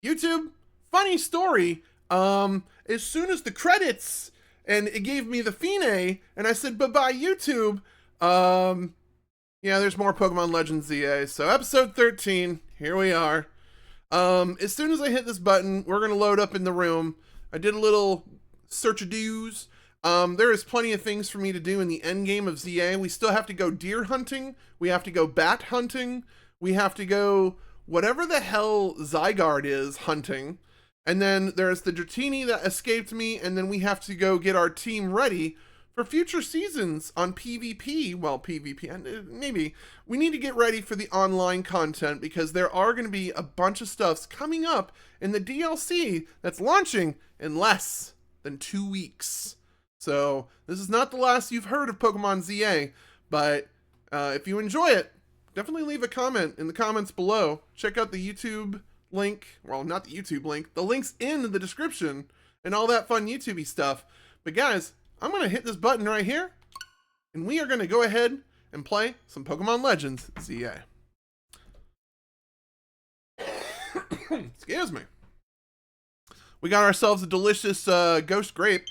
YouTube, funny story. As soon as the credits and it gave me the Fine, and I said bye-bye YouTube. Yeah, there's more Pokemon Legends ZA. So episode 13, here we are. As soon as I hit this button, we're gonna load up in the room. I did a little search-a-doos. There is plenty of things for me to do in the end game of ZA. We still have to go deer hunting. We have to go bat hunting. We have to go whatever the hell Zygarde is hunting. And then there's the Dratini that escaped me, and then we have to go get our team ready for future seasons on PvP. Well, PvP, and maybe we need to get ready for the online content because there are going to be a bunch of stuffs coming up in the DLC that's launching in less than 2 weeks. So this is not the last you've heard of Pokemon ZA, but if you enjoy it, definitely leave a comment in the comments below. Check out the YouTube link. Well, not the YouTube link. The link's in the description and all that fun YouTubey stuff. But guys, I'm going to hit this button right here, and we are going to go ahead and play some Pokemon Legends ZA. Excuse me. We got ourselves a delicious Ghost Grape.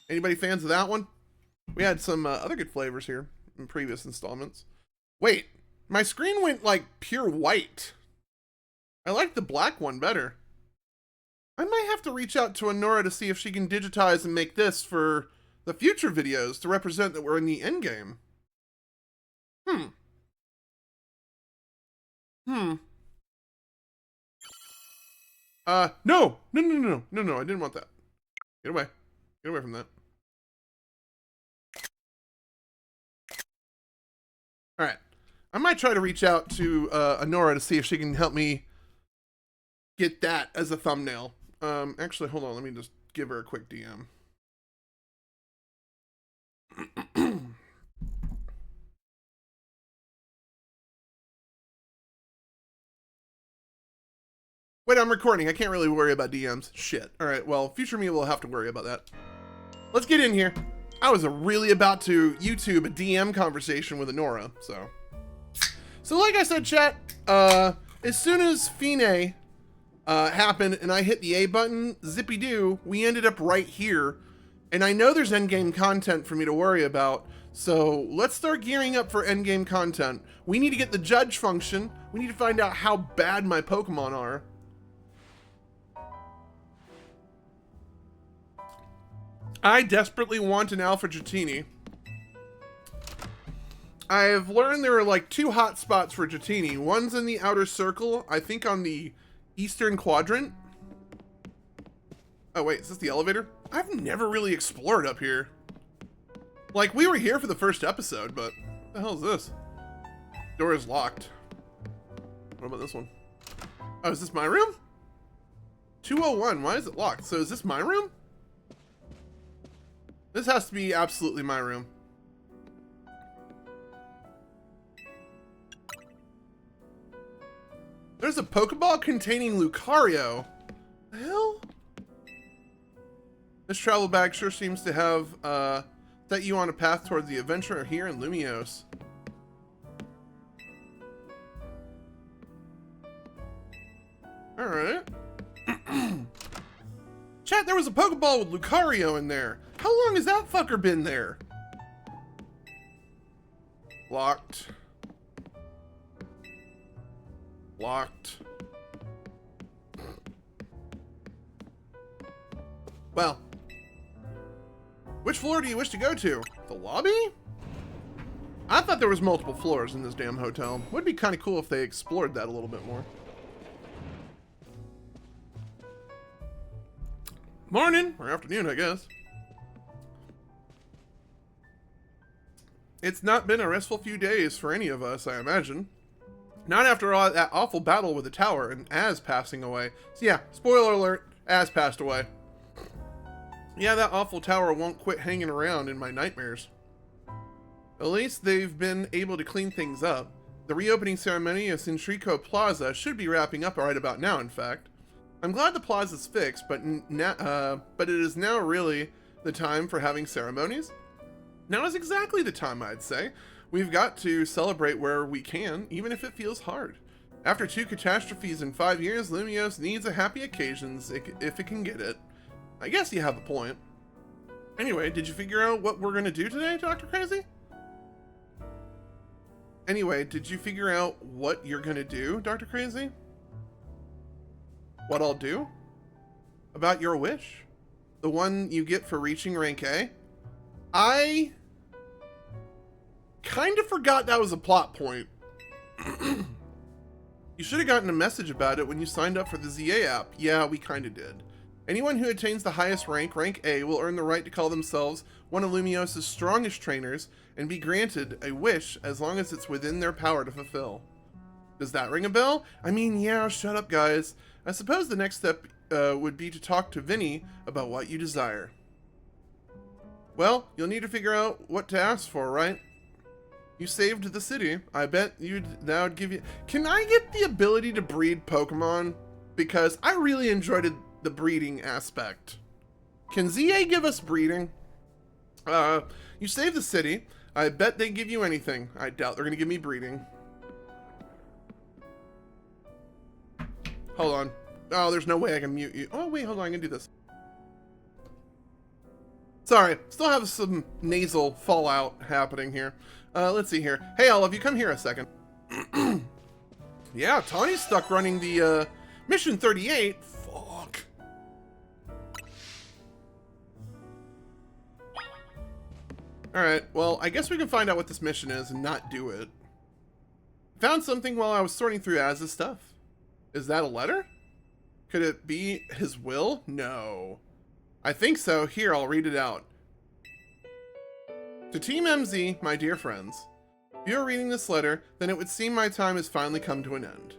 Anybody fans of that one? We had some other good flavors here in previous installments. Wait, my screen went like pure white. I like the black one better. I might have to reach out to Honora to see if she can digitize and make this for the future videos to represent that we're in the end game. No, I didn't want that. Get away. Get away from that. Alright. I might try to reach out to Honora to see if she can help me get that as a thumbnail. Actually, hold on. Let me just give her a quick DM. Wait, I'm recording. I can't really worry about DMs. Shit. Alright, well, future me will have to worry about that. Let's get in here. I was really about to YouTube a DM conversation with Honora, so. So like I said, chat, as soon as Fine happened and I hit the A button, zippy-doo, we ended up right here. And I know there's endgame content for me to worry about, so let's start gearing up for endgame content. We need to get the judge function. We need to find out how bad my Pokemon are. I desperately want an Alpha Dratini. I've learned there are like 2 hot spots for Dratini. One's in the outer circle, I think on the eastern quadrant. Oh wait, is this the elevator? I've never really explored up here. Like, we were here for the first episode, but what the hell is this? Door is locked. What about this one? Oh, is this my room? 201, why is it locked? So is this my room? This has to be absolutely my room. There's a Pokeball containing Lucario. The hell? This travel bag sure seems to have set you on a path towards the adventure here in Lumiose. Alright. Chat, there was a Pokeball with Lucario in there. How long has that fucker been there? Locked. Locked. Well. Which floor do you wish to go to? The lobby? I thought there was multiple floors in this damn hotel. Would be kind of cool if they explored that a little bit more. Morning, or afternoon, I guess. It's not been a restful few days for any of us, I imagine. Not after all that awful battle with the tower and Az passing away. So yeah, spoiler alert, Az passed away. Yeah, that awful tower won't quit hanging around in my nightmares. At least they've been able to clean things up. The reopening ceremony of Centrico Plaza should be wrapping up right about now, in fact. I'm glad the plaza's fixed, but it is now really the time for having ceremonies. Now is exactly the time, I'd say. We've got to celebrate where we can, even if it feels hard. After 2 catastrophes in 5 years, Lumiose needs a happy occasions if it can get it. I guess you have a point. Anyway, did you figure out what we're gonna do today, DrKrazy? Anyway, did you figure out what you're gonna do, DrKrazy? What I'll do? About your wish? The one you get for reaching rank A? I kind of forgot that was a plot point. You should have gotten a message about it when you signed up for the ZA app. Yeah, we kind of did. Anyone who attains the highest rank, rank A, will earn the right to call themselves one of Lumiose's strongest trainers and be granted a wish as long as it's within their power to fulfill. Does that ring a bell? I mean, yeah, shut up, guys. I suppose the next step would be to talk to Vinny about what you desire. Well, you'll need to figure out what to ask for, right? You saved the city. I bet that would give you... Can I get the ability to breed Pokemon? Because I really enjoyed the breeding aspect. Can ZA give us breeding? You saved the city. I bet they give you anything. I doubt they're going to give me breeding. Hold on. Oh, there's no way I can mute you. Oh, wait, hold on. I can do this. Sorry. Still have some nasal fallout happening here. Let's see here. Hey, Olive, you come here a second. Yeah, Tawny's stuck running the, Mission 38. Fuck. Alright, well, I guess we can find out what this mission is and not do it. Found something while I was sorting through Az's stuff. Is that a letter? Could it be his will? No. I think so. Here, I'll read it out. To Team MZ, my dear friends, if you are reading this letter, then it would seem my time has finally come to an end.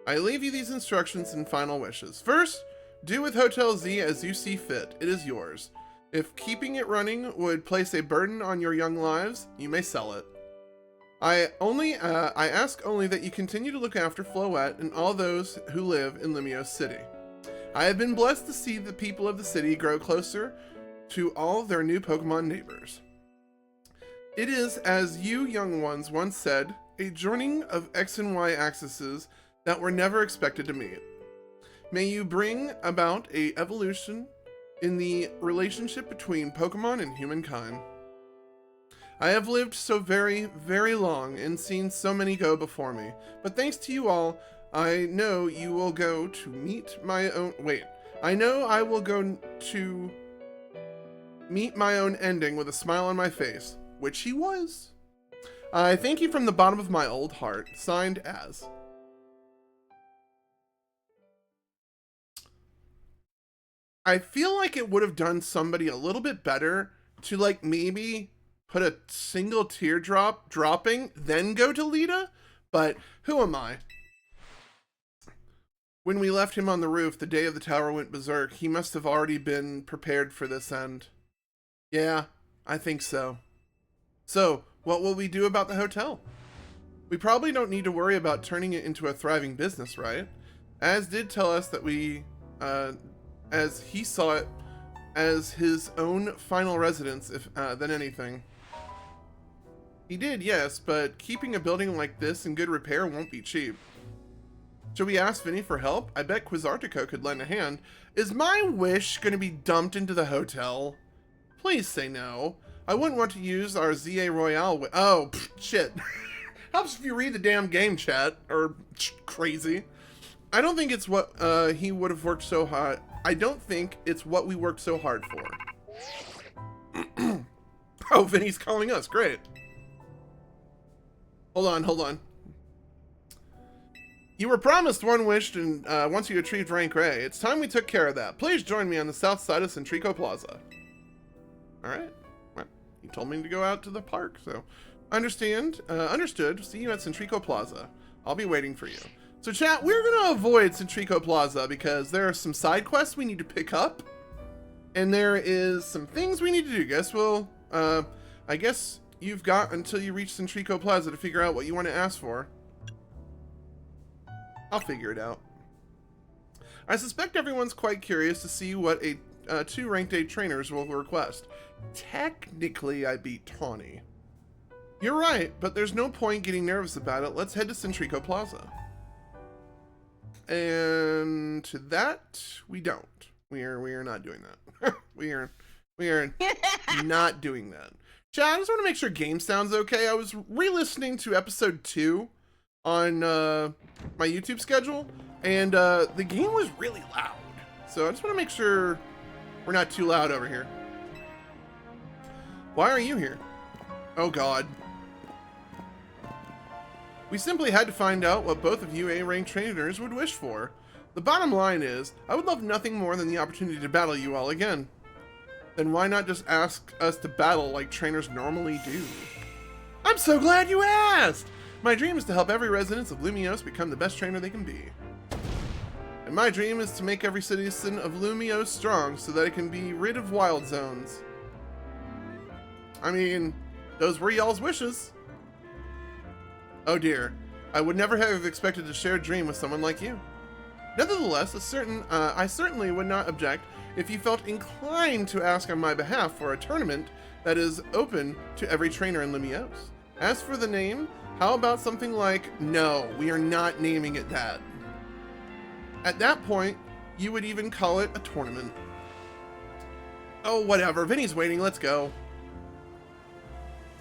I leave you these instructions and final wishes. First, do with Hotel Z as you see fit. It is yours. If keeping it running would place a burden on your young lives, you may sell it. I ask only that you continue to look after Floette and all those who live in Lumiose City. I have been blessed to see the people of the city grow closer to all their new Pokemon neighbors. It is, as you young ones once said, a joining of X and Y axes that were never expected to meet. May you bring about a evolution in the relationship between Pokemon and humankind. I have lived so very, very long and seen so many go before me, but thanks to you all, I know you will go to meet my own... Wait. I know I will go to meet my own ending with a smile on my face, which he was. I thank you from the bottom of my old heart. Signed, Az. I feel like it would have done somebody a little bit better to, like, maybe put a single teardrop dropping, then go to Lita, but who am I? When we left him on the roof the day of the tower went berserk, he must have already been prepared for this end. Yeah, I think so. So, what will we do about the hotel? We probably don't need to worry about turning it into a thriving business, right? Az did tell us that as he saw it as his own final residence than anything. He did, yes, but keeping a building like this in good repair won't be cheap. Should we ask Vinny for help? I bet Quizartico could lend a hand. Is my wish going to be dumped into the hotel? Please say no. I wouldn't want to use our ZA Royale oh, shit. Helps if you read the damn game chat, or crazy. I don't think it's what he would have worked so hard. I don't think it's what we worked so hard for. Oh, Vinny's calling us. Great. Hold on. You were promised one wish and once you achieved rank A. It's time we took care of that. Please join me on the south side of Centrico Plaza. Alright. Well, you told me to go out to the park, so... Understood. See you at Centrico Plaza. I'll be waiting for you. So chat, we're gonna avoid Centrico Plaza because there are some side quests we need to pick up. And there is some things we need to do. I guess you've got until you reach Centrico Plaza to figure out what you want to ask for. I'll figure it out. I suspect everyone's quite curious to see what a 2 ranked 8 trainers will request. Technically, I beat Tawny. You're right, but there's no point getting nervous about it. Let's head to Centrico Plaza. And to that, we don't. We are not doing that. we are not doing that. Chat, I just want to make sure game sounds okay. I was re-listening to episode 2 on my YouTube schedule, and the game was really loud. So I just want to make sure we're not too loud over here. Why are you here? Oh god. We simply had to find out what both of you A-rank trainers would wish for. The bottom line is, I would love nothing more than the opportunity to battle you all again. Then why not just ask us to battle like trainers normally do? I'm so glad you asked! My dream is to help every resident of Lumiose become the best trainer they can be. And my dream is to make every citizen of Lumiose strong so that it can be rid of wild zones. I mean, those were y'all's wishes. Oh dear, I would never have expected to share a dream with someone like you. Nevertheless, I certainly would not object if you felt inclined to ask on my behalf for a tournament that is open to every trainer in Lumiose. As for the name, how about something like, no, we are not naming it that. At that point, you would even call it a tournament. Oh, whatever, Vinny's waiting, let's go.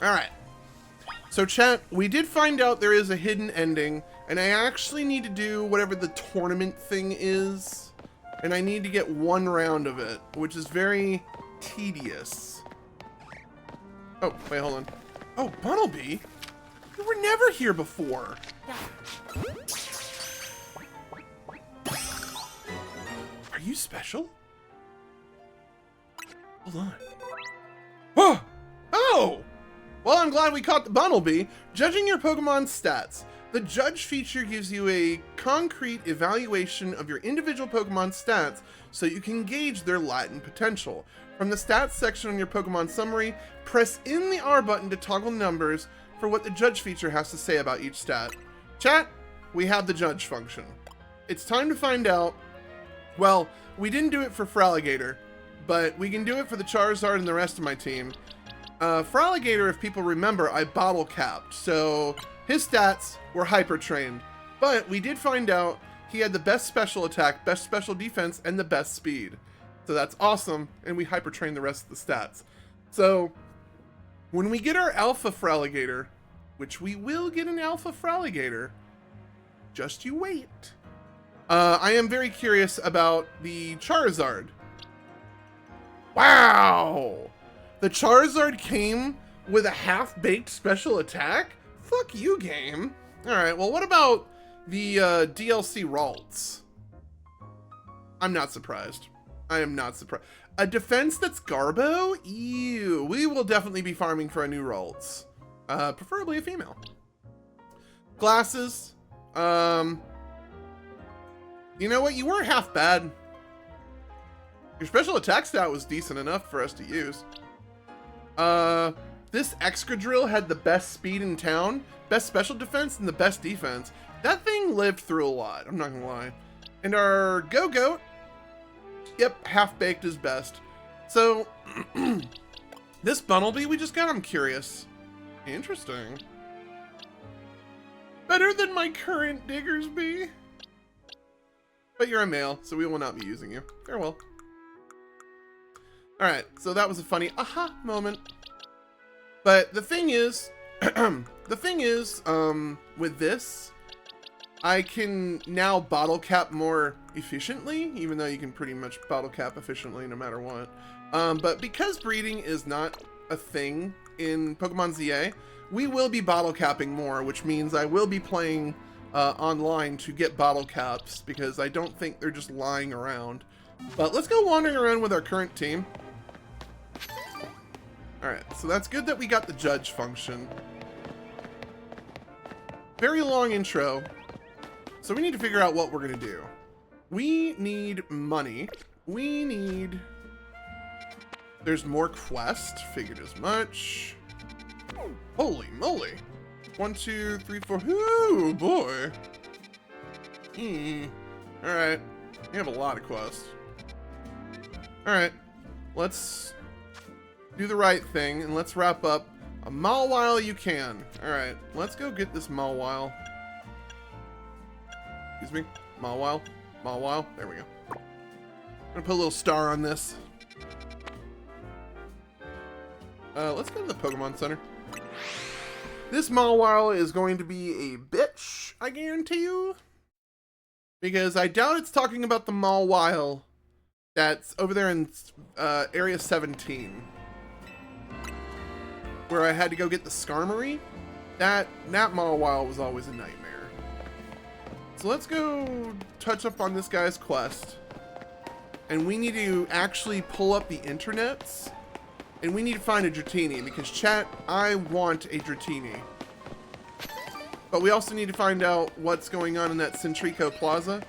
Alright. So chat, we did find out there is a hidden ending, and I actually need to do whatever the tournament thing is, and I need to get one round of it, which is very tedious. Oh, wait, hold on. Oh, Bunnelby? You were never here before. Are you special? Hold on. Oh! Oh! Well, I'm glad we caught the Bunnelby. Judging your Pokemon's stats. The Judge feature gives you a concrete evaluation of your individual Pokemon's stats so you can gauge their latent potential. From the stats section on your Pokemon summary, press in the R button to toggle numbers for what the Judge feature has to say about each stat. Chat, we have the Judge function. It's time to find out. Well, we didn't do it for Fraligator, but we can do it for the Charizard and the rest of my team. Fraligator, if people remember, I bottle capped, so his stats were hyper trained. But we did find out he had the best special attack, best special defense, and the best speed. So that's awesome, and we hyper trained the rest of the stats. So when we get our Alpha Fraligator, which we will get an Alpha Fraligator, just you wait. I am very curious about the Charizard. Wow! The Charizard came with a half-baked special attack? Fuck you, game. Alright, well, what about the DLC Ralts? I'm not surprised. I am not surprised. A defense that's Garbo? Ew. We will definitely be farming for a new Ralts. Preferably a female. Glasses. You know what? You weren't half bad. Your special attack stat was decent enough for us to use. This Excadrill had the best speed in town, best special defense, and the best defense. That thing lived through a lot, I'm not gonna lie. And our Go-Goat, yep, half-baked is best. So, this Bunnelby we just got, I'm curious. Interesting. Better than my current Diggersby. But you're a male, so we will not be using you. Farewell. Alright, so that was a funny aha moment. But the thing is, with this, I can now bottle cap more efficiently, even though you can pretty much bottle cap efficiently no matter what. But because breeding is not a thing in Pokemon ZA, we will be bottle capping more, which means I will be playing online to get bottle caps, because I don't think they're just lying around. But let's go wandering around with our current team. Alright, so that's good that we got the Judge function. Very long intro. So we need to figure out what we're gonna do. We need money. We need... There's more quests. Figured as much. Holy moly. 1, 2, 3, 4. Ooh, boy. Alright. We have a lot of quests. Alright. Let's do the right thing, and let's wrap up a Mawile you can. Alright, let's go get this Mawile. Excuse me. Mawile. Mawile. There we go. I'm gonna put a little star on this. Let's go to the Pokemon Center. This Mawile is going to be a bitch, I guarantee you. Because I doubt it's talking about the Mawile that's over there in Area 17. Where I had to go get the Skarmory. That Mawile was always a nightmare. So let's go touch up on this guy's quest. And we need to actually pull up the internets. And we need to find a Dratini, because chat, I want a Dratini. But we also need to find out what's going on in that Centrico Plaza,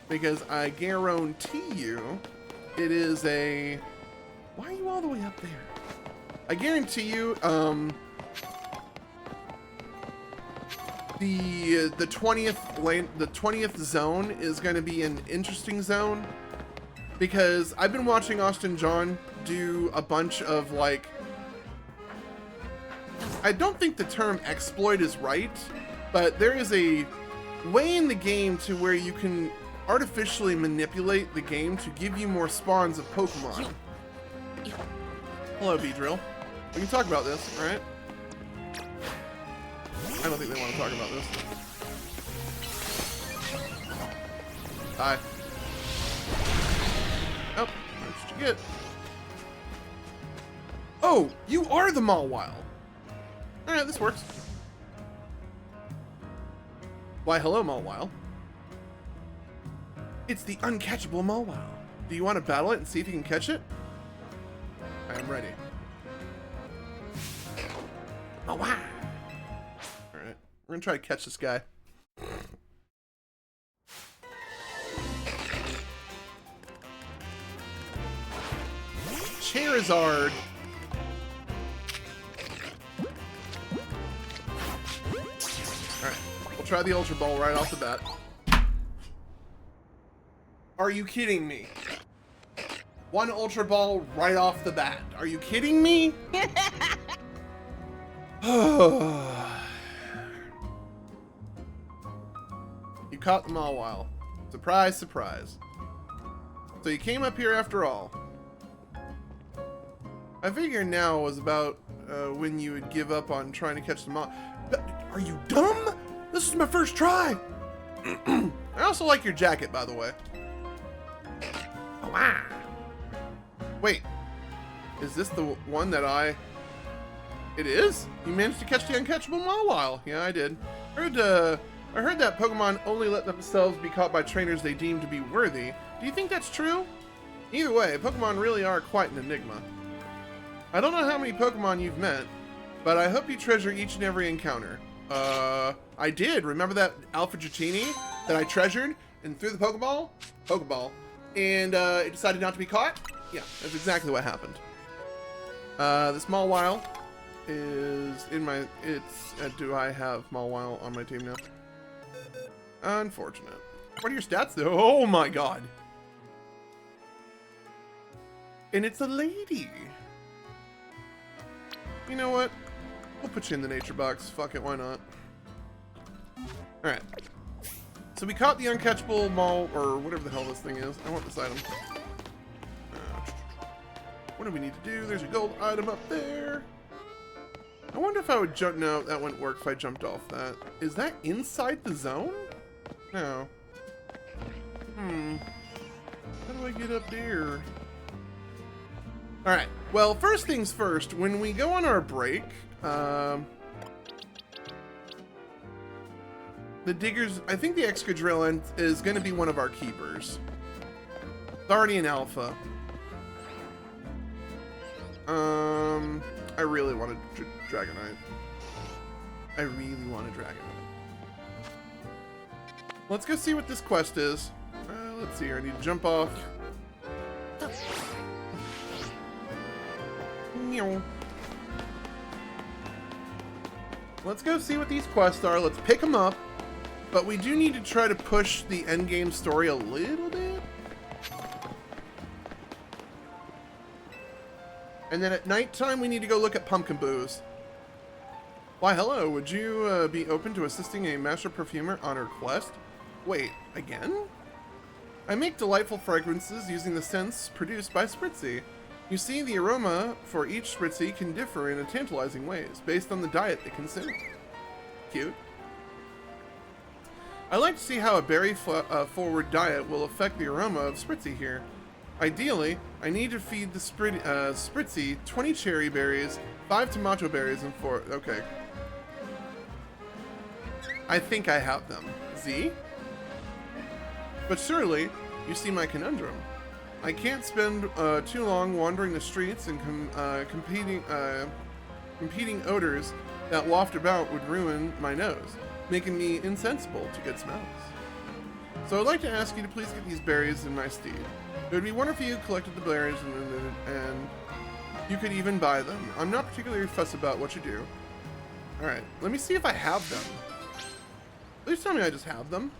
because I guarantee you it is a... Why are you all the way up there? I guarantee you, the 20th zone is going to be an interesting zone, because I've been watching Austin John do a bunch of, like, I don't think the term exploit is right, but there is a way in the game to where you can artificially manipulate the game to give you more spawns of Pokemon. Hello, Beedrill. We can talk about this, alright? I don't think they want to talk about this. Hi. Oh, what did you get? Oh, you are the Mawile. Alright, this works. Why, hello, Mawile. It's the uncatchable Mawile. Do you want to battle it and see if you can catch it? I am ready. Mawile. Alright, we're gonna try to catch this guy. Charizard. Alright, we'll try the Ultra Ball right off the bat. Are you kidding me? One Ultra Ball right off the bat. Are you kidding me? You caught the Mawile. Surprise, surprise. So you came up here after all. I figured now was about when you would give up on trying to catch the Mawile. Are you dumb? This is my first try. I also like your jacket, by the way. Wow. Wait, is this the one that I... It is? You managed to catch the uncatchable Mawile. Yeah, I did. I heard that Pokemon only let themselves be caught by trainers they deem to be worthy. Do you think that's true? Either way, Pokemon really are quite an enigma. I don't know how many Pokemon you've met, but I hope you treasure each and every encounter. I did. Remember that Alpha Dratini that I treasured and threw the Pokeball? And it decided not to be caught? Yeah, that's exactly what happened. This Mawile is in my... do I have Mawile on my team now? Unfortunate. What are your stats though? Oh my god. And it's a lady. You know what? We'll put you in the nature box. Fuck it, why not? Alright. So we caught the uncatchable or whatever the hell this thing is. I want this item. What do we need to do? There's a gold item up there. I wonder if I would jump... No, that wouldn't work if I jumped off that. Is that inside the zone? No. How do I get up there? Alright, well, first things first, when we go on our break, the Diggers, I think the Excadrill is going to be one of our keepers. It's already an alpha. I really want a Dragonite. I really want a Dragonite. Let's go see what this quest is. Let's see here, I need to jump off. Let's go see what these quests are. Let's pick them up. But we do need to try to push the endgame story a little bit. And then at nighttime, we need to go look at Pumpkin Booze. Why, hello. Would you be open to assisting a master perfumer on her quest? Wait, again? I make delightful fragrances using the scents produced by Spritzy. You see, the aroma for each Spritzy can differ in tantalizing ways, based on the diet they consume. Cute. I like to see how a berry-forward diet will affect the aroma of Spritzy here. Ideally, I need to feed the Spritzy 20 cherry berries, 5 tomato berries, and 4... Okay. I think I have them. Z? But surely, you see my conundrum. I can't spend too long wandering the streets and competing odors that waft about would ruin my nose, making me insensible to good smells. So I'd like to ask you to please get these berries in my stead. It would be wonderful if you collected the berries and you could even buy them. I'm not particularly fussed about what you do. Alright, let me see if I have them. Please tell me I just have them.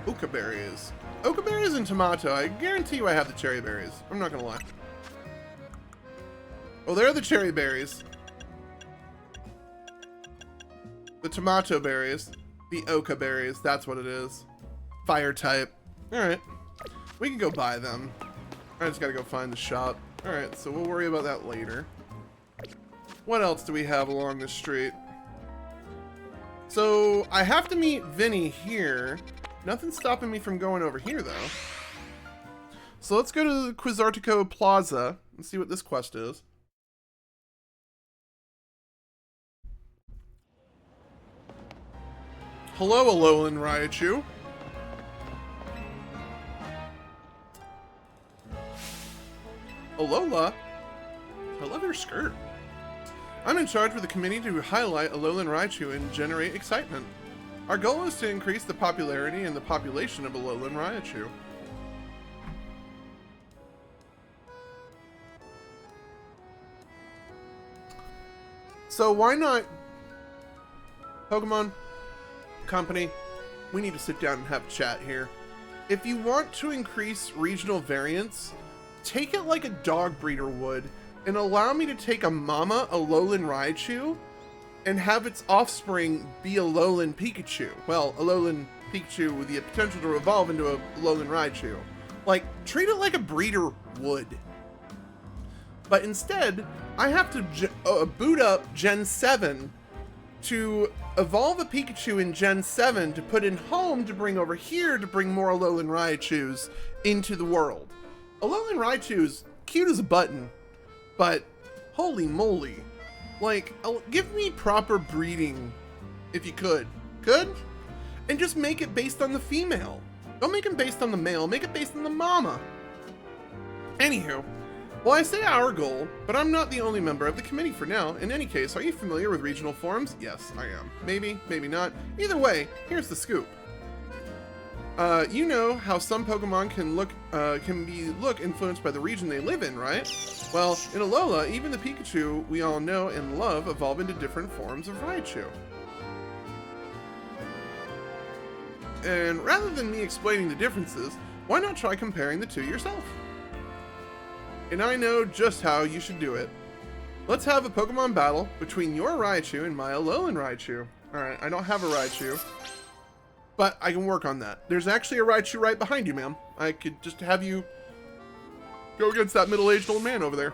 Oka berries. Oka berries and tomato. I guarantee you I have the cherry berries. I'm not gonna lie. Oh, there are the cherry berries. The tomato berries. The Oka berries. That's what it is. Fire type. Alright. We can go buy them. I just gotta go find the shop. Alright, so we'll worry about that later. What else do we have along the street? So, I have to meet Vinny here. Nothing's stopping me from going over here, though. So let's go to the Quizartico Plaza and see what this quest is. Hello, Alolan Raichu. Alola? I love your skirt. I'm in charge with the committee to highlight Alolan Raichu and generate excitement. Our goal is to increase the popularity and the population of Alolan Raichu. So why not, Pokemon Company, we need to sit down and have a chat here. If you want to increase regional variance, take it like a dog breeder would and allow me to take a mama Alolan Raichu and have its offspring be Alolan Pikachu. Well, Alolan Pikachu with the potential to evolve into a Alolan Raichu. Like, treat it like a breeder would. But instead, I have to boot up Gen 7 to evolve a Pikachu in Gen 7 to put in home to bring over here to bring more Alolan Raichus into the world. Alolan Raichu is cute as a button, but holy moly. Like, give me proper breeding, if you could. Could? And just make it based on the female. Don't make it based on the male, make it based on the mama. Anywho, well, I say our goal, but I'm not the only member of the committee for now. In any case, are you familiar with regional forums? Yes, I am. Maybe, maybe not. Either way, here's the scoop. You know how some Pokemon can be influenced by the region they live in, right? Well, in Alola, even the Pikachu we all know and love evolve into different forms of Raichu. And rather than me explaining the differences, why not try comparing the two yourself? And I know just how you should do it. Let's have a Pokemon battle between your Raichu and my Alolan Raichu. Alright, I don't have a Raichu, but I can work on that. There's actually a Raichu right behind you, ma'am. I could just have you go against that middle-aged old man over there.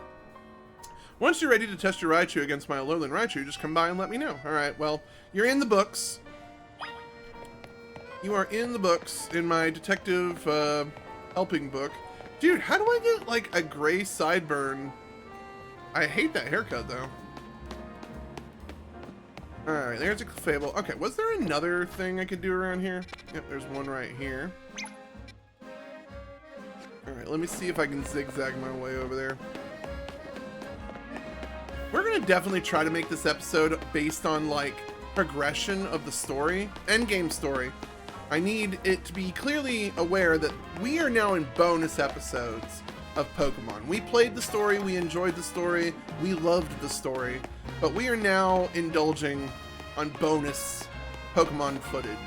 Once you're ready to test your Raichu against my Alolan Raichu, just come by and let me know. Alright, well, you're in the books. You are in the books, in my detective helping book. Dude, how do I get, like, a gray sideburn? I hate that haircut, though. Alright, there's a Clefable. Okay, was there another thing I could do around here? Yep, there's one right here. Alright, let me see if I can zigzag my way over there. We're gonna definitely try to make this episode based on, like, progression of the story, endgame story. I need it to be clearly aware that we are now in bonus episodes of Pokemon. We played the story, we enjoyed the story, we loved the story, but we are now indulging on bonus Pokemon footage.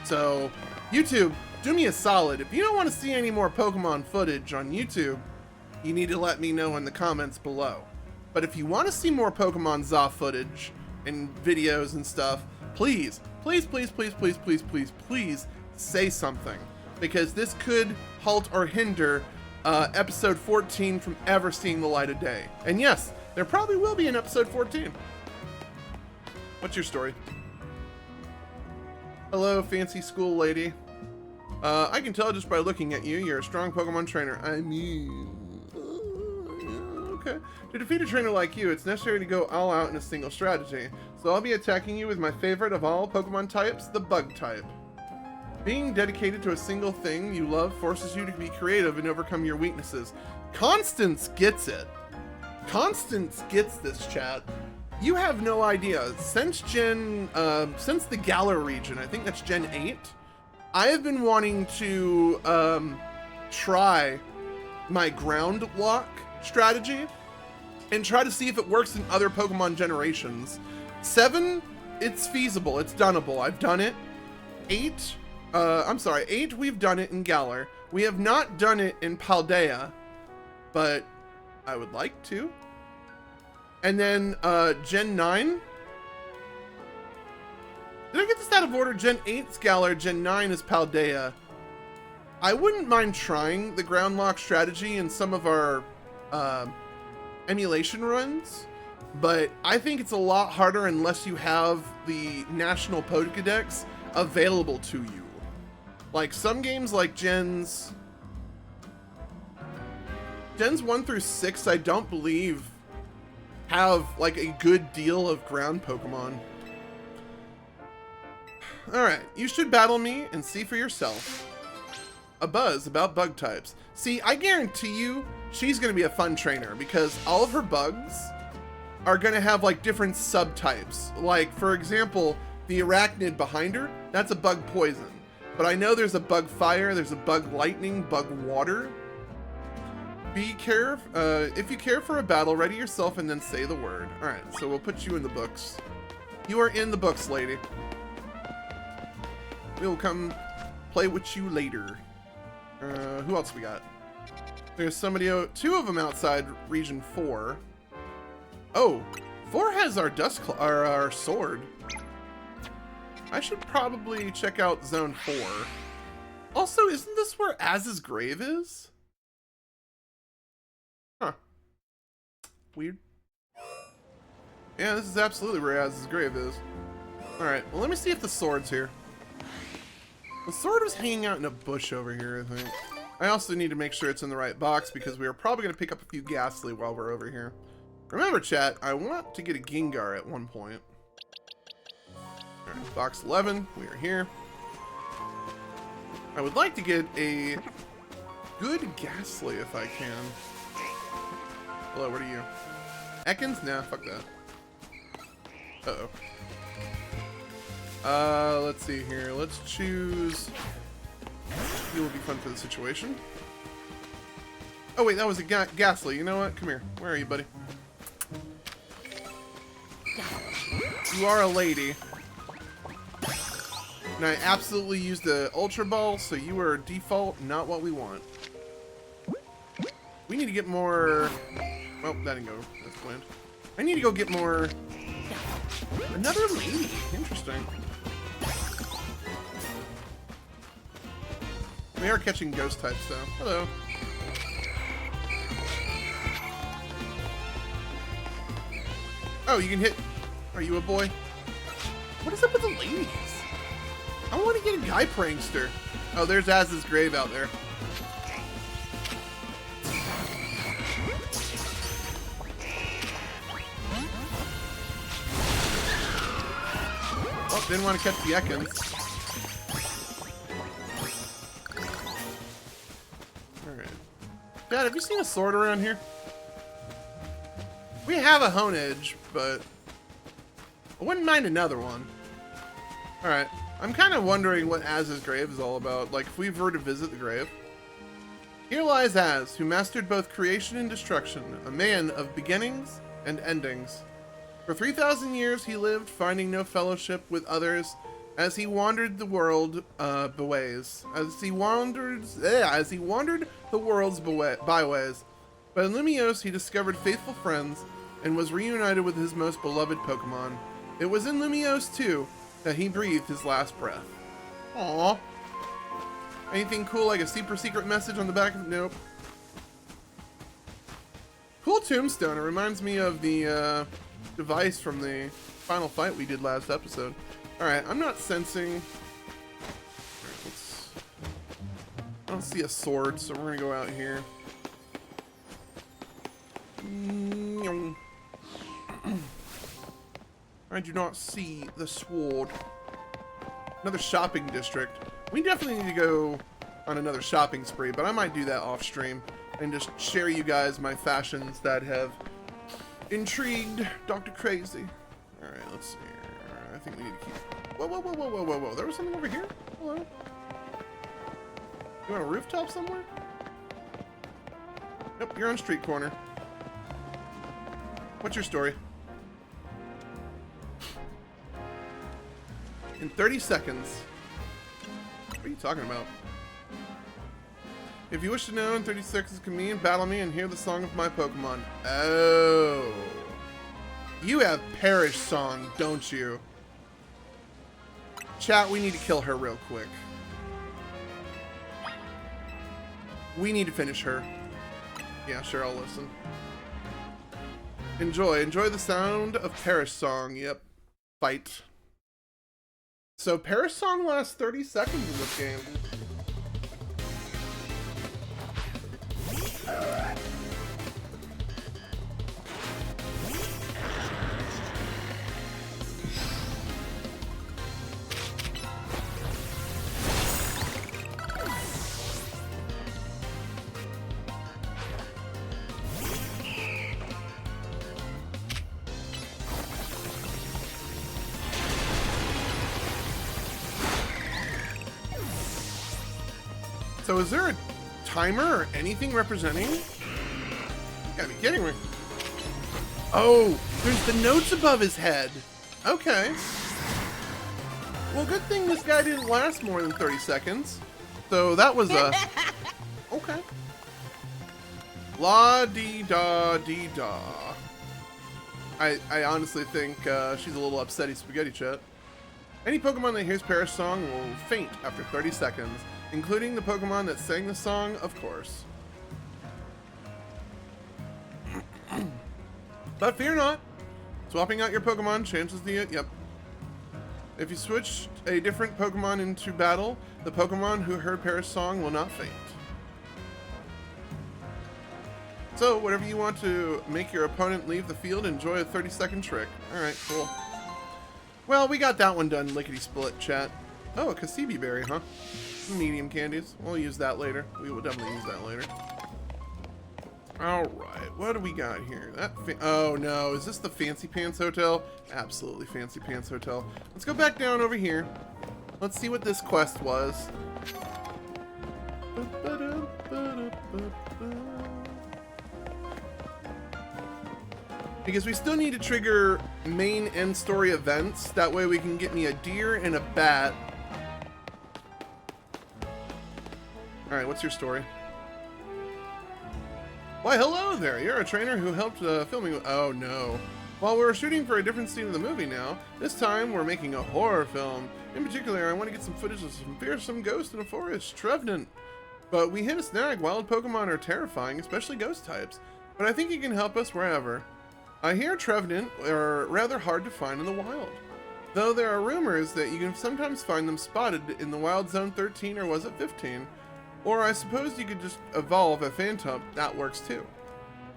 So, YouTube, do me a solid. If you don't want to see any more Pokemon footage on YouTube, you need to let me know in the comments below. But if you want to see more Pokemon ZA footage and videos and stuff, please, please, please, please, please, please, please, please say something. Because this could halt or hinder episode 14 from ever seeing the light of day. And yes, there probably will be an episode 14. What's your story? Hello, fancy school lady. I can tell just by looking at you, you're a strong Pokemon trainer. I mean... okay. To defeat a trainer like you, it's necessary to go all out in a single strategy. So I'll be attacking you with my favorite of all Pokemon types, the Bug type. Being dedicated to a single thing you love forces you to be creative and overcome your weaknesses. Constance gets it. Constance gets this, chat. You have no idea. Since the Galar region, I think that's Gen 8, I have been wanting to try my ground lock strategy and try to see if it works in other Pokemon generations. 7, it's feasible, it's doneable. I've done it. 8, 8, we've done it in Galar. We have not done it in Paldea, but I would like to. And then Gen 9. Did I get this out of order? Gen 8's Galar, Gen 9 is Paldea. I wouldn't mind trying the ground lock strategy in some of our emulation runs, but I think it's a lot harder unless you have the national Pokédex available to you. Like some games like Gens 1 through 6, I don't believe have like a good deal of ground Pokemon. Alright, you should battle me and see for yourself. A buzz about bug types. See, I guarantee you she's going to be a fun trainer because all of her bugs are going to have like different subtypes. Like, for example, the arachnid behind her, that's a bug poison. But I know there's a bug fire, there's a bug lightning, bug water. If you care for a battle, ready yourself and then say the word. Alright, so we'll put you in the books. You are in the books, lady. We'll come play with you later. Who else we got? There's somebody, 2 of them outside region 4. Oh, 4 has our our sword. I should probably check out zone 4. Also, isn't this where Az's grave is? Huh. Weird. Yeah, this is absolutely where Az's grave is. Alright, well, let me see if the sword's here. The sword was hanging out in a bush over here, I think. I also need to make sure it's in the right box because we are probably going to pick up a few Ghastly while we're over here. Remember, chat, I want to get a Gengar at one point. Alright, box 11, we are here. I would like to get a good Ghastly if I can. Hello, what are you? Ekans? Nah, fuck that. Uh-oh. Let's see here. Let's choose... He will be fun for the situation. Oh wait, that was a Ghastly. You know what? Come here. Where are you, buddy? You are a lady. And I absolutely used the Ultra Ball, so you are default, not what we want. We need to get more... Oh, that didn't go as planned. I need to go get more... Another lady. Interesting. We are catching ghost types, though. Hello. Oh, you can hit... Are you a boy? What is up with the ladies? I want to get a guy prankster. Oh, there's Az's grave out there. Oh, didn't want to catch the Ekans. Alright. Dad, have you seen a sword around here? We have a Honedge, but I wouldn't mind another one. Alright. I'm kind of wondering what Az's grave is all about, like if we were to visit the grave. Here lies Az, who mastered both creation and destruction, a man of beginnings and endings. For 3,000 years he lived, finding no fellowship with others, as he wandered the world byways. As he wandered the world's byways. But in Lumiose, he discovered faithful friends and was reunited with his most beloved Pokemon. It was in Lumiose, too, that he breathed his last breath. Aww. Anything cool like a super secret message on the back of it? Nope. Cool tombstone. It reminds me of the device from the final fight we did last episode. Alright, I'm not sensing... Right, I don't see a sword, so we're gonna go out here. I do not see the sword. Another shopping district. We definitely need to go on another shopping spree, but I might do that off stream and just share you guys my fashions that have intrigued DrKrazy. Alright, let's see here. I think we need to keep... Whoa, whoa, whoa, whoa, whoa, whoa, whoa. There was something over here? Hello? You on a rooftop somewhere? Nope, you're on street corner. What's your story? In 30 seconds. What are you talking about? If you wish to know in 30 seconds, come in, battle me, and hear the song of my Pokemon. Oh. You have Perish Song, don't you? Chat, we need to kill her real quick. We need to finish her. Yeah, sure, I'll listen. Enjoy the sound of Perish Song. Yep. Fight. So Perish Song lasts 30 seconds in this game. So is there a timer or anything representing? You gotta be kidding me. Oh, there's the notes above his head. Okay. Well, good thing this guy didn't last more than 30 seconds. So that was a... Okay. La-dee-da-dee-da. I honestly think she's a little upsetty spaghetti chat. Any Pokemon that hears Perish Song will faint after 30 seconds. Including the Pokemon that sang the song, of course. But fear not. Swapping out your Pokemon changes the... Yep. If you switch a different Pokemon into battle, the Pokemon who heard Perish Song will not faint. So, whatever you want to make your opponent leave the field, enjoy a 30-second trick. Alright, cool. Well, we got that one done, lickety-split, chat. Oh, a Cassibi berry, huh? Medium candies. We'll use that later. We will definitely use that later. Alright, what do we got here? Oh no, is this the Fancy Pants Hotel? Absolutely Fancy Pants Hotel. Let's go back down over here. Let's see what this quest was. Because we still need to trigger main end story events. That way we can get me a deer and a bat. Alright, what's your story? Why, hello there! You're a trainer who helped filming... Oh, no. Well, we're shooting for a different scene of the movie now. This time, we're making a horror film. In particular, I want to get some footage of some fearsome ghosts in a forest. Trevenant. But we hit a snag. Wild Pokemon are terrifying, especially ghost types. But I think you can help us wherever. I hear Trevenant are rather hard to find in the wild. Though there are rumors that you can sometimes find them spotted in the Wild Zone 13, or was it 15? Or I suppose you could just evolve a Phantom. That works too.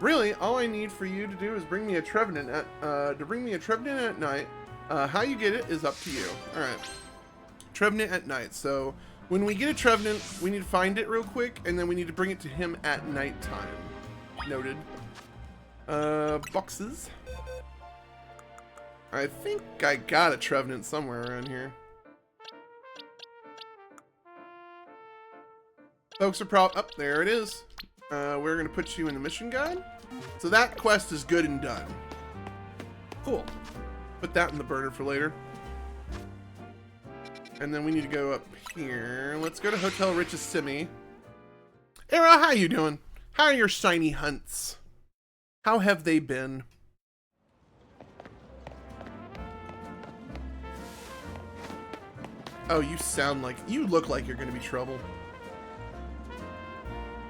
Really, all I need for you to do is bring me a Trevenant at night. How you get it is up to you. Alright. Trevenant at night. So when we get a Trevenant, we need to find it real quick, and then we need to bring it to him at nighttime. Noted. Boxes. I think I got a Trevenant somewhere around here. Folks are up there it is. We're gonna put you in the mission guide. So that quest is good and done. Cool. Put that in the burner for later. And then we need to go up here. Let's go to Hotel Richest Simi. Era, how you doing? How are your shiny hunts? How have they been? Oh, you look like you're gonna be trouble.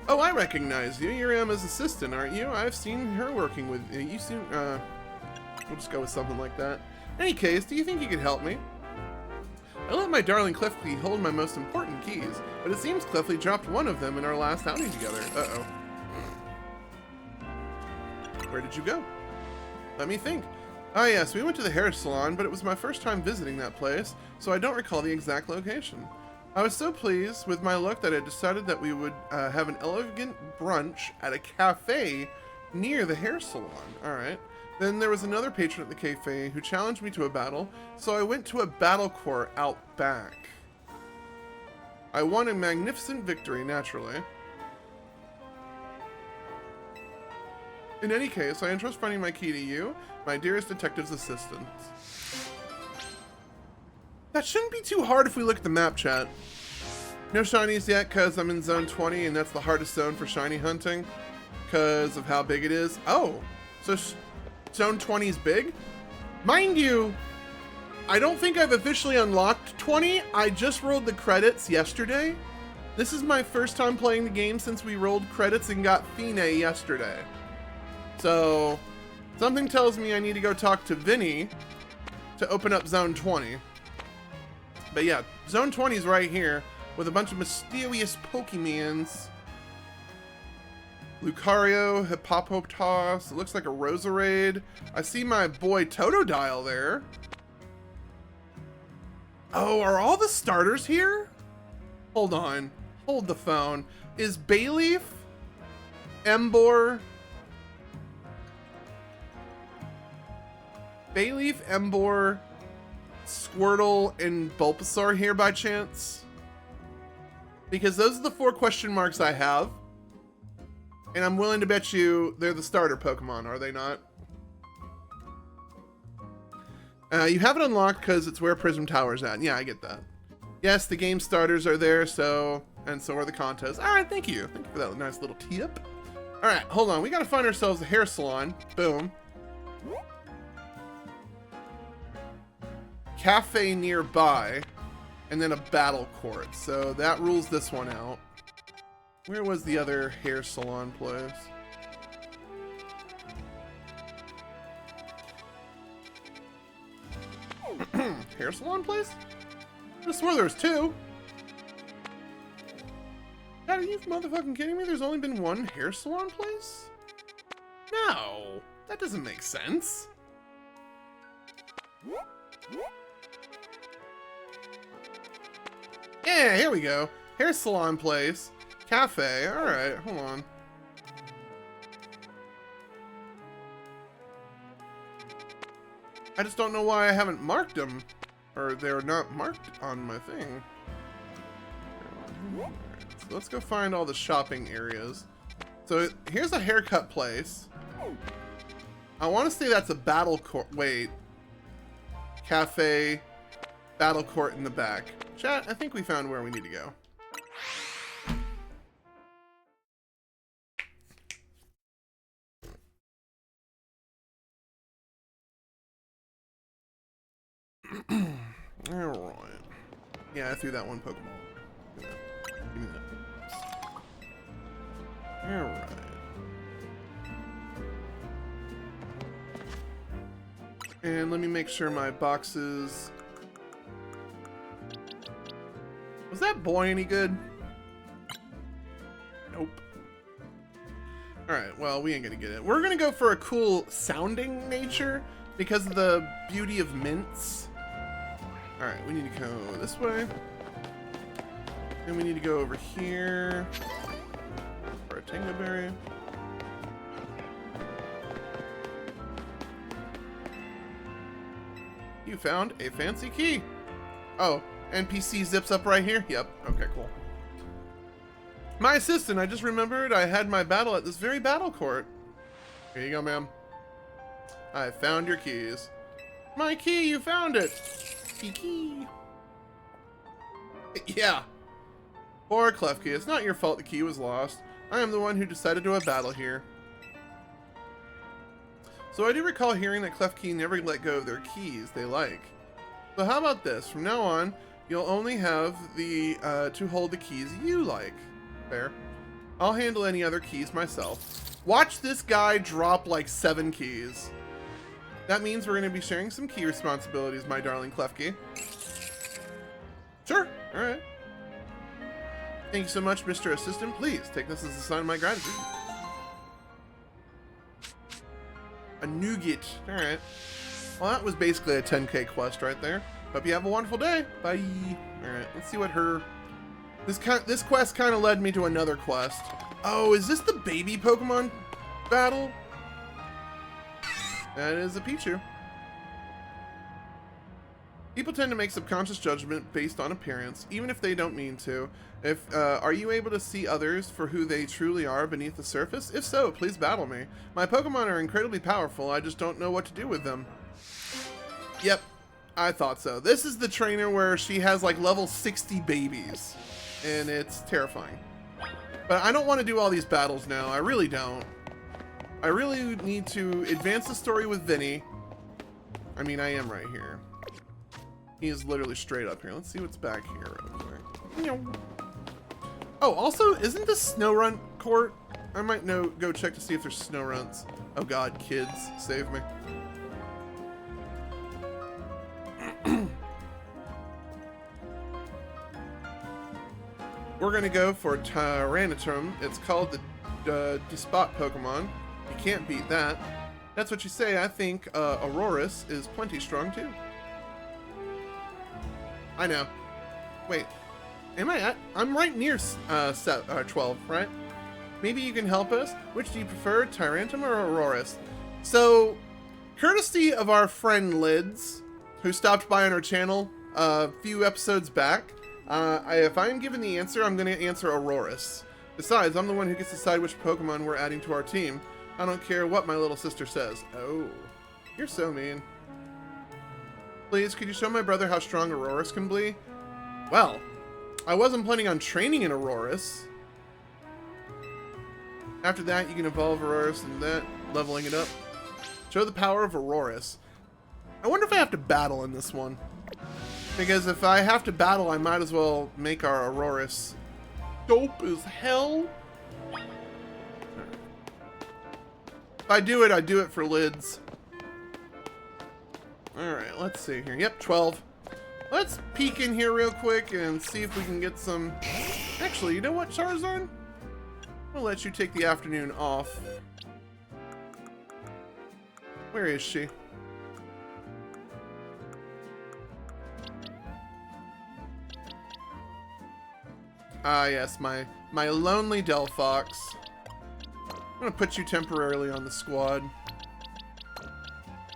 Oh, I recognize you. You're Emma's assistant, aren't you? I've seen her working with you. We'll just go with something like that. In any case, do you think you could help me? I let my darling Cliffy hold my most important keys, but it seems Cliffy dropped one of them in our last outing together. Uh-oh. Where did you go? Let me think. Ah yes, we went to the hair salon, but it was my first time visiting that place, so I don't recall the exact location. I was so pleased with my look that I decided that we would have an elegant brunch at a cafe near the hair salon. Alright. Then there was another patron at the cafe who challenged me to a battle, so I went to a battle court out back. I won a magnificent victory, naturally. In any case, I entrust finding my key to you, my dearest detective's assistant. That shouldn't be too hard if we look at the map, chat. No shinies yet, because I'm in zone 20, and that's the hardest zone for shiny hunting, because of how big it is. Oh, so zone 20 is big? Mind you, I don't think I've officially unlocked 20. I just rolled the credits yesterday. This is my first time playing the game since we rolled credits and got Fine yesterday. So, something tells me I need to go talk to Vinny to open up Zone 20. But yeah, Zone 20 is right here with a bunch of mysterious Pokemons. Lucario, Hippopotas, it looks like a Roserade. I see my boy Totodile there. Oh, are all the starters here? Hold on. Hold the phone. Is Bayleaf, Emboar, Squirtle, and Bulbasaur here by chance? Because those are the 4 question marks I have. And I'm willing to bet you they're the starter Pokemon, are they not? You have it unlocked because it's where Prism Tower's at. Yeah, I get that. Yes, the game starters are there, and so are the contests. Alright, thank you. Thank you for that nice little tip. Alright, hold on. We gotta find ourselves a hair salon. Boom. Cafe nearby, and then a battle court. So that rules this one out. Where was the other hair salon place? Hair salon place? I swore there was 2. God, are you motherfucking kidding me? There's only been 1 hair salon place? No, that doesn't make sense. Yeah, here we go. Hair salon place. Cafe. Alright, hold on. I just don't know why I haven't marked them. Or they're not marked on my thing. Alright, so let's go find all the shopping areas. So here's a haircut place. I want to say that's a battle court. Wait. Cafe. Battle court in the back. Chat, I think we found where we need to go. Alright. Yeah, I threw that one Pokeball. Give me that. Alright. And let me make sure my boxes... Was that boy any good? Nope. Alright, well, we ain't gonna get it. We're gonna go for a cool sounding nature because of the beauty of mints. Alright, we need to go this way. And we need to go over here for a Tingaberry. You found a fancy key. Oh, NPC zips up right here? Yep. Okay, cool. My assistant, I just remembered I had my battle at this very battle court. Here you go, ma'am. I found your keys. My key, you found it. Key. Yeah. Poor Klefki, it's not your fault the key was lost. I am the one who decided to have battle here. So I do recall hearing that Klefki never let go of their keys they like. So how about this? From now on, you'll only have the to hold the keys you like. Fair. I'll handle any other keys myself. Watch this guy drop like 7 keys. That means we're going to be sharing some key responsibilities, my darling Klefki. Sure. All right. Thank you so much, Mr. Assistant. Please take this as a sign of my gratitude. A nougat. All right. Well, that was basically a 10k quest right there. Hope you have a wonderful day. Bye. All right. Let's see what her... This quest kind of led me to another quest. Oh, is this the baby Pokemon battle? That is a Pichu. People tend to make subconscious judgment based on appearance, even if they don't mean to. Are you able to see others for who they truly are beneath the surface? If so, please battle me. My Pokemon are incredibly powerful, I just don't know what to do with them. Yep, I thought so. This is the trainer where she has like level 60 babies, and it's terrifying. But I don't want to do all these battles now, I really don't. I really need to advance the story with Vinny. I mean, I am right here. He is literally straight up here. Let's see what's back here real quick. Oh, also, isn't this snow run court? I might go check to see if there's snow runs. Oh god, kids, save me. We're gonna go for Tyranitar. It's called the Despot Pokemon. You can't beat that. That's what you say. I think Aurorus is plenty strong too. I know. Wait, am I at? I'm right near 12, right? Maybe you can help us? Which do you prefer, Tyranitar or Aurorus? So, courtesy of our friend Lids, who stopped by on our channel a few episodes back, if I'm given the answer, I'm going to answer Aurorus. Besides, I'm the one who gets to decide which Pokemon we're adding to our team. I don't care what my little sister says. Oh, you're so mean. Please, could you show my brother how strong Aurorus can be? Well, I wasn't planning on training in Aurorus. After that, you can evolve Aurorus and that, leveling it up. Show the power of Aurorus. I wonder if I have to battle in this one. Because if I have to battle, I might as well make our Aurorus dope as hell. If I do it for Lids. Alright, let's see here. Yep, 12. Let's peek in here real quick and see if we can get some... Actually, you know what, Charizard? I'll let you take the afternoon off. Where is she? Ah, yes, my lonely Delphox. I'm gonna put you temporarily on the squad.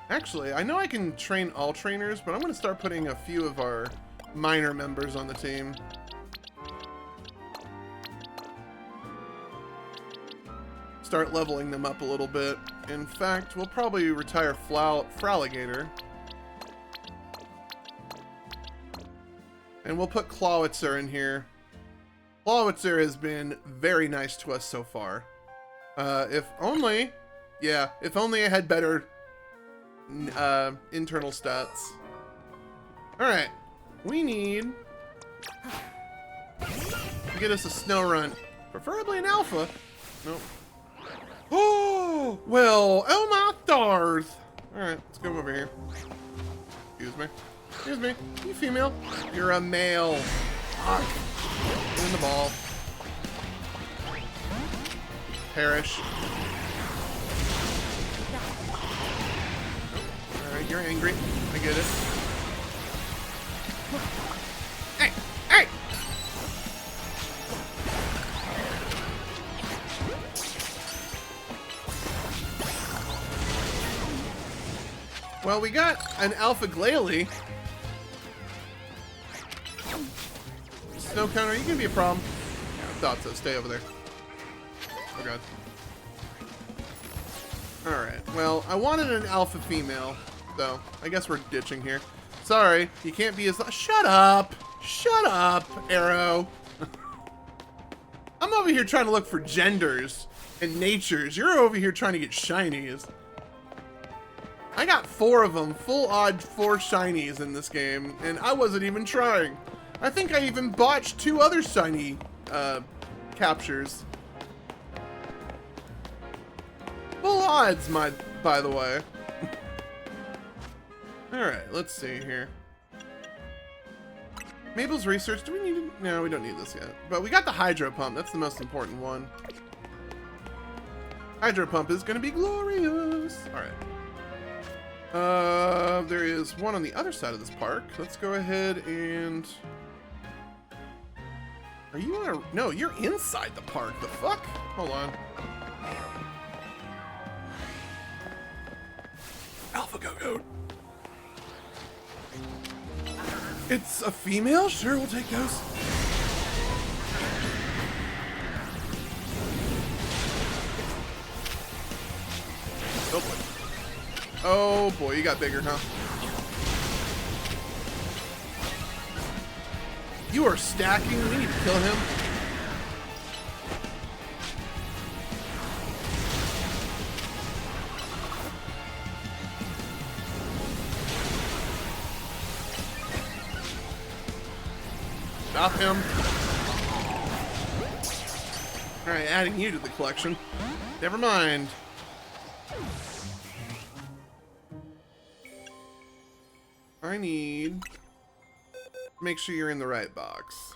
Actually, I know I can train all trainers, but I'm going to start putting a few of our minor members on the team. Start leveling them up a little bit. In fact, we'll probably retire Fraligator. And we'll put Clawitzer in here. Clawitzer has been very nice to us so far. If only I had better... internal stats. Alright. We need to get us a snow run. Preferably an alpha. Nope. Oh! Well, oh my stars! Alright, let's go over here. Excuse me. Excuse me. You female? You're a male. Fuck. Get in the ball. Perish. You're angry. I get it. Hey! Hey! Well, we got an Alpha Glalie. Snow counter, you can be a problem. Yeah, I thought so. Stay over there. Oh god. Alright, well, I wanted an alpha female. So, I guess we're ditching here. Sorry, you can't be as... Shut up! Shut up, Arrow! I'm I'm over here trying to look for genders and natures. You're over here trying to get shinies. I got 4 of them, full odd 4 shinies in this game, and I wasn't even trying. I think I even botched 2 other shiny captures. Full odds, by the way. Alright, let's see here. Mabel's research, do we need it? No, we don't need this yet. But we got the hydro pump, that's the most important one. Hydro pump is gonna be glorious. Alright. There is one on the other side of this park. Let's go ahead and... Are you on a... No, you're inside the park. The fuck? Hold on. Alpha Go-Goat. It's a female? Sure, we'll take those. Oh boy. Oh boy, you got bigger, huh? You are stacking. We need to kill him. Stop him. Alright, adding you to the collection. Never mind. I need... Make sure you're in the right box.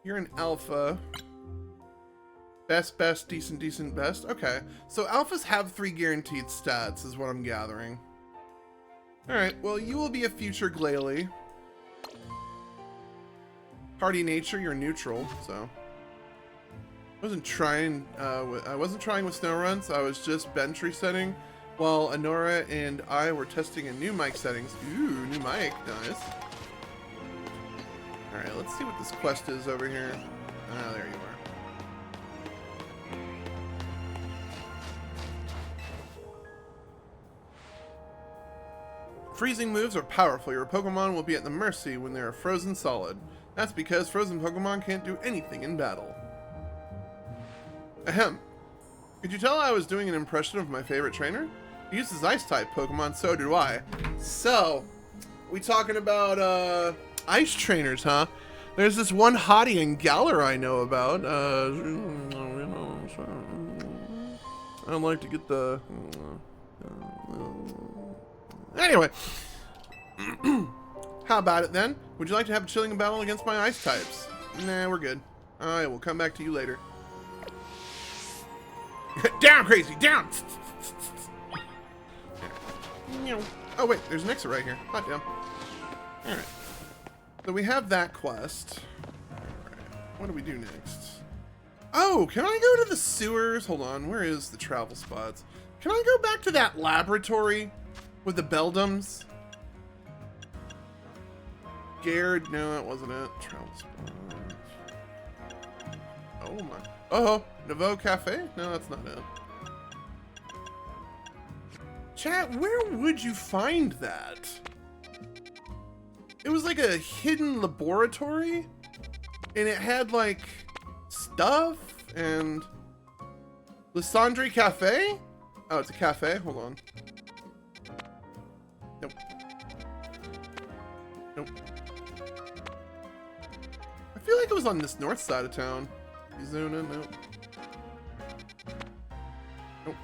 You're an alpha. Best, decent, best. Okay. So alphas have 3 guaranteed stats, is what I'm gathering. Alright, well, you will be a future Glalie. Hardy nature, you're neutral, so... I wasn't trying with snow runs. I was just bench resetting while Honora and I were testing a new mic settings. Ooh, new mic, nice. Alright, let's see what this quest is over here. Ah, there you are. Freezing moves are powerful. Your Pokemon will be at the mercy when they are frozen solid. That's because frozen Pokemon can't do anything in battle. Ahem. Could you tell I was doing an impression of my favorite trainer? He uses Ice-type Pokemon, so do I. So, we talking about, Ice trainers, huh? There's this one hottie in Galar I know about. I'd like to get the... Anyway. How about it, then? Would you like to have a chilling battle against my Ice types? Nah, we're good. I will come back to you later. Down, Crazy, down! Oh wait, there's an exit right here. Hot damn. Alright. So we have that quest. Alright, what do we do next? Oh, can I go to the sewers? Hold on, where is the travel spots? Can I go back to that laboratory with the Beldums? Scared? No, that wasn't it. Travel spots. Oh my. Oh, Nouveau Cafe? No, that's not it. Chat, where would you find that? It was like a hidden laboratory, and it had like stuff and Lysandre Cafe? Oh, it's a cafe. Hold on. Nope. Nope. I feel like it was on this north side of town. Izuna, nope. Nope.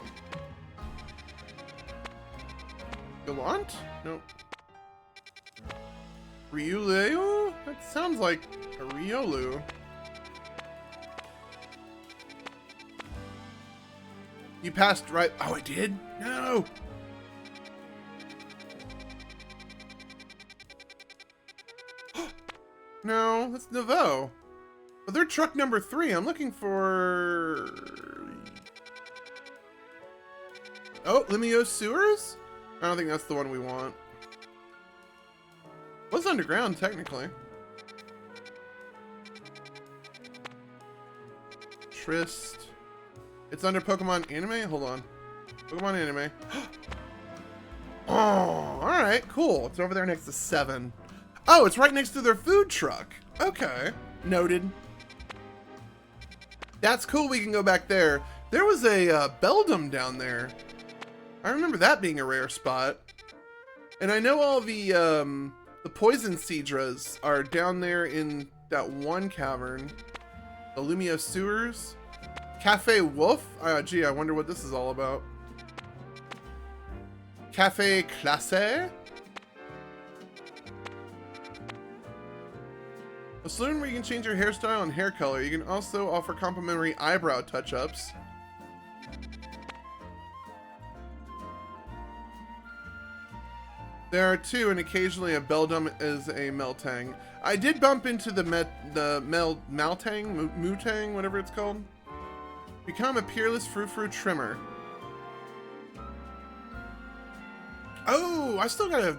Gallant? Nope. Riolu? That sounds like a Riolu. You passed right. Oh, I did? No! No, that's Nouveau. But they're truck number 3. I'm looking for... Oh, Lumiose Sewers? I don't think that's the one we want. What's underground, technically? Trist. It's under Pokemon Anime? Hold on. Pokemon Anime. Oh, alright, cool. It's over there next to 7. Oh, it's right next to their food truck. Okay, noted. That's cool, we can go back there. There was a Beldum down there. I remember that being a rare spot. And I know all the poison Seadras are down there in that one cavern. The Lumiose sewers. Cafe Wolf? Gee, I wonder what this is all about. Cafe Classe? A saloon where you can change your hairstyle and hair color. You can also offer complimentary eyebrow touch-ups. There are two, and occasionally a Beldum is a Meltang. I did bump into the Maltang, whatever it's called. Become a peerless frou-frou trimmer. Oh, I still gotta...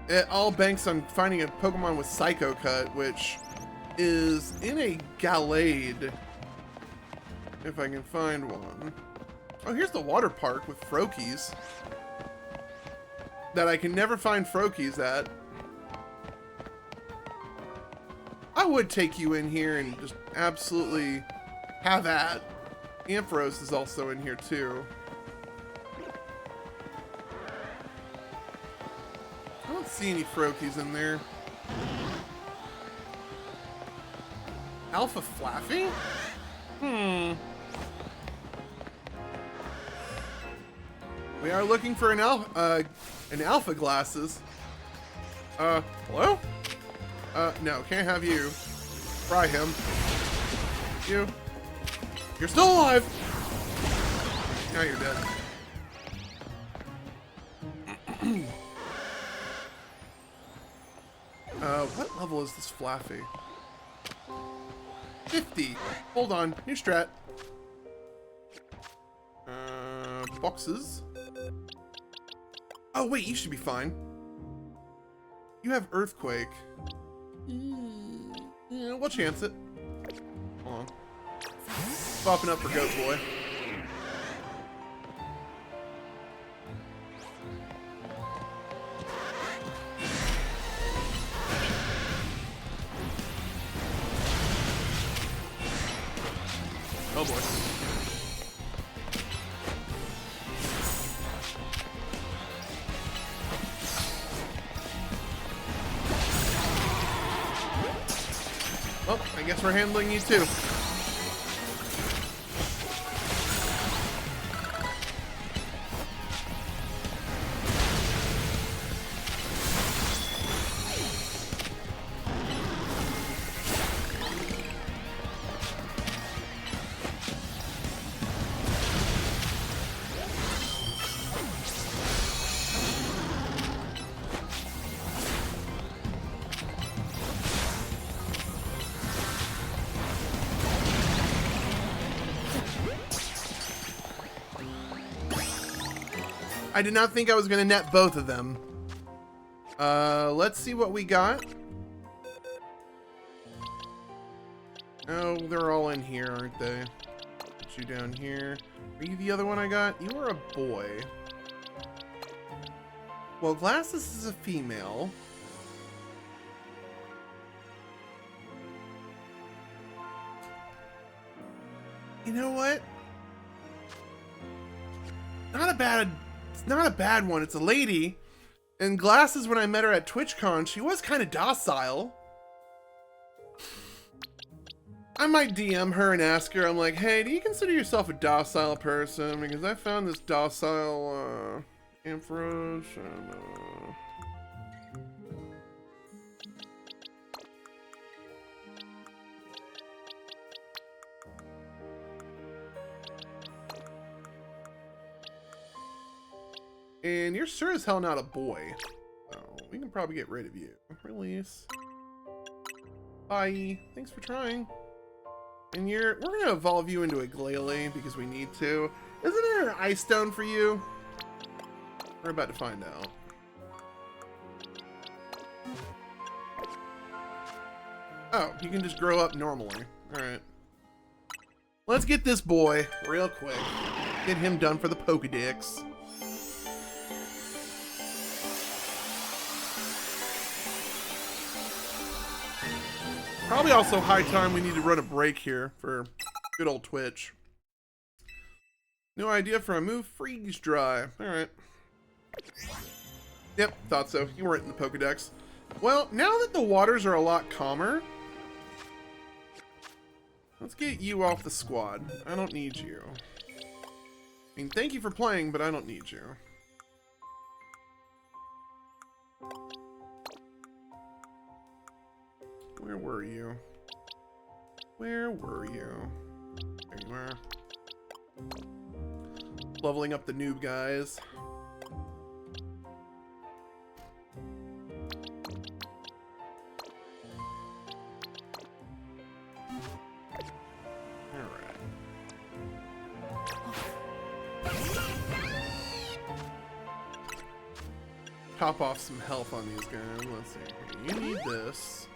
It all banks on finding a Pokemon with Psycho Cut, which is in a Gallade. If I can find one. Oh, here's the water park with Froakies. That I can never find Froakies at. I would take you in here and just absolutely have at. Ampharos is also in here too. I don't see any Froakies in there. Alpha Flaffy? We are looking for an alpha glasses. Hello? No, can't have you. Fry him. You're still alive! Now you're dead. What level is this Flaffy? 50. Hold on. New strat. Boxes. Oh, wait. You should be fine. You have Earthquake. Yeah, we'll chance it. Hold on. Swapping up for Goat Boy. Oh boy. Well, I guess we're handling you too. I did not think I was going to net both of them. Let's see what we got. Oh, they're all in here, aren't they? Put you down here. Are you the other one I got? You are a boy. Well, Glasses is a female. You know what? It's not a bad one. It's a lady. And Glasses, when I met her at TwitchCon, she was kind of docile. I might DM her and ask her, I'm like, hey, do you consider yourself a docile person? Because I found this docile, Ampharos, and, and you're sure as hell not a boy. So we can probably get rid of you. Release. Bye. Thanks for trying. And we're gonna evolve you into a Glalie because we need to. Isn't there an Ice Stone for you? We're about to find out. Oh, you can just grow up normally. Alright. Let's get this boy real quick. Get him done for the Pokedex. Probably also high time we need to run a break here for good old Twitch. New idea for a move, freeze dry. Alright. Yep, thought so. You weren't in the Pokedex. Well, now that the waters are a lot calmer, let's get you off the squad. I don't need you. I mean, thank you for playing, but I don't need you. Where were you? Where were you? There you are. Leveling up the noob guys. Alright. Top off some health on these guys. Let's see. You need this.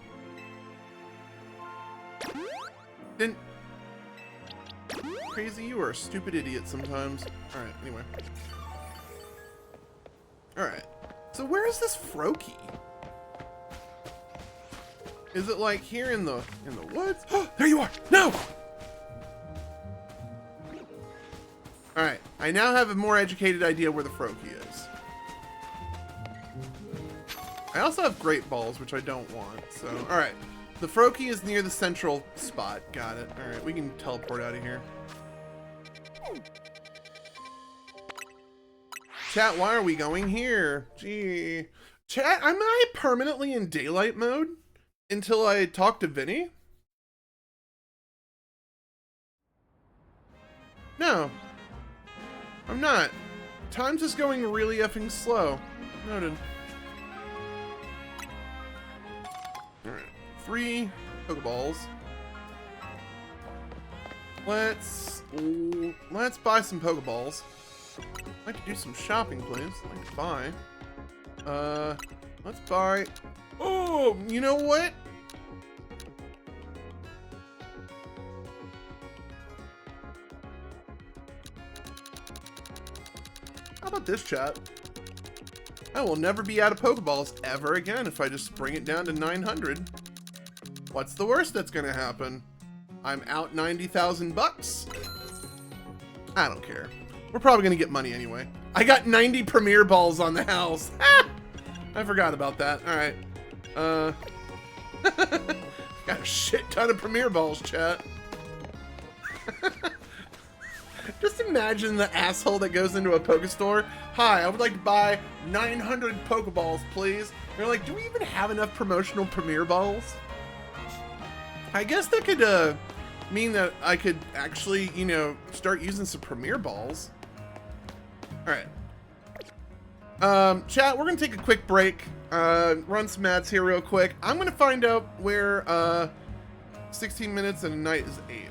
Then Crazy, you are a stupid idiot sometimes. Alright, anyway. Alright. So where is this Froakie? Is it like here in the woods? Oh, there you are! No! Alright, I now have a more educated idea where the Froakie is. I also have Great Balls, which I don't want, so... Alright. The Froakie is near the central spot. Got it. Alright, we can teleport out of here. Chat, why are we going here? Gee. Chat, am I permanently in daylight mode until I talk to Vinny? No. I'm not. Time's just going really effing slow. Noted. Alright. 3 Pokeballs. Let's buy some Pokeballs. I'd like to do some shopping, please. I'd like to buy. Let's buy. Oh, you know what? How about this, chat? I will never be out of Pokeballs ever again if I just bring it down to 900. What's the worst that's gonna happen? I'm out 90,000 bucks. I don't care. We're probably gonna get money anyway. I got 90 Premier Balls on the house. I forgot about that. All right. Got a shit ton of Premier Balls, chat. Just imagine the asshole that goes into a Pokestore. Hi, I would like to buy 900 Pokeballs, please. They're like, do we even have enough promotional Premier Balls? I guess that could mean that I could actually, you know, start using some Premier Balls. Alright. Chat, we're gonna take a quick break. Run some ads here real quick. I'm gonna find out where 16 minutes and a night is 8.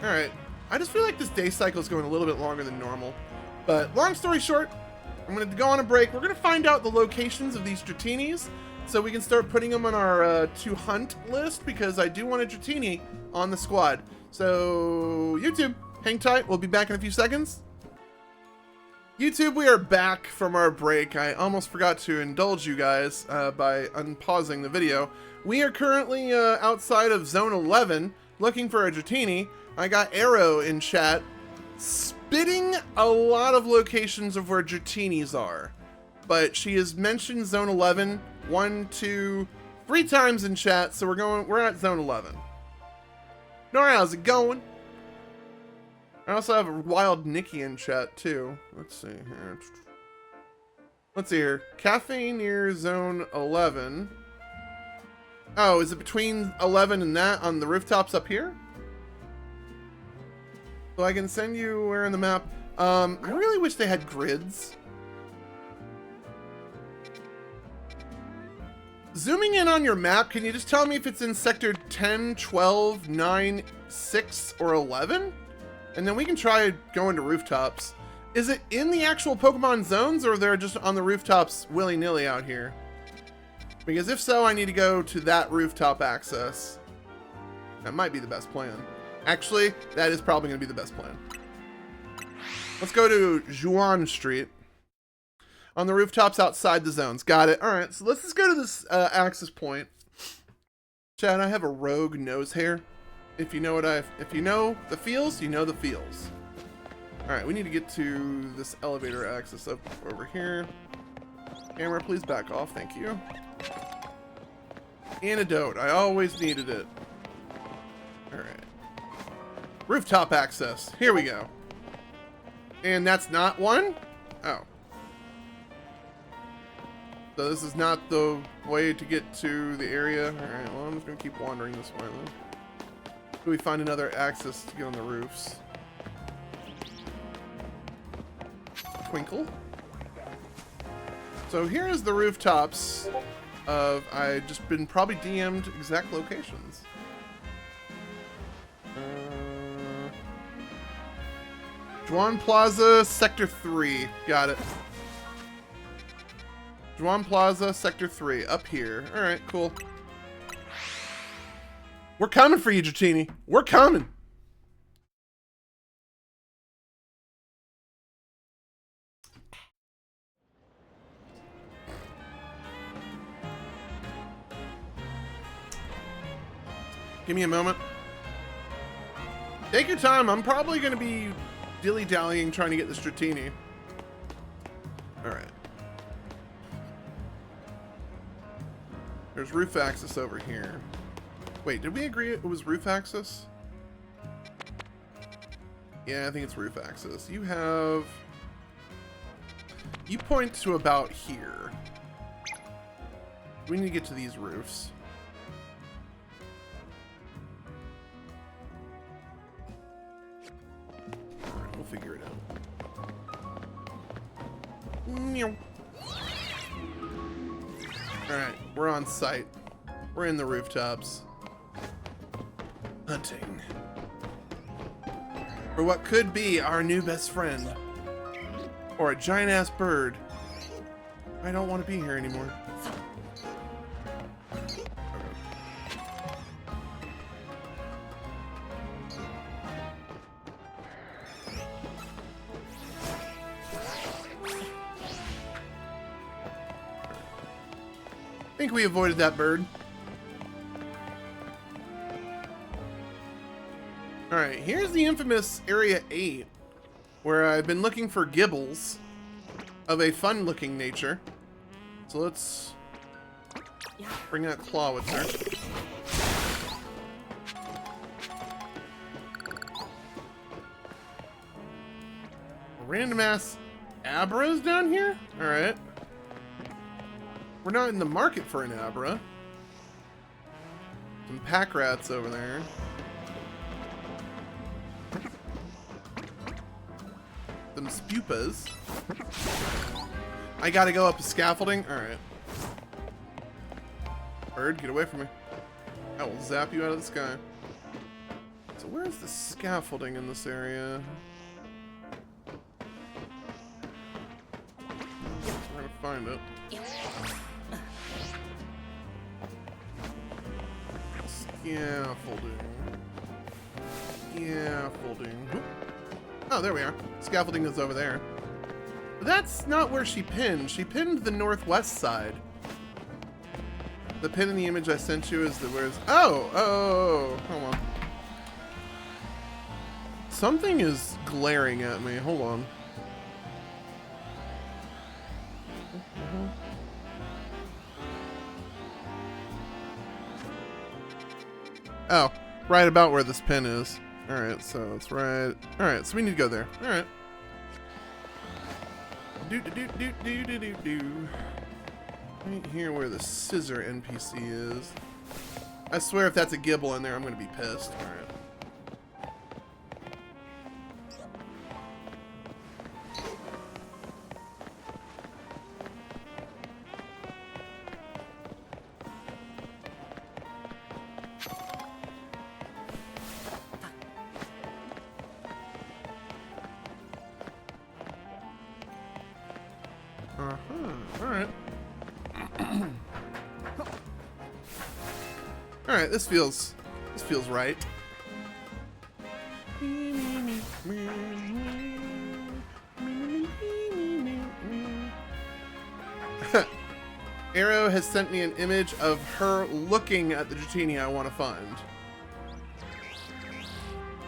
Alright. I just feel like this day cycle is going a little bit longer than normal. But long story short, I'm gonna go on a break. We're gonna find out the locations of these Dratinis so we can start putting them on our to hunt list, because I do want a Dratini on the squad. So YouTube, hang tight. We'll be back in a few seconds. YouTube, we are back from our break. I almost forgot to indulge you guys by unpausing the video. We are currently outside of Zone 11 looking for a Dratini. I got Arrow in chat spitting a lot of locations of where Dratinis are. But she has mentioned Zone 11 1, 2, 3 times in chat, so we're at Zone 11. Nora, how's it going? I also have a Wild Nikki in chat too. Let's see here. Let's see here. Cafe near Zone 11. Oh, is it between 11 and that on the rooftops up here? So I can send you where in the map. I really wish they had grids. Zooming in on your map, can you just tell me if it's in sector 10, 12, 9, 6, or 11? And then we can try going to rooftops. Is it in the actual Pokemon zones, or they're just on the rooftops willy-nilly out here? Because if so, I need to go to that rooftop access. That might be the best plan. Actually, that is probably going to be the best plan. Let's go to Juan Street. On the rooftops outside the zones. Got it. All right, so let's just go to this access point. Chad, I have a rogue nose hair. If you know the feels, you know the feels. Alright, we need to get to this elevator access up over here. Camera, please back off, thank you. Antidote, I always needed it. Alright. Rooftop access, here we go. And that's not one? Oh. So this is not the way to get to the area? Alright, well I'm just gonna keep wandering this way then. Do we find another access to get on the roofs? Twinkle. So here is the rooftops of, I just been probably DM'd exact locations. Juan Plaza, Sector 3. Got it. Juan Plaza, Sector 3. Up here. Alright, cool. We're coming for you, Dratini. We're coming. Give me a moment. Take your time. I'm probably going to be dilly-dallying trying to get this Dratini. Alright. There's roof access over here. Wait, did we agree it was roof access? Yeah, I think it's roof access. You point to about here. We need to get to these roofs. Alright, we'll figure it out. Alright, we're on site. We're in the rooftops. Hunting. For what could be our new best friend. Or a giant-ass bird. I don't want to be here anymore. I think we avoided that bird. Alright, here's the infamous Area 8, where I've been looking for gibbles of a fun-looking nature. So let's bring out Clawitzer. Random ass Abras down here? Alright. We're not in the market for an Abra. Some pack rats over there. Some spupas. I gotta go up the scaffolding? Alright. Bird, get away from me. I will zap you out of the sky. So where's the scaffolding in this area? We're gonna find it. Scaffolding. Scaffolding. Oh, there we are. Scaffolding is over there. But that's not where she pinned. She pinned the northwest side. The pin in the image I sent you is the where's... Oh, hold on. Something is glaring at me. Hold on. Oh, right about where this pin is. Alright, so it's right... Alright, so we need to go there. Alright. Right here where the scissor NPC is. I swear if that's a gibble in there, I'm gonna be pissed. Alright. Alright. Alright, this feels right. Arrow has sent me an image of her looking at the Dratini I want to find.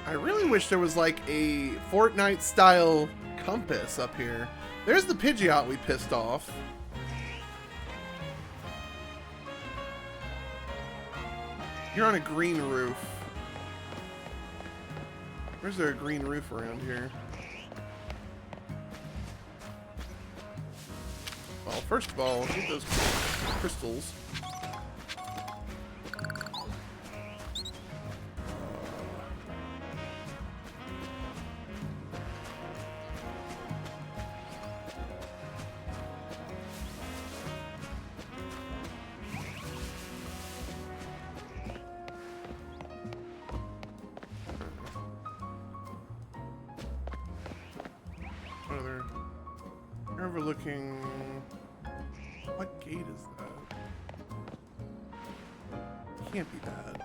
I really wish there was like a Fortnite-style compass up here. There's the Pidgeot we pissed off. You're on a green roof. Where's there a green roof around here? Well, first of all, get those crystals. You're overlooking... What gate is that? Can't be that.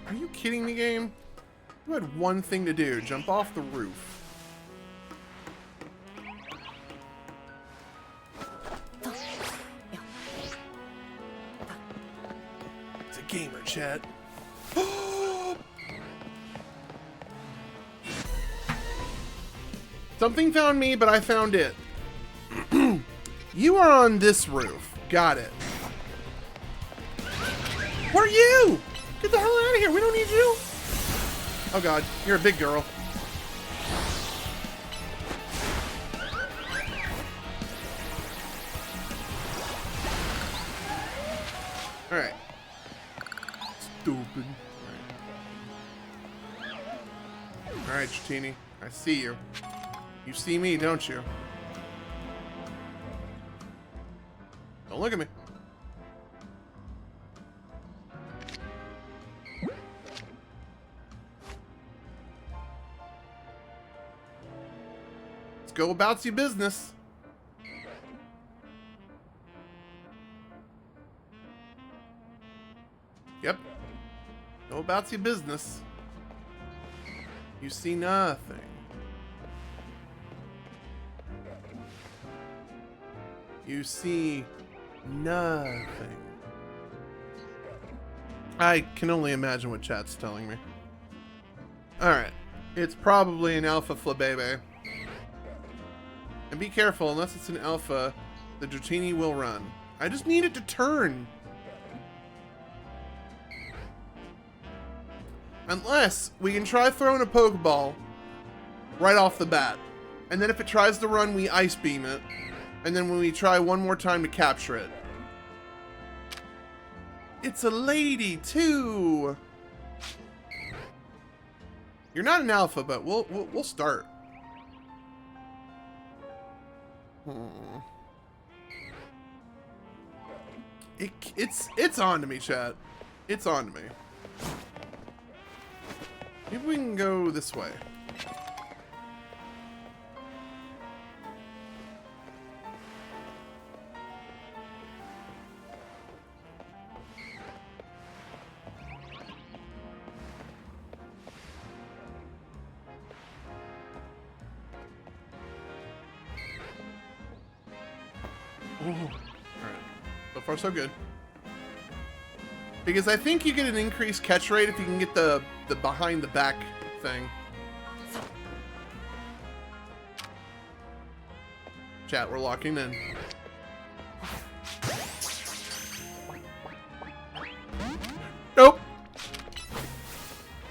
Are you kidding me, game? You had one thing to do, jump off the roof. It's a gamer, chat. Something found me, but I found it. You are on this roof. Got it. What are you? Get the hell out of here. We don't need you. Oh, God. You're a big girl. All right. Stupid. All right, Dratini. I see you. You see me, don't you? Don't look at me. Let's go about your business. Yep. Go about your business. You see nothing. You see nothing. I can only imagine what chat's telling me. Alright. It's probably an alpha flabebe. And be careful, unless it's an alpha, the Dratini will run. I just need it to turn. Unless we can try throwing a Pokeball right off the bat. And then if it tries to run, we Ice Beam it. And then when we try one more time to capture it. It's a lady, too! You're not an alpha, but we'll start. It's on to me, chat. It's on to me. Maybe we can go this way. Alright. So far, so good. Because I think you get an increased catch rate if you can get the behind the back thing. Chat, we're locking in. Nope.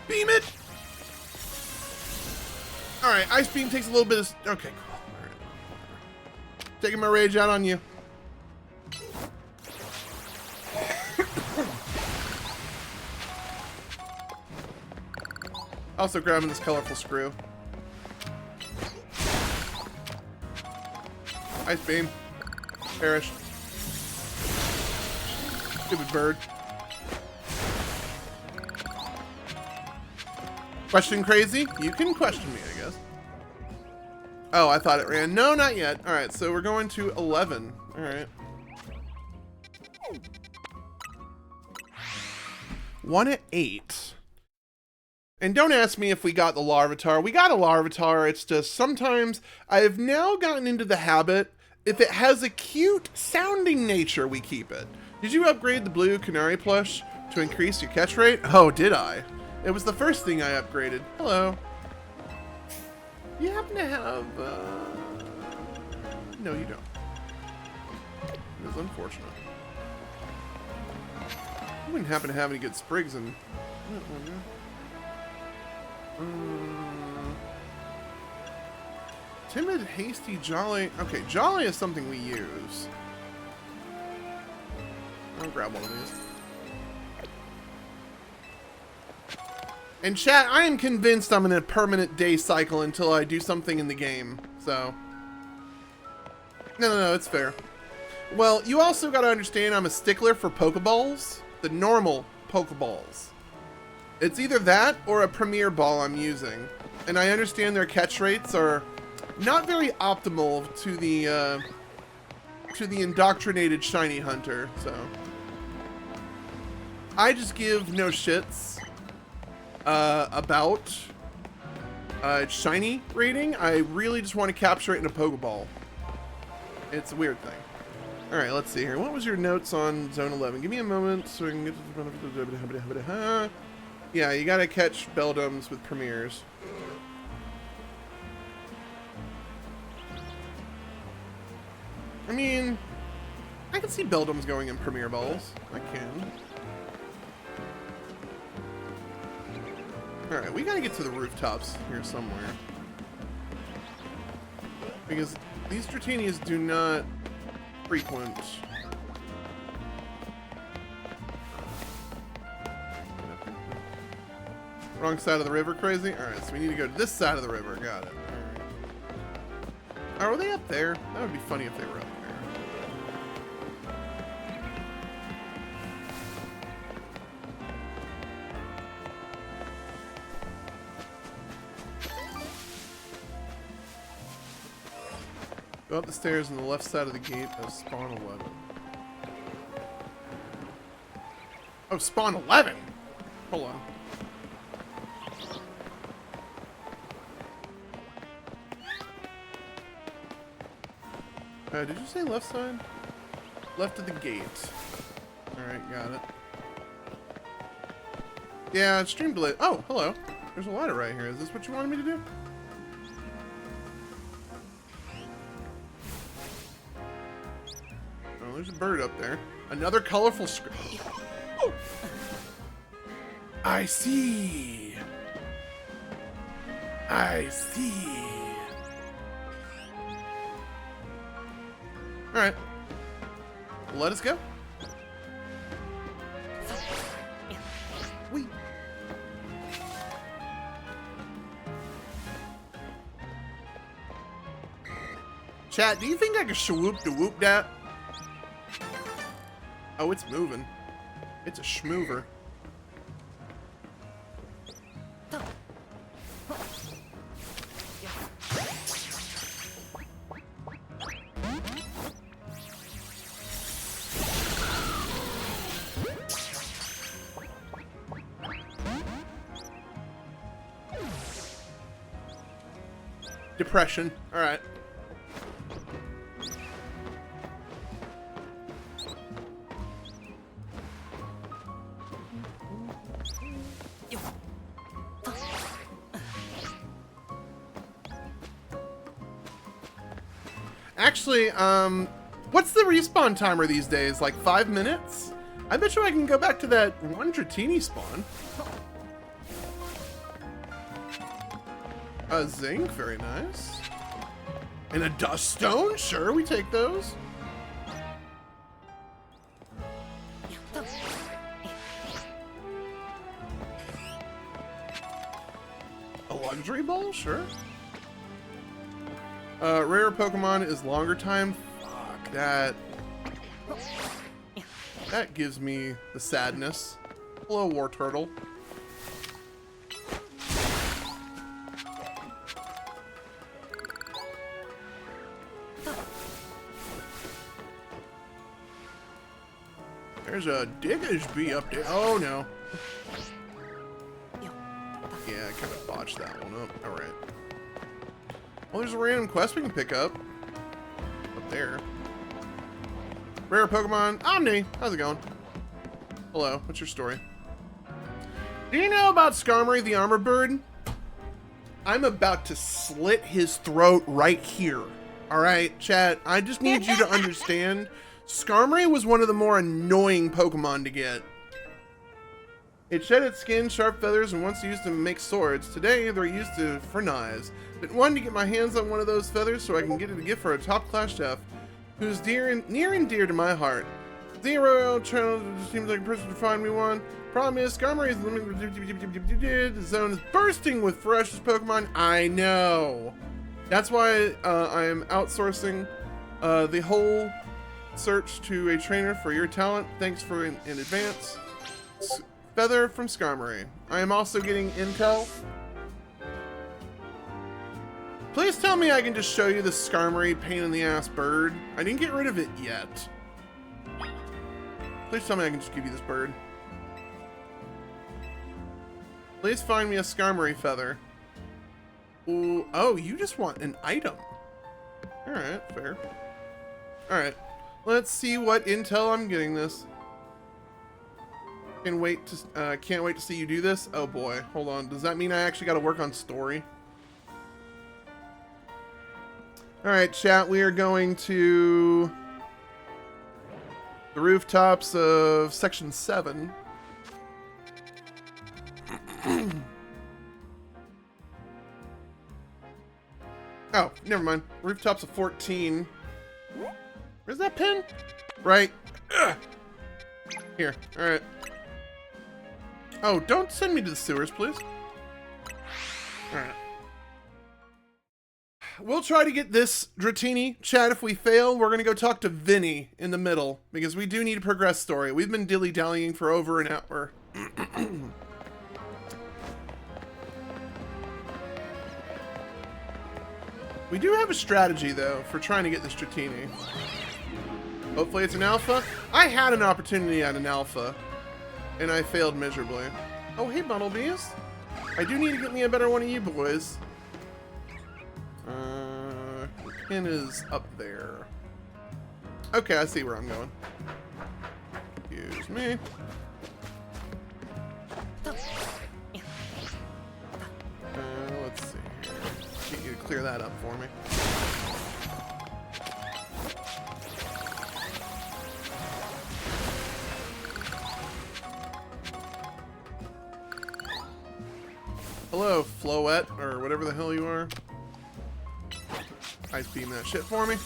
Beam it! Alright, Ice Beam takes a little bit of... Okay, cool. Alright. Taking my rage out on you. Also grabbing this colorful screw. Ice Beam. Perish. Stupid bird. Question crazy? You can question me, I guess. Oh, I thought it ran. No, not yet. All right, so we're going to 11. All right. 1 at 8. And don't ask me if we got the Larvitar. We got a Larvitar. It's just sometimes I've now gotten into the habit, if it has a cute sounding nature, we keep it. Did you upgrade the blue Canary plush to increase your catch rate? Oh, did I? It was the first thing I upgraded. Hello. You happen to have, no, you don't. It is unfortunate. You wouldn't happen to have any good sprigs in... Timid, hasty, jolly. Okay, jolly is something we use. I'll grab one of these. And chat, I am convinced I'm in a permanent day cycle until I do something in the game, so. No, it's fair. Well, you also gotta understand I'm a stickler for Pokeballs. The normal Pokeballs. It's either that or a Premier Ball I'm using. And I understand their catch rates are not very optimal to the indoctrinated shiny hunter, so. I just give no shits about shiny rating. I really just want to capture it in a Pokeball. It's a weird thing. Alright, let's see here. What was your notes on Zone 11? Give me a moment so we can get to... Yeah, you gotta catch Beldums with Premiers. I mean, I can see Beldums going in Premier Balls. I can. Alright, we gotta get to the rooftops here somewhere. Because these Dratinias do not frequent... Wrong side of the river, crazy? Alright, so we need to go to this side of the river. Got it. Alright. Oh, are they up there? That would be funny if they were up there. Go up the stairs on the left side of the gate of spawn 11. Oh, spawn 11? Hold on. Did you say left side? Left of the gate. Alright, got it. Yeah, Streamblade. Oh, hello. There's a ladder right here. Is this what you wanted me to do? Oh, there's a bird up there. Another colorful script. Oh. I see. I see. Alright. Let us go. Wee. Chat, do you think I could shwoop-de-whoop that? Oh, it's moving. It's a schmoover. Depression. All right. Actually, what's the respawn timer these days? Like 5 minutes? I bet you I can go back to that one Dratini spawn. A zinc, very nice. And a dust stone, sure, we take those. A luxury ball, sure. Rare Pokemon is longer time. Fuck that. That gives me the sadness. Hello, War Turtle. There's a Diggish bee up there. Oh no. Yeah, I kind of botched that one up. Alright. Well, there's a random quest we can pick up. Up there. Rare Pokemon. Omni! How's it going? Hello, what's your story? Do you know about Skarmory the Armor Bird? I'm about to slit his throat right here. Alright, chat. I just need you to understand. Skarmory was one of the more annoying Pokemon to get. It shed its skin, sharp feathers, and once used to make swords. Today, they're used for knives. Been wanting to get my hands on one of those feathers so I can get it a gift for a top-class chef who's near and dear to my heart. Zero channel seems like a person to find me one. Problem is, Skarmory is limited. The zone is bursting with ferocious Pokemon. I know. That's why I am outsourcing the whole search to a trainer for your talent. Thanks for in advance. Feather from Skarmory. I am also getting intel. Please tell me I can just show you the Skarmory pain in the ass bird. I didn't get rid of it yet. Please tell me I can just give you this bird. Please find me a Skarmory feather. Ooh, oh, you just want an item. Alright, fair. Alright. Let's see what intel I'm getting this. Can't wait to see you do this. Oh boy, hold on. Does that mean I actually got to work on story? All right, chat. We are going to the rooftops of Section 7. Oh, never mind. Rooftops of 14. Where's that pin? Right. Ugh. Here. All right. Oh, don't send me to the sewers, please. All right. We'll try to get this Dratini. Chat, if we fail, we're going to go talk to Vinny in the middle, because we do need to progress story. We've been dilly-dallying for over an hour. We do have a strategy, though, for trying to get this Dratini. Hopefully it's an alpha. I had an opportunity at an alpha, and I failed miserably. Oh, hey, Bumblebees. I do need to get me a better one of you boys. Pin is up there. Okay, I see where I'm going. Excuse me. Let's see here. Get you to clear that up for me. Hello, Floette, or whatever the hell you are. Ice beam that shit for me.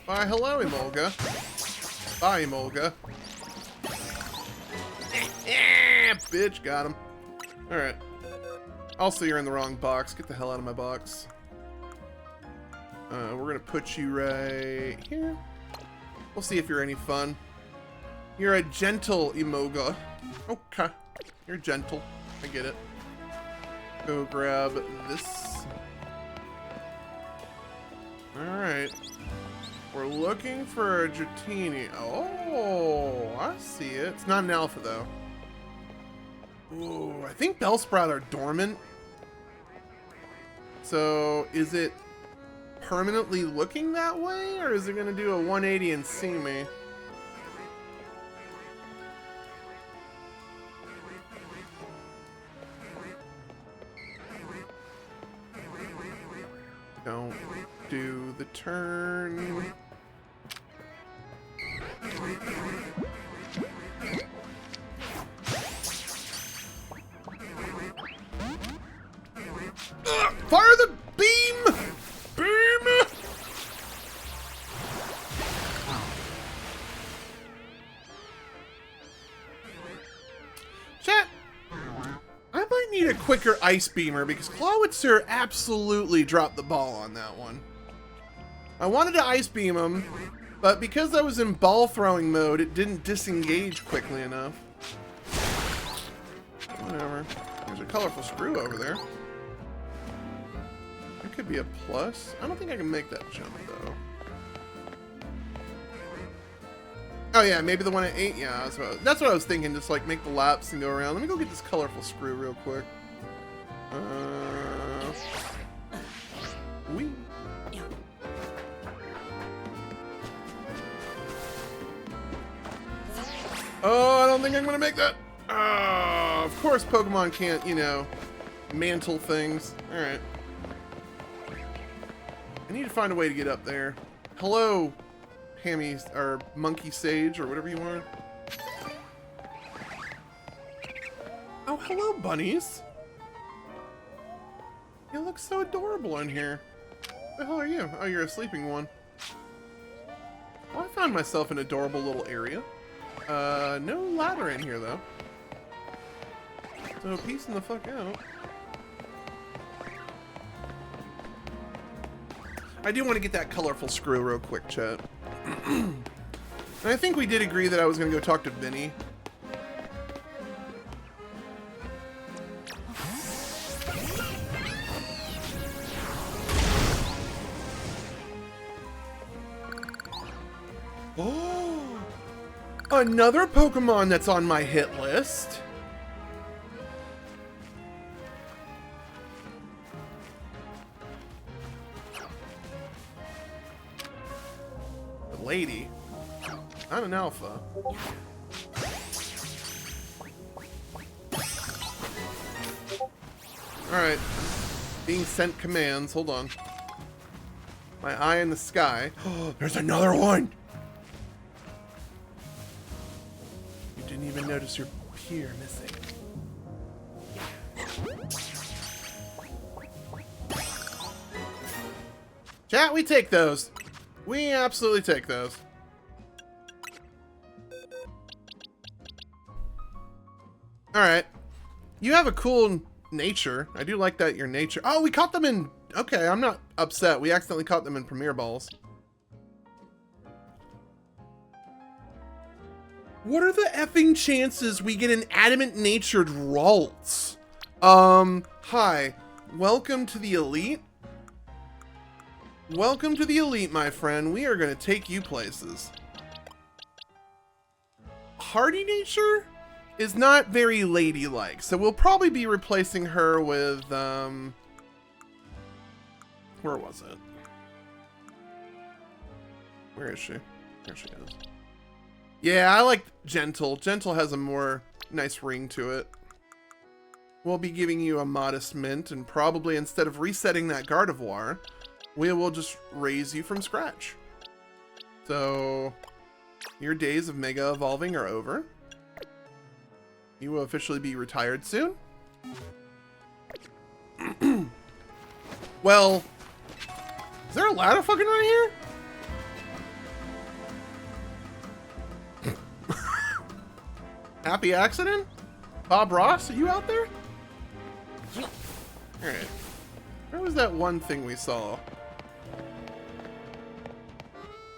Bye, hello, Emolga. Bye, Emolga. Bitch, got him. Alright. Also, you're in the wrong box. Get the hell out of my box. We're gonna put you right here. We'll see if you're any fun. You're a gentle Emolga. Okay. You're gentle. I get it. Go grab this. Alright. We're looking for a Dratini. Oh, I see it. It's not an alpha, though. Ooh, I think Bellsprout are dormant. So, is it permanently looking that way? Or is it going to do a 180 and see me? Don't do the turn. Fire the beam! Beam! Chat, I might need a quicker ice beamer because Clawitzer absolutely dropped the ball on that one. I wanted to ice beam him, But because I was in ball throwing mode, it didn't disengage quickly enough. Whatever. There's a colorful screw over there. It could be a plus. I don't think I can make that jump, though. Oh, yeah, maybe the one at 8? Yeah, that's what I was thinking. Just, like, make the laps and go around. Let me go get this colorful screw real quick. Whee. Oh, I don't think I'm gonna make that. Oh, of course Pokemon can't, you know, mantle things. Alright. I need to find a way to get up there. Hello, Hammy, or Monkey Sage, or whatever you want. Oh, hello, bunnies. You look so adorable in here. What the hell are you? Oh, you're a sleeping one. Well, I found myself an adorable little area. No ladder in here, though. So, peacing the fuck out. I do want to get that colorful screw real quick, chat. And I think we did agree that I was going to go talk to Vinny. Oh! Another Pokemon that's on my hit list. The lady. Not an alpha. Alright. Being sent commands. Hold on. My eye in the sky. Oh, there's another one! You didn't even notice your peer missing. Chat, we take those. We absolutely take those. Alright. You have a cool nature. I do like that, your nature. Oh, we caught them in... Okay, I'm not upset. We accidentally caught them in Premier Balls. What are the effing chances we get an adamant-natured Ralts? Hi. Welcome to the Elite. Welcome to the Elite, my friend. We are going to take you places. Hardy nature is not very ladylike, so we'll probably be replacing her with, where was it? Where is she? There she is. Yeah, I like Gentle. Gentle has a more nice ring to it. We'll be giving you a modest mint, and probably instead of resetting that Gardevoir, we will just raise you from scratch. So, your days of Mega Evolving are over. You will officially be retired soon. Well, is there a ladder fucking right here? Happy accident? Bob Ross, are you out there? Alright. Where was that one thing we saw?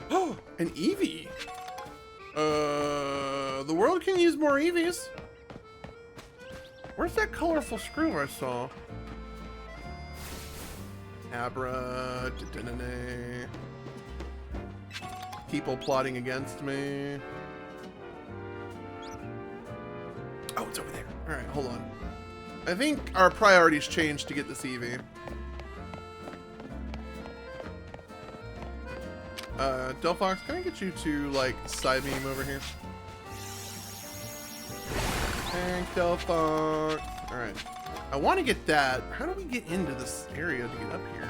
Oh, an Eevee. The world can use more Eevees. Where's that colorful screw I saw? Abra, da-da-da-da. People plotting against me. Oh, it's over there. Alright, hold on. I think our priorities changed to get this Eevee. Delphox, can I get you to, like, side beam over here? Thank Delphox. Alright. I want to get that. How do we get into this area to get up here?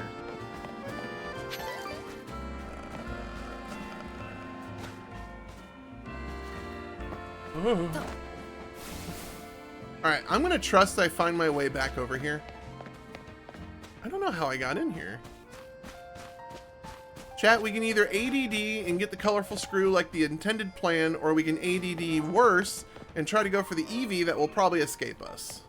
Alright, I'm going to trust I find my way back over here. I don't know how I got in here. Chat, we can either ADD and get the colorful screw like the intended plan, or we can ADD worse and try to go for the Eevee that will probably escape us.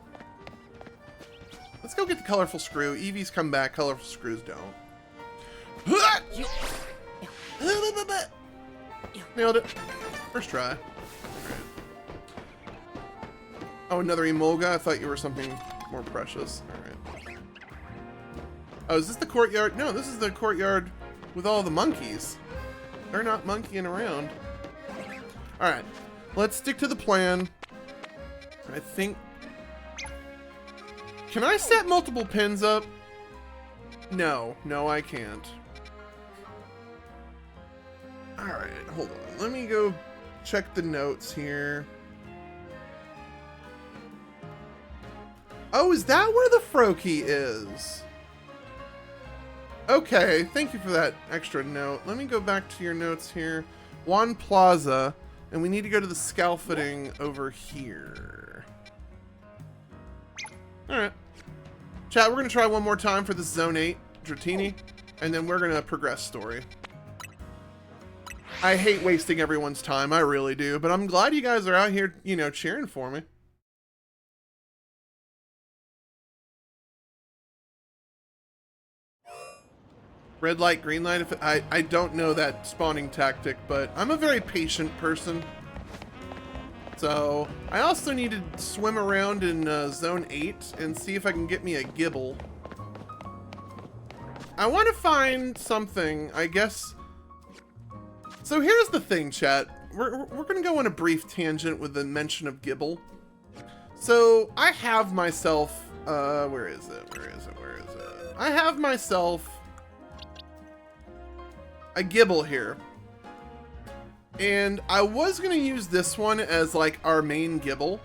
Let's go get the colorful screw. Eevees come back, colorful screws don't. Nailed it. First try. Alright. Oh, another Emolga? I thought you were something more precious. Alright. Oh, is this the courtyard? No, this is the courtyard with all the monkeys. They're not monkeying around. Alright. Let's stick to the plan. I think... Can I set multiple pins up? No. No, I can't. Alright, hold on. Let me go check the notes here. Oh, is that where the Froakie is? Okay, thank you for that extra note. Let me go back to your notes here. Juan Plaza, and we need to go to the scaffolding over here. Alright. Chat, we're going to try one more time for this Zone 8, Dratini, and then we're going to progress story. I hate wasting everyone's time, I really do, but I'm glad you guys are out here, you know, cheering for me. Red light, green light, if I don't know that spawning tactic, but I'm a very patient person. So, I also need to swim around in Zone 8 and see if I can get me a Gibble. I want to find something, I guess... So here's the thing, chat. We're going to go on a brief tangent with the mention of Gibble. So, I have myself... where is it? I have myself a Gibble here. And I was going to use this one as, like, our main Gibble.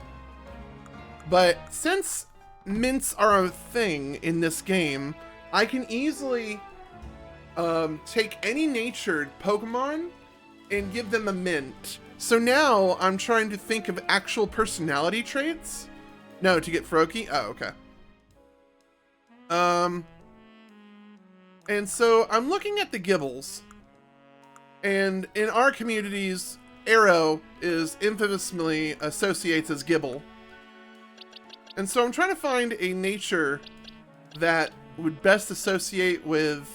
But since mints are a thing in this game, I can easily take any natured Pokemon and give them a mint. So now I'm trying to think of actual personality traits. No, to get Froakie? Oh, okay. And so I'm looking at the Gibbles. And in our communities, Arrow is infamously associates as Gibble. And so I'm trying to find a nature that would best associate with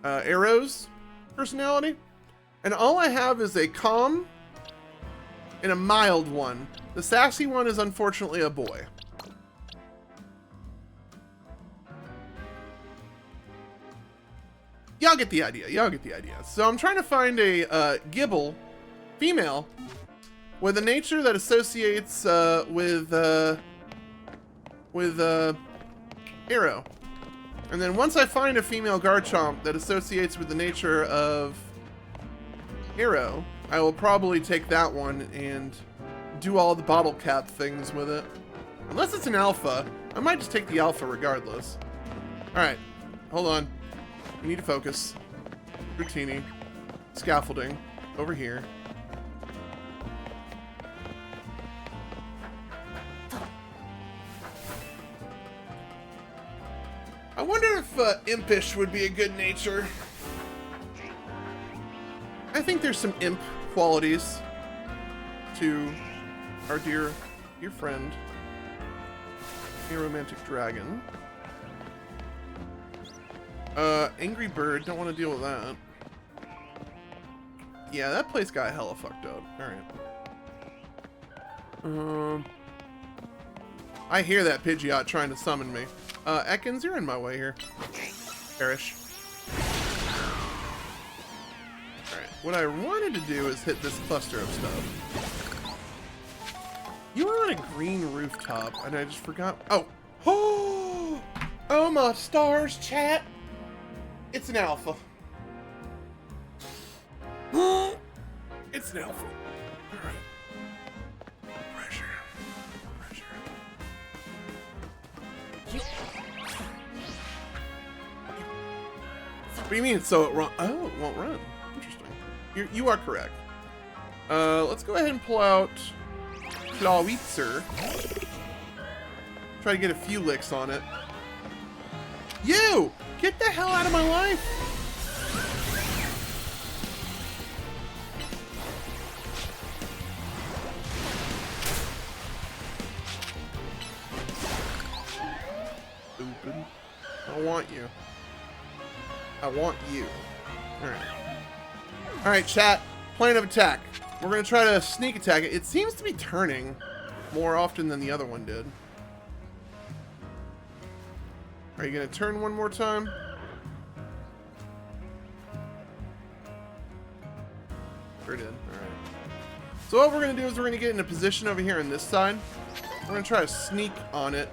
Arrow's personality. And all I have is a calm and a mild one. The sassy one is unfortunately a boy. Y'all get the idea. So I'm trying to find a Gibble, female, with a nature that associates with Arrow. And then once I find a female Garchomp that associates with the nature of Arrow, I will probably take that one and do all the bottle cap things with it. Unless it's an alpha, I might just take the alpha regardless. Alright, hold on. We need to focus. Routini. Scaffolding. Over here. I wonder if Impish would be a good nature. I think there's some imp qualities to our dear friend, a romantic dragon. Angry Bird, don't want to deal with that. Yeah, that place got hella fucked up. Alright. I hear that Pidgeot trying to summon me. Ekans, you're in my way here. Perish. Alright, what I wanted to do is hit this cluster of stuff. You were on a green rooftop, and I just forgot. Oh! Oh my stars, chat! It's an alpha. It's an alpha. Alright. Pressure. What do you mean? So it run? Oh, it won't run. Interesting. You are correct. Let's go ahead and pull out Clawitzer. Try to get a few licks on it. You! Get the hell out of my life! Stupid. I want you. Alright. All right, chat. Plan of attack. We're going to try to sneak attack it. It seems to be turning more often than the other one did. Are you going to turn one more time? Sure did. All right. So what we're going to do is we're going to get in a position over here on this side. We're going to try to sneak on it.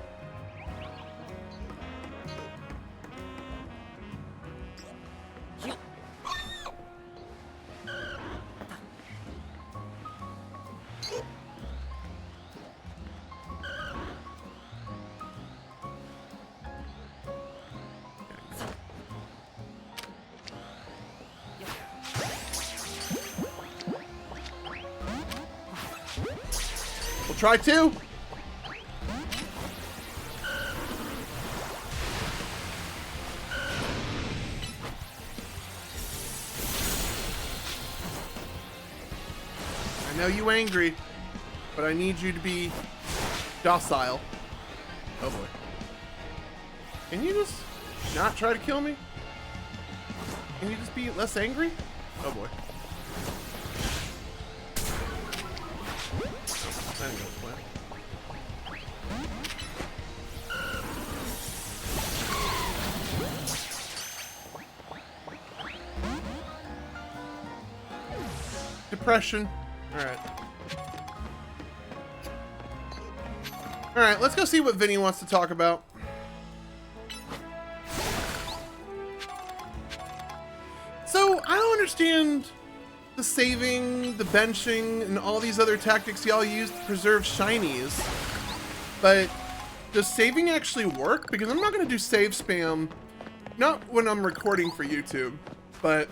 We'll try two. I know you angry, but I need you to be docile. Oh boy. Can you just not try to kill me? Can you just be less angry? Oh boy. That ain't gonna play. Depression. Alright. Alright, let's go see what Vinny wants to talk about. So, I don't understand the saving, the benching, and all these other tactics y'all use to preserve shinies. But does saving actually work? Because I'm not going to do save spam, not when I'm recording for YouTube, but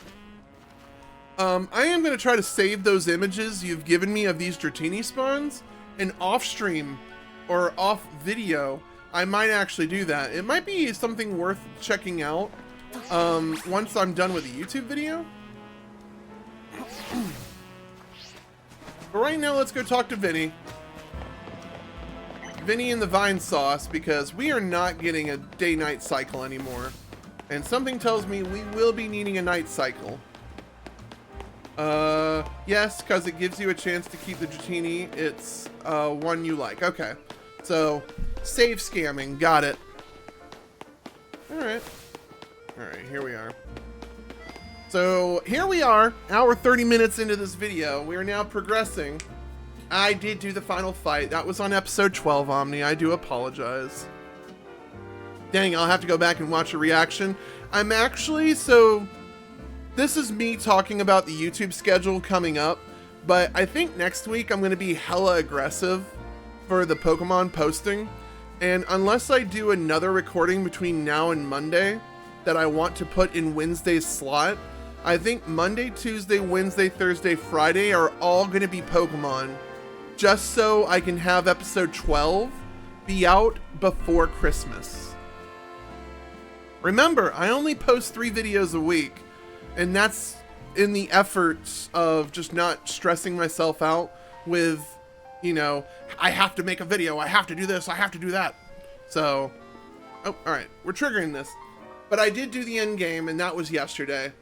I am going to try to save those images you've given me of these Dratini spawns, and off stream or off video, I might actually do that. It might be something worth checking out once I'm done with the YouTube video. But right now, let's go talk to Vinny. Vinny and the Vine Sauce, because we are not getting a day-night cycle anymore. And something tells me we will be needing a night cycle. Yes, because it gives you a chance to keep the Dratini. It's one you like. Okay. So, save scamming. Got it. Alright. Alright, here we are. So, here we are, hour 30 minutes into this video. We are now progressing. I did do the final fight. That was on episode 12, Omni. I do apologize. Dang, I'll have to go back and watch a reaction. I'm actually, so... This is me talking about the YouTube schedule coming up, but I think next week I'm going to be hella aggressive for the Pokemon posting. And unless I do another recording between now and Monday that I want to put in Wednesday's slot, I think Monday, Tuesday, Wednesday, Thursday, Friday are all going to be Pokemon, just so I can have episode 12 be out before Christmas. Remember, I only post 3 videos a week, and that's in the efforts of just not stressing myself out with, you know, I have to make a video, I have to do this, I have to do that. So, oh, alright, we're triggering this. But I did do the end game, and that was yesterday.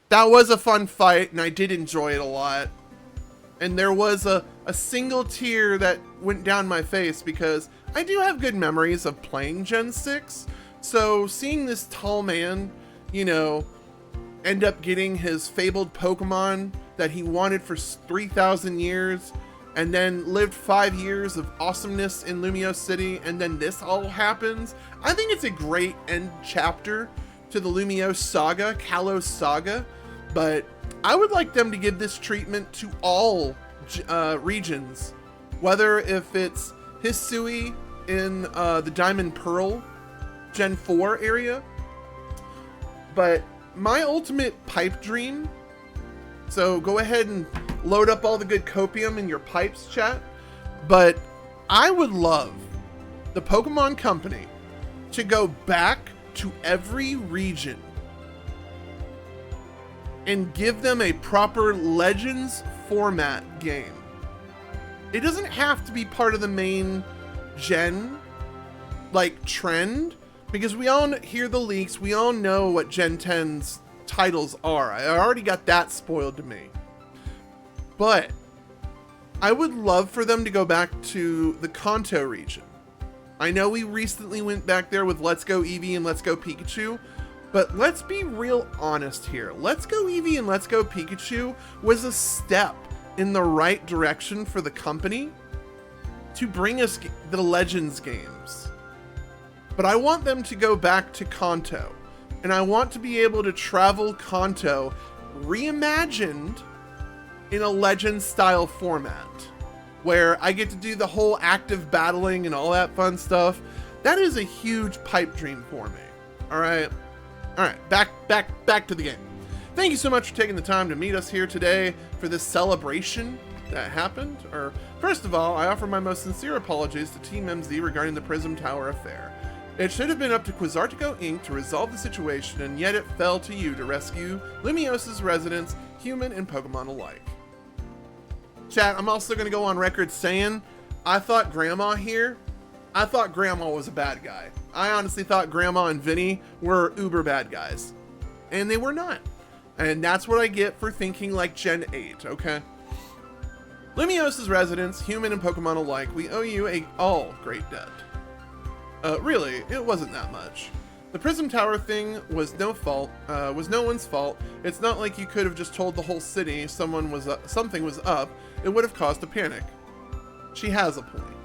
That was a fun fight, and I did enjoy it a lot. And there was a single tear that went down my face, because I do have good memories of playing Gen 6. So seeing this tall man, you know, end up getting his fabled Pokemon that he wanted for 3,000 years, and then lived 5 years of awesomeness in Lumiose City, and then this all happens. I think it's a great end chapter to the Lumiose saga, Kalos saga, but I would like them to give this treatment to all regions, whether if it's Hisui in the Diamond Pearl Gen 4 area. But my ultimate pipe dream, so go ahead and load up all the good copium in your pipes, chat, but I would love the Pokemon Company to go back to every region and give them a proper Legends format game. It doesn't have to be part of the main gen, like, trend, because we all hear the leaks, we all know what Gen 10's titles are. I already got that spoiled to me. But I would love for them to go back to the Kanto region. I know we recently went back there with Let's Go Eevee and Let's Go Pikachu, but let's be real honest here. Let's Go Eevee and Let's Go Pikachu was a step in the right direction for the company to bring us the Legends games. But I want them to go back to Kanto, and I want to be able to travel Kanto reimagined in a Legends style format, where I get to do the whole active battling and all that fun stuff. That is a huge pipe dream for me. All right, back to the game. Thank you so much for taking the time to meet us here today for this celebration that happened. Or first of all, I offer my most sincere apologies to Team MZ regarding the Prism Tower affair. It should have been up to Quizartico Inc. to resolve the situation, and yet it fell to you to rescue Lumiose's residents, human and Pokemon alike. Chat, I'm also going to go on record saying, I thought Grandma was a bad guy. I honestly thought Grandma and Vinny were uber bad guys. And they were not. And that's what I get for thinking like Gen 8, okay? Lumiose's residents, human and Pokemon alike, we owe you a all great debt. Really, it wasn't that much. The Prism Tower thing was no one's fault. It's not like you could have just told the whole city something was up. It would have caused a panic. She has a point.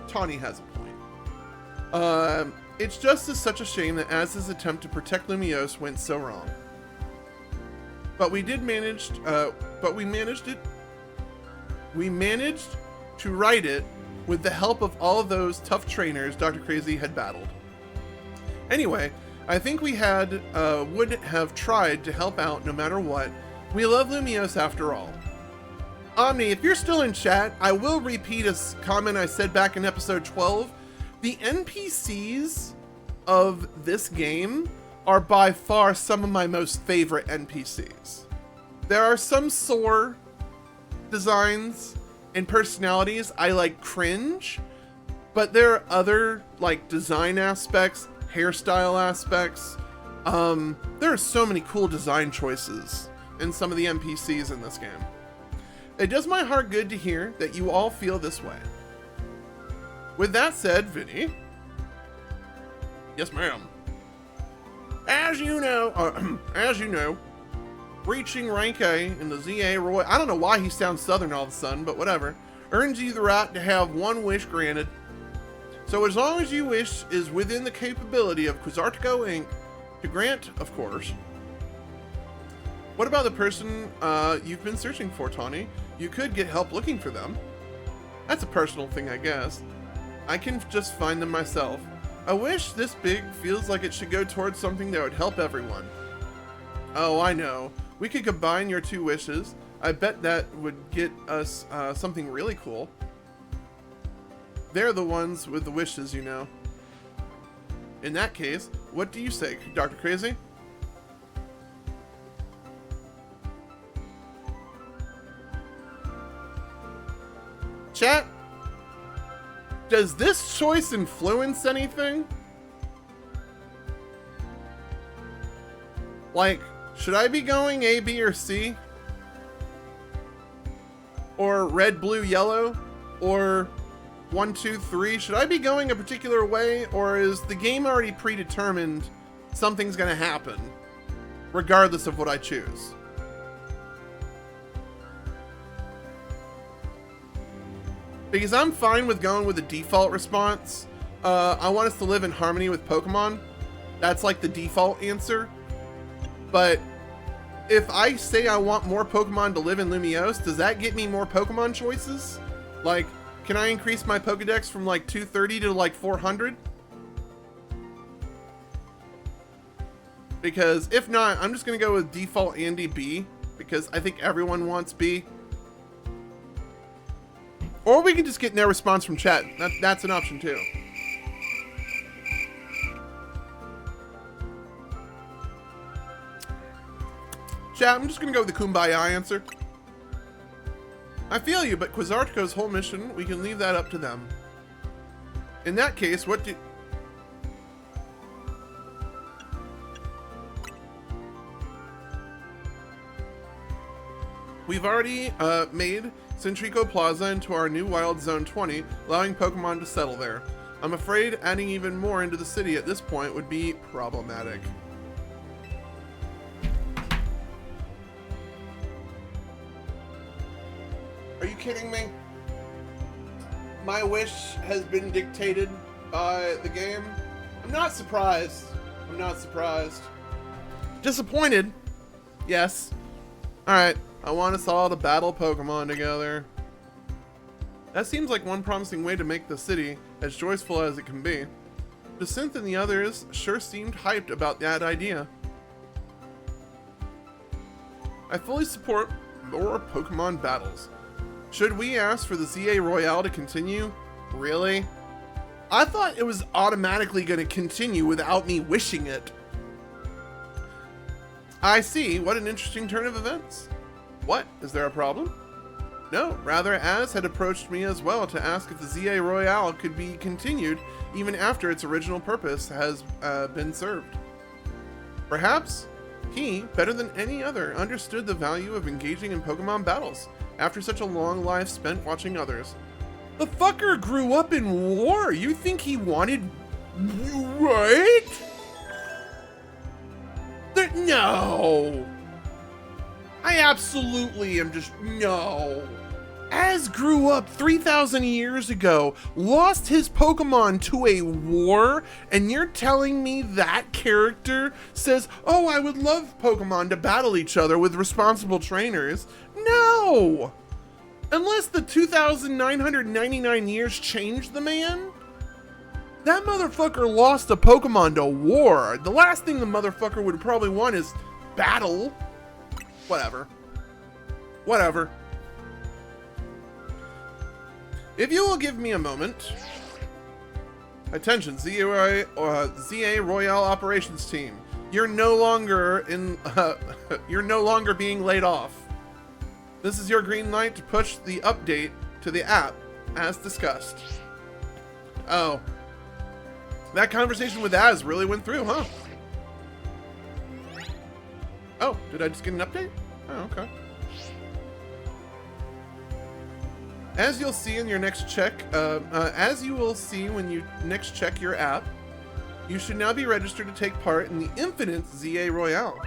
Tawny has a point. It's just such a shame that Az's attempt to protect Lumiose went so wrong. But we managed it. We managed to right it with the help of all of those tough trainers DrKrazy had battled. Anyway, I think we would have tried to help out no matter what. We love Lumiose after all. Omni, if you're still in chat, I will repeat a comment I said back in episode 12. The NPCs of this game are by far some of my most favorite NPCs. There are some sore designs and personalities I like cringe, but there are other like design aspects, hairstyle aspects. There are so many cool design choices in some of the NPCs in this game. It does my heart good to hear that you all feel this way. With that said, Vinny. Yes, ma'am. As you know, reaching rank A in the ZA Roy, I don't know why he sounds southern all of a sudden, but whatever, earns you the right to have one wish granted. So as long as your wish is within the capability of Quizartico Inc. to grant, of course. What about the person you've been searching for, Tawny? You could get help looking for them. That's a personal thing, I guess. I can just find them myself. A wish this big feels like it should go towards something that would help everyone. Oh, I know. We could combine your two wishes. I bet that would get us something really cool. They're the ones with the wishes, you know. In that case, what do you say, DrKrazy? Chat, does this choice influence anything? Like, should I be going A, B, or C? Or red, blue, yellow? Or 1, 2, 3? Should I be going a particular way? Or is the game already predetermined something's gonna happen, regardless of what I choose? Because I'm fine with going with the default response. I want us to live in harmony with Pokemon. That's like the default answer. But if I say I want more Pokemon to live in Lumiose, does that get me more Pokemon choices? Like, can I increase my Pokedex from like 230 to like 400? Because if not, I'm just gonna go with default Andy B, because I think everyone wants B. Or we can just get no response from chat. That's an option too. Chat, I'm just gonna go with the Kumbaya answer. I feel you, but Quizartico's whole mission, we can leave that up to them. In that case, what do... We've already made Centrico Plaza into our new Wild Zone 20, allowing Pokemon to settle there. I'm afraid adding even more into the city at this point would be problematic. Are you kidding me? My wish has been dictated by the game. I'm not surprised. I'm not surprised. Disappointed? Yes. Alright, I want us all to battle Pokemon together. That seems like one promising way to make the city as joyful as it can be. Jacinth and the others sure seemed hyped about that idea. I fully support more Pokemon battles. Should we ask for the ZA Royale to continue? Really? I thought it was automatically going to continue without me wishing it. I see. What an interesting turn of events. What? Is there a problem? No, rather Az had approached me as well to ask if the ZA Royale could be continued even after its original purpose has been served. Perhaps he, better than any other, understood the value of engaging in Pokemon battles after such a long life spent watching others. The fucker grew up in war. You think he wanted... Right? No. I absolutely am just... No. Az grew up 3,000 years ago, lost his Pokemon to a war, and you're telling me that character says, oh, I would love Pokemon to battle each other with responsible trainers. No! Unless the 2,999 years changed the man? That motherfucker lost a Pokemon to war. The last thing the motherfucker would probably want is battle. Whatever. Whatever. If you will give me a moment. Attention, ZA Royale Operations Team. You're no longer being laid off. This is your green light to push the update to the app, as discussed. Oh. That conversation with Az really went through, huh? Oh, did I just get an update? Oh, okay. As you'll see in your next check, as you will see when you next check your app, you should now be registered to take part in the Infinite ZA Royale.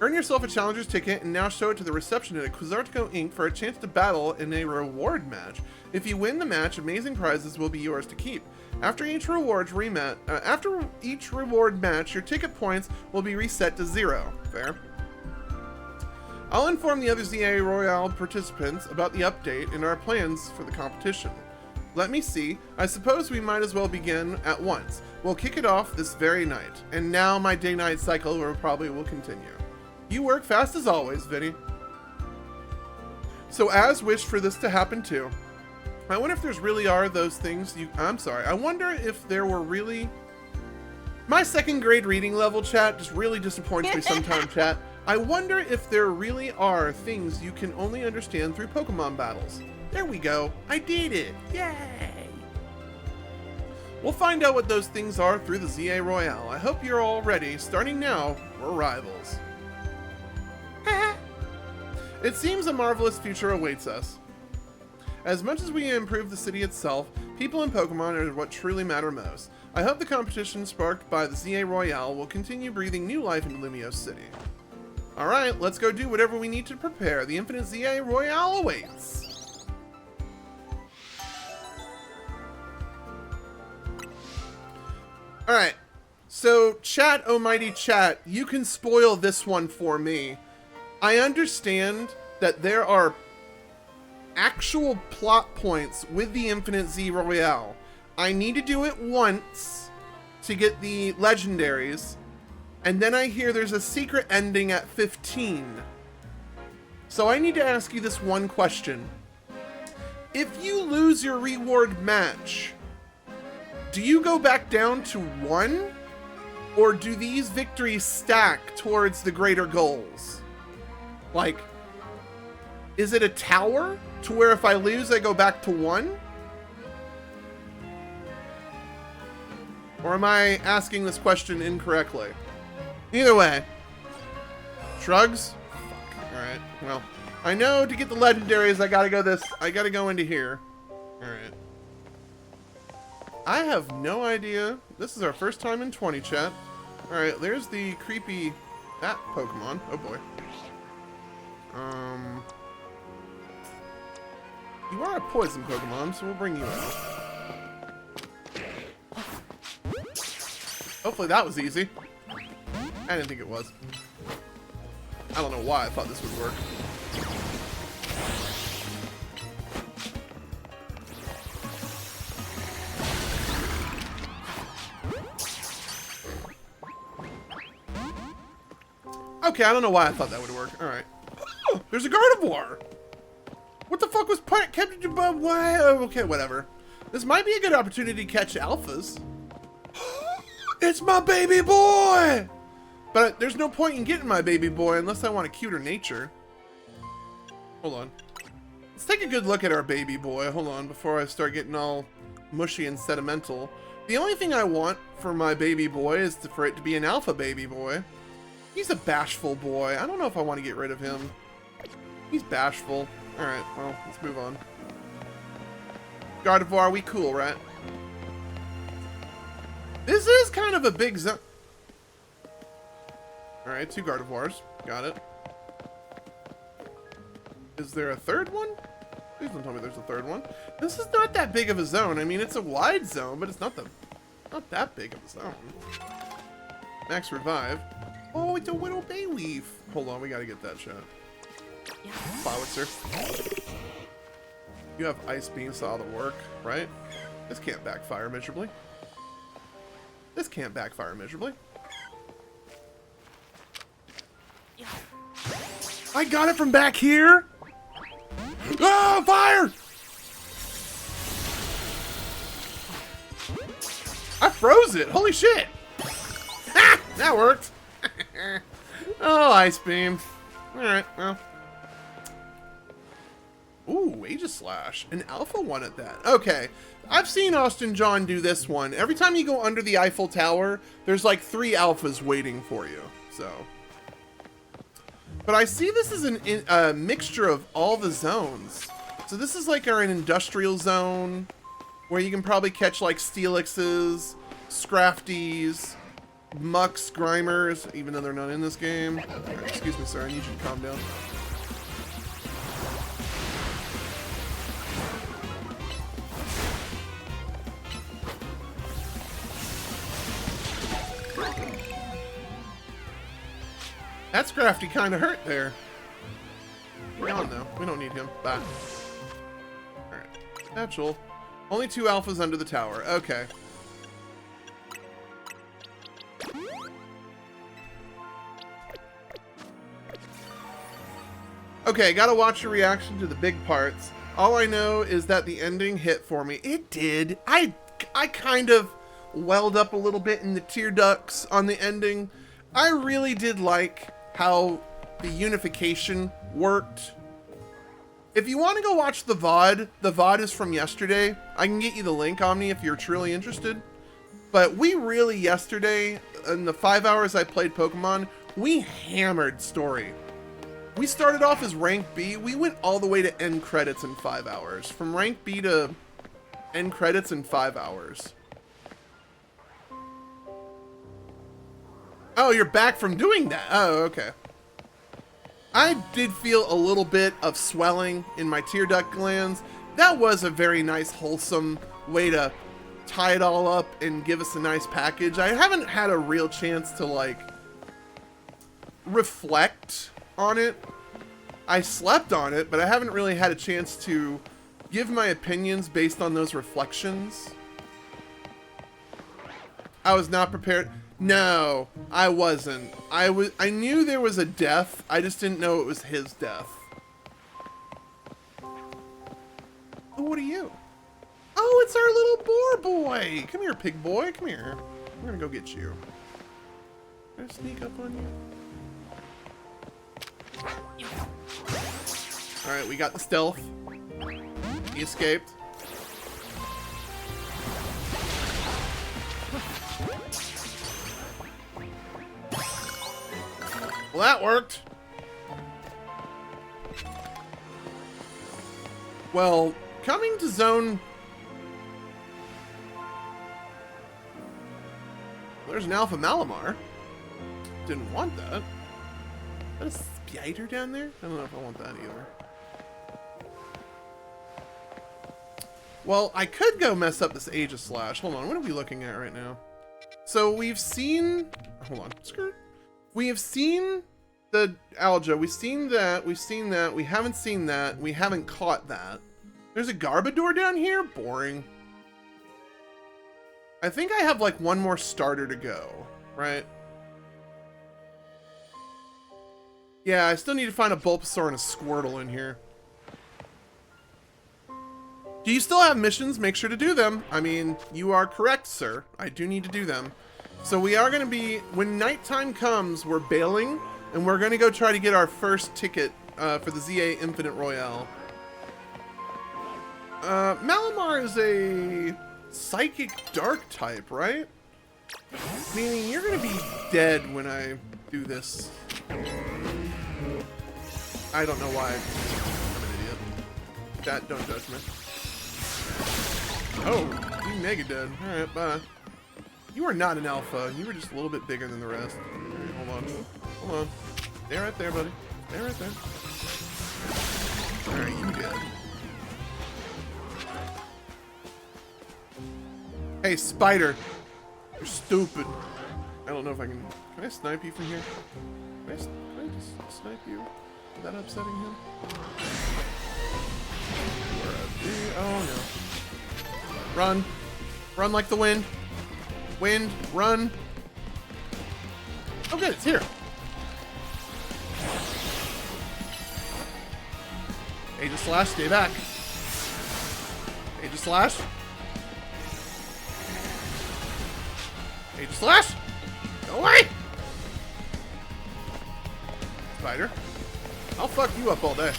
Earn yourself a challenger's ticket and now show it to the reception at Quizartico Inc. for a chance to battle in a reward match. If you win the match, amazing prizes will be yours to keep. After each reward match, your ticket points will be reset to 0. Fair. I'll inform the other ZA Royale participants about the update and our plans for the competition. Let me see. I suppose we might as well begin at once. We'll kick it off this very night. And now my day-night cycle will continue. You work fast as always, Vinny. So Az wished for this to happen too. I wonder if there's really are those things I wonder if there were really... My second grade reading level, chat, just really disappoints me sometimes, chat. I wonder if there really are things you can only understand through Pokemon battles. There we go. I did it. Yay! We'll find out what those things are through the ZA Royale. I hope you're all ready. Starting now, we're rivals. It seems a marvelous future awaits us. As much as we improve the city itself, people and Pokemon are what truly matter most. I hope the competition sparked by the ZA Royale will continue breathing new life into Lumiose City. Alright, let's go do whatever we need to prepare. The Infinite ZA Royale awaits. Alright, so chat, almighty chat, you can spoil this one for me. I understand that there are actual plot points with the Infinite Z Royale. I need to do it once to get the legendaries, and then I hear there's a secret ending at 15. So I need to ask you this one question. If you lose your reward match, do you go back down to 1? Or do these victories stack towards the greater goals? Like, is it a tower to where if I lose, I go back to 1? Or am I asking this question incorrectly? Either way. Shrugs? Fuck. Alright, well, I know to get the legendaries, I gotta go into here. Alright. I have no idea. This is our first time in 20, chat. Alright, there's the creepy... that Pokemon. Oh boy. You are a poison Pokemon, so we'll bring you out. Hopefully that was easy. I didn't think it was. I don't know why I thought this would work. Okay, I don't know why I thought that would work. Alright. Oh, there's a Gardevoir! What the fuck was kept above? Why? Okay, whatever. This might be a good opportunity to catch alphas. It's my baby boy! But there's no point in getting my baby boy unless I want a cuter nature. Hold on. Let's take a good look at our baby boy. Hold on, before I start getting all mushy and sentimental. The only thing I want for my baby boy is for it to be an alpha baby boy. He's a bashful boy. I don't know if I want to get rid of him. He's bashful. Alright, well, let's move on. Gardevoir, we cool, right? This is kind of a big zone. Alright, 2 Gardevoirs. Got it. Is there a third one? Please don't tell me there's a third one. This is not that big of a zone. I mean, it's a wide zone, but it's not that big of a zone. Max revive. Oh, it's a Widow Bayleaf. Hold on, we gotta get that shot. Flowitzer. You have Ice Beam, so that'll work, right? This can't backfire miserably. This can't backfire miserably. I got it from back here! Oh, fire! I froze it! Holy shit! Ah! That worked! Oh, Ice Beam. Alright, well. Ooh, Aegislash. An alpha one at that. Okay. I've seen Austin John do this one. Every time you go under the Eiffel Tower, there's like 3 alphas waiting for you. So. But I see this as a mixture of all the zones. So this is like an industrial zone where you can probably catch like Steelixes, Scrafties, Mucks, Grimers, even though they're not in this game. Right, excuse me, sir. I need you to calm down. That Scrafty kind of hurt there. We're on though. We don't need him. Bye. Alright. Natural. Only 2 alphas under the tower. Okay. Okay, gotta watch your reaction to the big parts. All I know is that the ending hit for me. It did. I kind of welled up a little bit in the tear ducts on the ending. I really did like how the unification worked. If you want to go watch the VOD is from yesterday. I can get you the link, Omni, if you're truly interested. But we really, yesterday, in the 5 hours I played Pokemon, we hammered story. We started off as rank B. We went all the way to end credits in 5 hours. From rank B to end credits in 5 hours. Oh, you're back from doing that. Oh, okay. I did feel a little bit of swelling in my tear duct glands. That was a very nice, wholesome way to tie it all up and give us a nice package. I haven't had a real chance to, like, reflect on it. I slept on it, but I haven't really had a chance to give my opinions based on those reflections. I was not prepared. No, I wasn't. I knew there was a death. I just didn't know it was his death. Oh, what are you? Oh, it's our little boar boy. Come here, pig boy. Come here. I'm gonna go get you. Can I sneak up on you? Alright, we got the stealth. He escaped. Well, that worked. Well, coming to zone... There's an Alpha Malamar. Didn't want that. Is that a spider down there? I don't know if I want that either. Well, I could go mess up this Aegislash. Hold on, what are we looking at right now? So we've seen... Hold on. Skirt. We have seen the Alga. We've seen that. We've seen that. We haven't seen that. We haven't caught that. There's a Garbodor down here? Boring. I think I have like one more starter to go, right? Yeah, I still need to find a Bulbasaur and a Squirtle in here. Do you still have missions? Make sure to do them. I mean, you are correct, sir. I do need to do them. So we are going to be, when nighttime comes, we're bailing, and we're going to go try to get our first ticket for the ZA Infinite Royale. Malamar is a Psychic Dark type, right? Meaning you're going to be dead when I do this. I don't know why. I'm an idiot. That, don't judge me. Oh, you mega dead. Alright, bye. You are not an alpha. You were just a little bit bigger than the rest. Alright, hold on. Hold on. Stay right there, buddy. Stay right there. Alright, you dead. Hey, spider. You're stupid. I don't know if I can... Can I snipe you from here? Can I just snipe you? Is that upsetting him? Oh, no. Run. Run like the wind. Wind. Run. Oh, good. It's here. Aegislash, stay back. Aegislash. Aegislash. Go away. Spider. I'll fuck you up all day.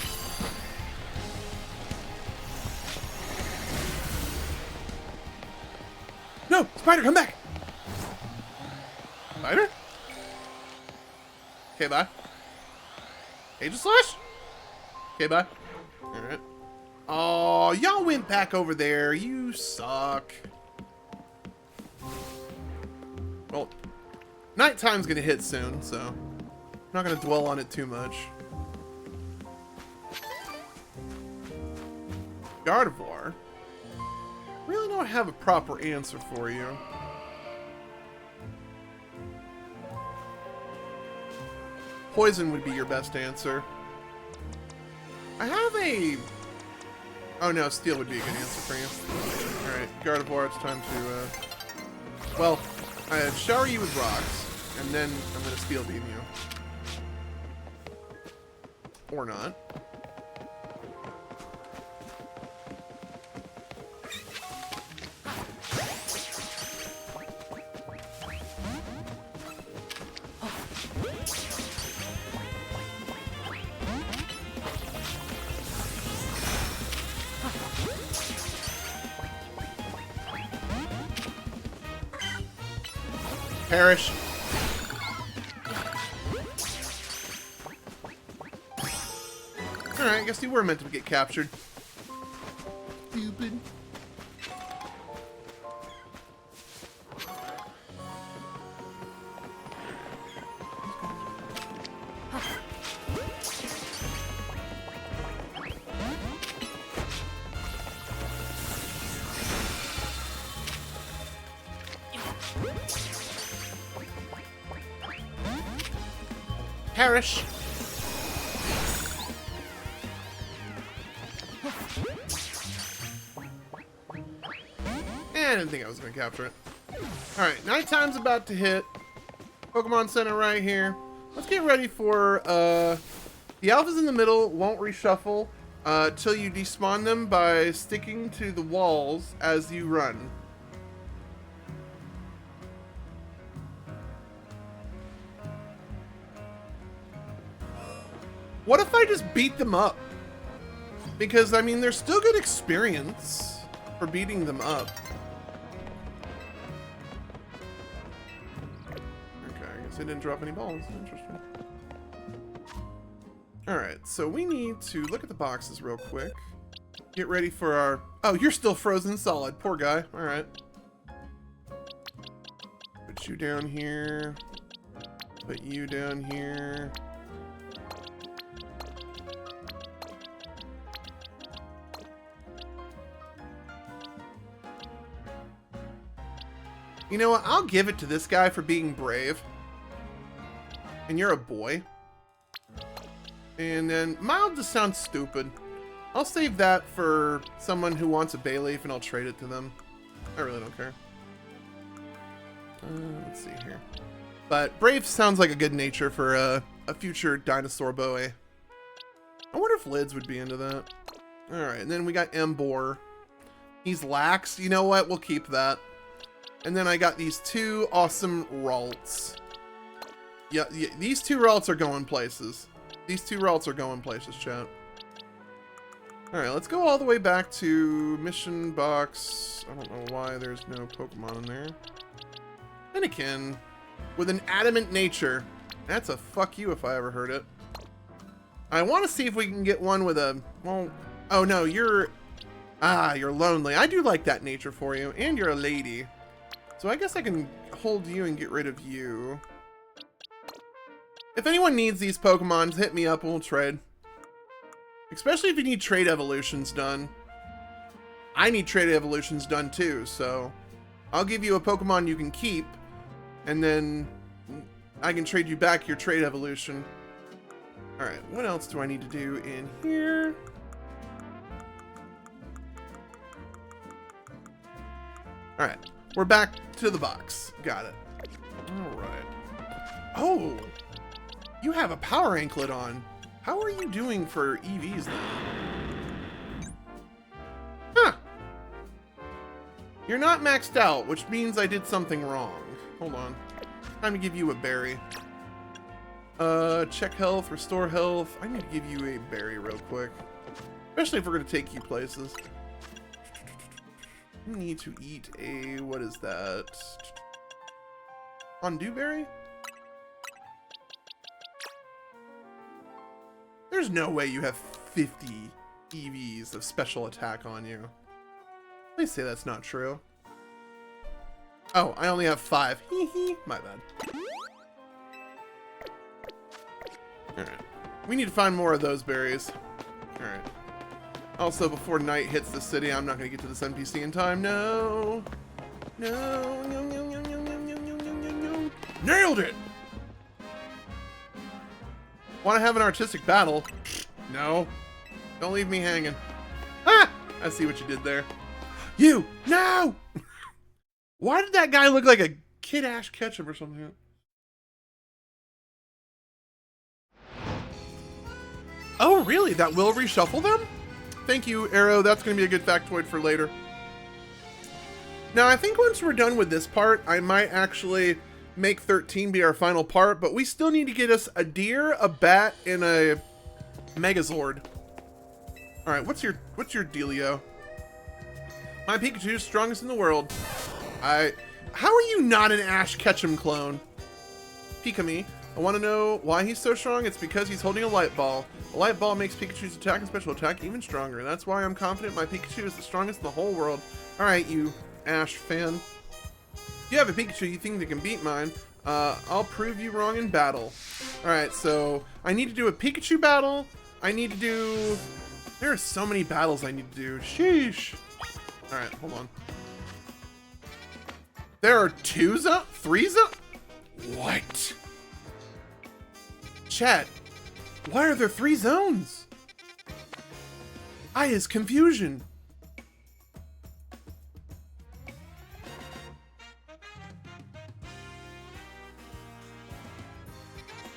No! Spider, come back! Spider? Okay, bye. Aegislash? Okay, bye. Alright. Oh, y'all went back over there. You suck. Well, nighttime's gonna hit soon, so I'm not gonna dwell on it too much. Gardevoir? Really don't have a proper answer for you. Poison would be your best answer. I have a... Oh no, Steel would be a good answer for you. Alright, Gardevoir, it's time to, Well, I shower you with rocks, and then I'm gonna Steel Beam you. Or not. Perish. Alright, I guess you were meant to get captured. Stupid. Perish. I didn't think I was going to capture it. Alright, nighttime's about to hit. Pokemon Center right here. Let's get ready for, the alphas in the middle won't reshuffle till you despawn them by sticking to the walls as you run. What if I just beat them up? Because, I mean, there's still good experience for beating them up. Okay, I guess I didn't drop any balls. Interesting. Alright, so we need to look at the boxes real quick. Get ready for our... Oh, you're still frozen solid. Poor guy. All right. Put you down here. Put you down here. You know what? I'll give it to this guy for being brave. And you're a boy. And then mild just sounds stupid. I'll save that for someone who wants a bay leaf and I'll trade it to them. I really don't care. Let's see here. But brave sounds like a good nature for a future dinosaur boy. I wonder if Lids would be into that. Alright, and then we got Embor. He's lax. You know what? We'll keep that. And then I got these two awesome Ralts. Yeah, these two Ralts are going places. These two Ralts are going places, chat. Alright, let's go all the way back to Mission Box. I don't know why there's no Pokemon in there. Fennekin, with an adamant nature. That's a fuck you if I ever heard it. I want to see if we can get one with a... Well, oh no, you're... Ah, you're lonely. I do like that nature for you. And you're a lady. So I guess I can hold you and get rid of you. If anyone needs these Pokemon, hit me up and we'll trade. Especially if you need trade evolutions done. I need trade evolutions done too, so I'll give you a Pokemon you can keep, and then I can trade you back your trade evolution. Alright, what else do I need to do in here? Alright, we're back to the box. Got it. Alright. Oh! You have a power anklet on. How are you doing for EVs then? Huh. You're not maxed out, which means I did something wrong. Hold on. Time to give you a berry. Check health, restore health. I need to give you a berry real quick. Especially if we're going to take you places. You need to eat a... What is that? Fondue berry? There's no way you have 50 EVs of special attack on you. Please say that's not true. Oh, I only have 5. Hee hee. My bad. Alright. We need to find more of those berries. Alright. Also, before night hits the city, I'm not going to get to this NPC in time. No. No. No, no, no, no, no, no, no, no, no. Nailed it! Want to have an artistic battle? No. Don't leave me hanging. Ah! I see what you did there. You! No! Why did that guy look like a Kid Ash Ketchum or something? Oh, really? That will reshuffle them? Thank you, Arrow. That's going to be a good factoid for later. Now, I think once we're done with this part, I might actually make 13 be our final part, but we still need to get us a deer, a bat, and a Megazord. Alright, what's your dealio? My Pikachu is strongest in the world. How are you not an Ash Ketchum clone? Pika-me. I want to know why he's so strong. It's because he's holding a light ball. A light ball makes Pikachu's attack and special attack even stronger. That's why I'm confident my Pikachu is the strongest in the whole world. Alright, you Ash fan. If you have a Pikachu you think that can beat mine, I'll prove you wrong in battle. Alright, so I need to do a Pikachu battle. I need to do... There are so many battles I need to do. Sheesh. Alright, hold on. There are 3 zones? What? Chat, why are there 3 zones? I is confusion.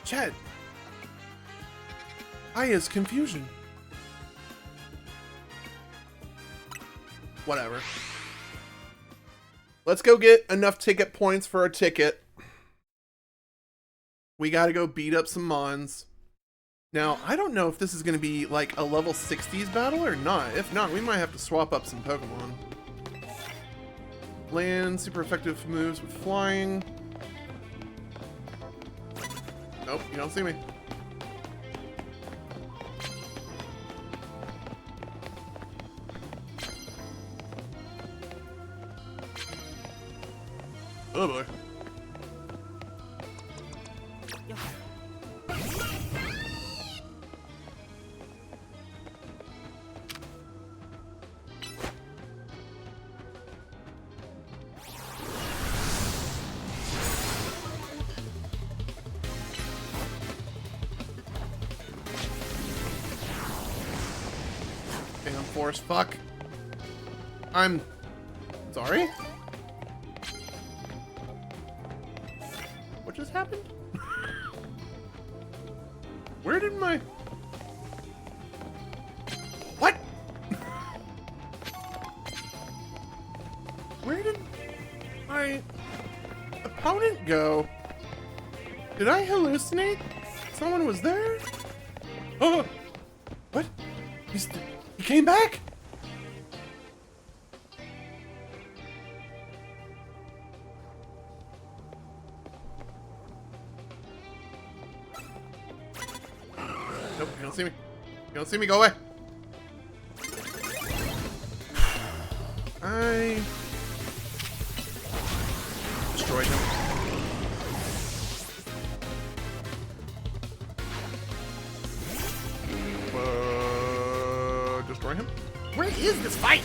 Chat, I is confusion. Whatever. Let's go get enough ticket points for our ticket. We gotta go beat up some Mons. Now, I don't know if this is gonna be like a level 60s battle or not. If not, we might have to swap up some Pokemon. Land, super effective moves with flying. Nope, you don't see me. Oh boy. Damn force, fuck. I'm sorry? What just happened? Where did my... What? Where did my opponent go? Did I hallucinate? Someone was there? Oh! What? He came back? Nope, you don't see me. You don't see me, go away. I destroyed him. Destroy him? Where is this fight?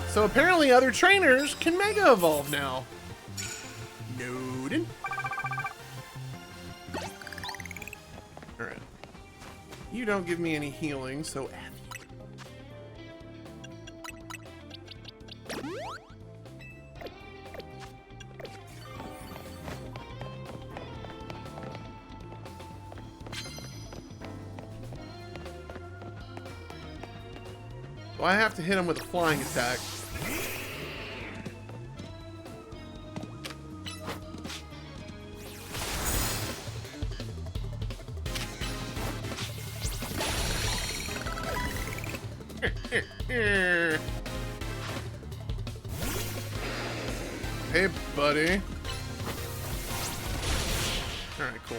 So apparently other trainers can Mega Evolve now. Noted. Alright. You don't give me any healing, so F you. So I have to hit him with a flying attack. Hey, buddy. Alright, cool.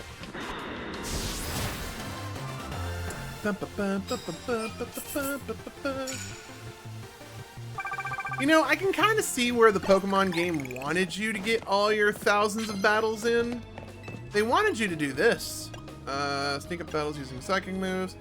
You know, I can kind of see where the Pokemon game wanted you to get all your thousands of battles in. They wanted you to do this. Sneak up battles using psychic moves.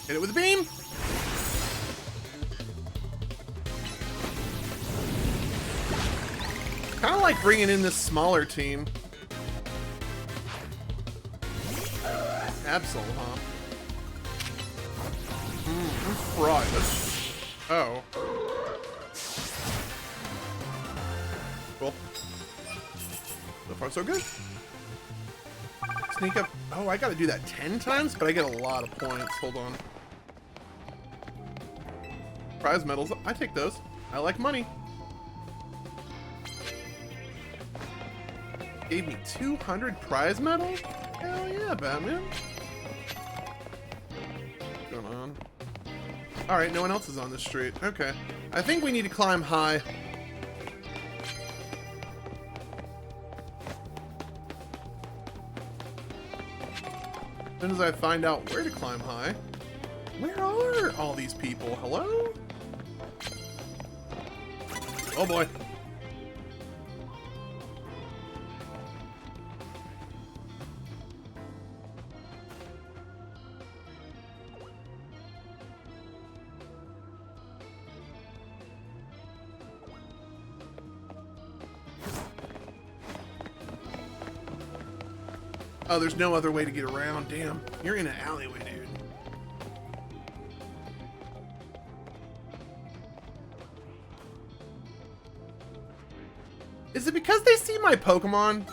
Hit it with a beam. Kind of like bringing in this smaller team. Absol, huh? I'm fried. Oh. Cool. So far, so good. Sneak up. Oh, I gotta do that 10 times, but I get a lot of points. Hold on. Prize medals. I take those. I like money. Gave me 200 prize medals? Hell yeah, Batman. What's going on? Alright, no one else is on this street. Okay. I think we need to climb high. As soon as I find out where to climb high. Where are all these people? Hello? Oh boy. Oh, there's no other way to get around. Damn. You're in an alleyway, dude. Is it because they see my Pokemon?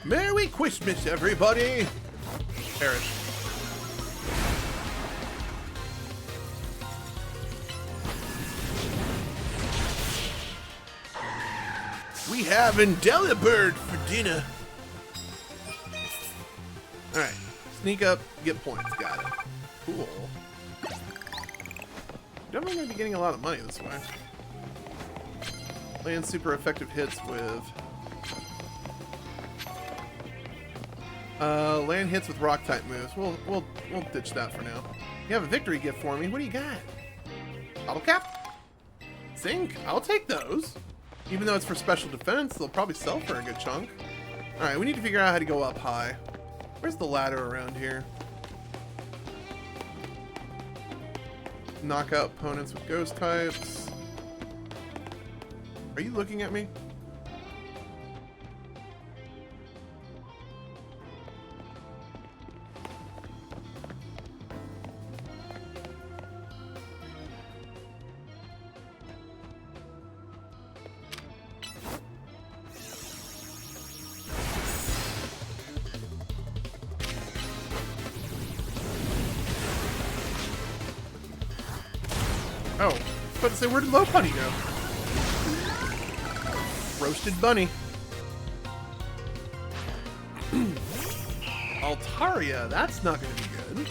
Merry Christmas, everybody! Perish. We have Indelibird for dinner. Alright. Sneak up, get points. Got it. Cool. Definitely going to be getting a lot of money this way. Land super effective hits with... land hits with rock type moves. We'll ditch that for now. You have a victory gift for me. What do you got? Bottle cap? Zinc? I'll take those. Even though it's for special defense, they'll probably sell for a good chunk. Alright, we need to figure out how to go up high. Where's the ladder around here? Knock out opponents with ghost types. Are you looking at me? Oh, I was about to say, where did Low Bunny go? Roasted bunny. Altaria, that's not going to be good.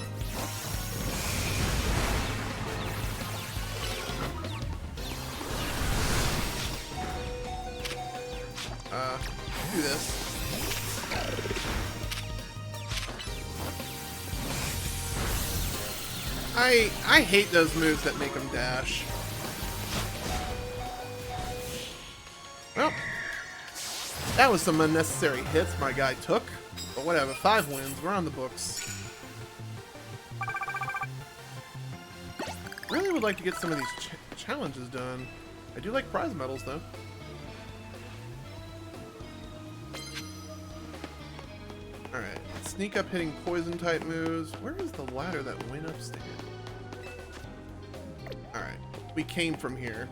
Do this. I hate those moves that make them dash. Well, that was some unnecessary hits my guy took. But whatever, 5 wins. We're on the books. Really would like to get some of these challenges done. I do like prize medals, though. Alright, sneak up hitting poison type moves. Where is the ladder that went upstairs? Alright, we came from here.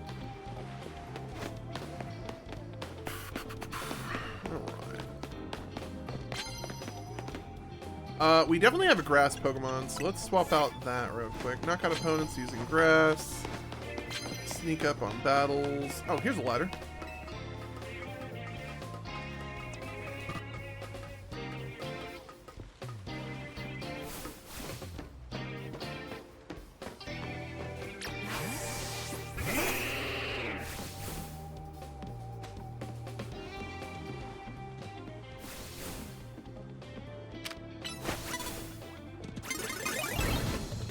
Alright. We definitely have a grass Pokemon, so let's swap out that real quick. Knock out opponents using grass. Sneak up on battles. Oh, here's a ladder.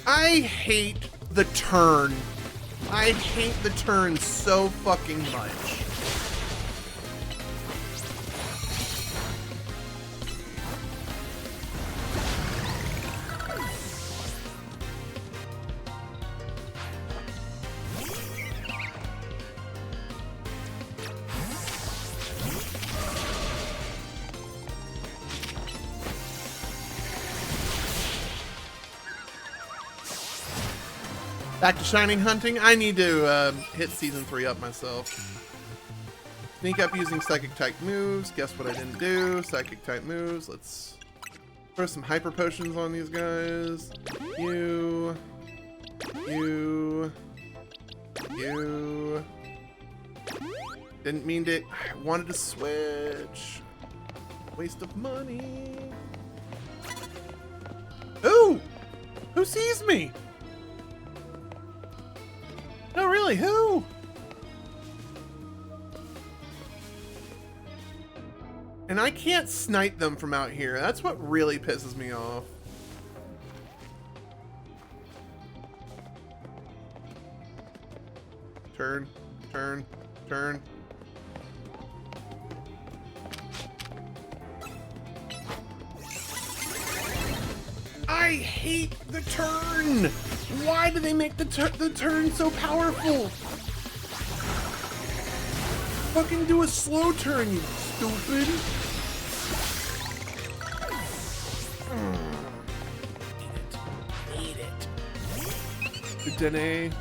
I hate the turn. I hate the turn so fucking much. Back to Shining Hunting. I need to hit Season 3 up myself. Sneak up using Psychic type moves. Guess what I didn't do? Psychic type moves. Let's throw some Hyper Potions on these guys. You. Didn't mean to. I wanted to switch. Waste of money. Ooh! Who sees me? No, really, who? And I can't snipe them from out here. That's what really pisses me off. Turn, turn, turn. I hate the turn! Why do they make the turn so powerful? Fucking do a slow turn, you stupid! Eat it. Good Dene.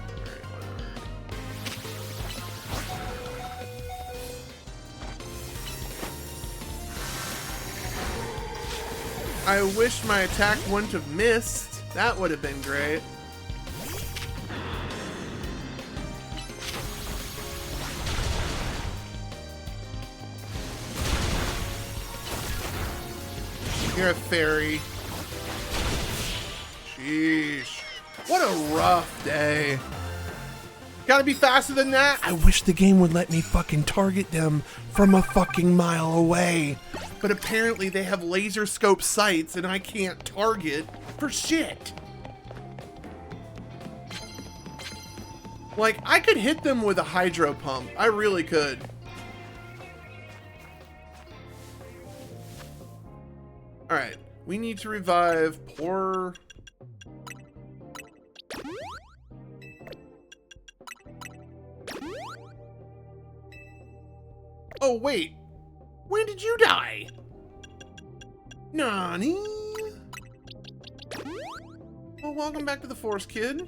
I wish my attack wouldn't have missed. That would have been great. You're a fairy. Sheesh. What a rough day. Gotta be faster than that. I wish the game would let me fucking target them from a fucking mile away. But apparently they have laser scope sights and I can't target for shit. Like, I could hit them with a hydro pump. I really could. Alright, we need to revive poor... Oh, wait. When did you die? Nani? Well, welcome back to the Force, kid.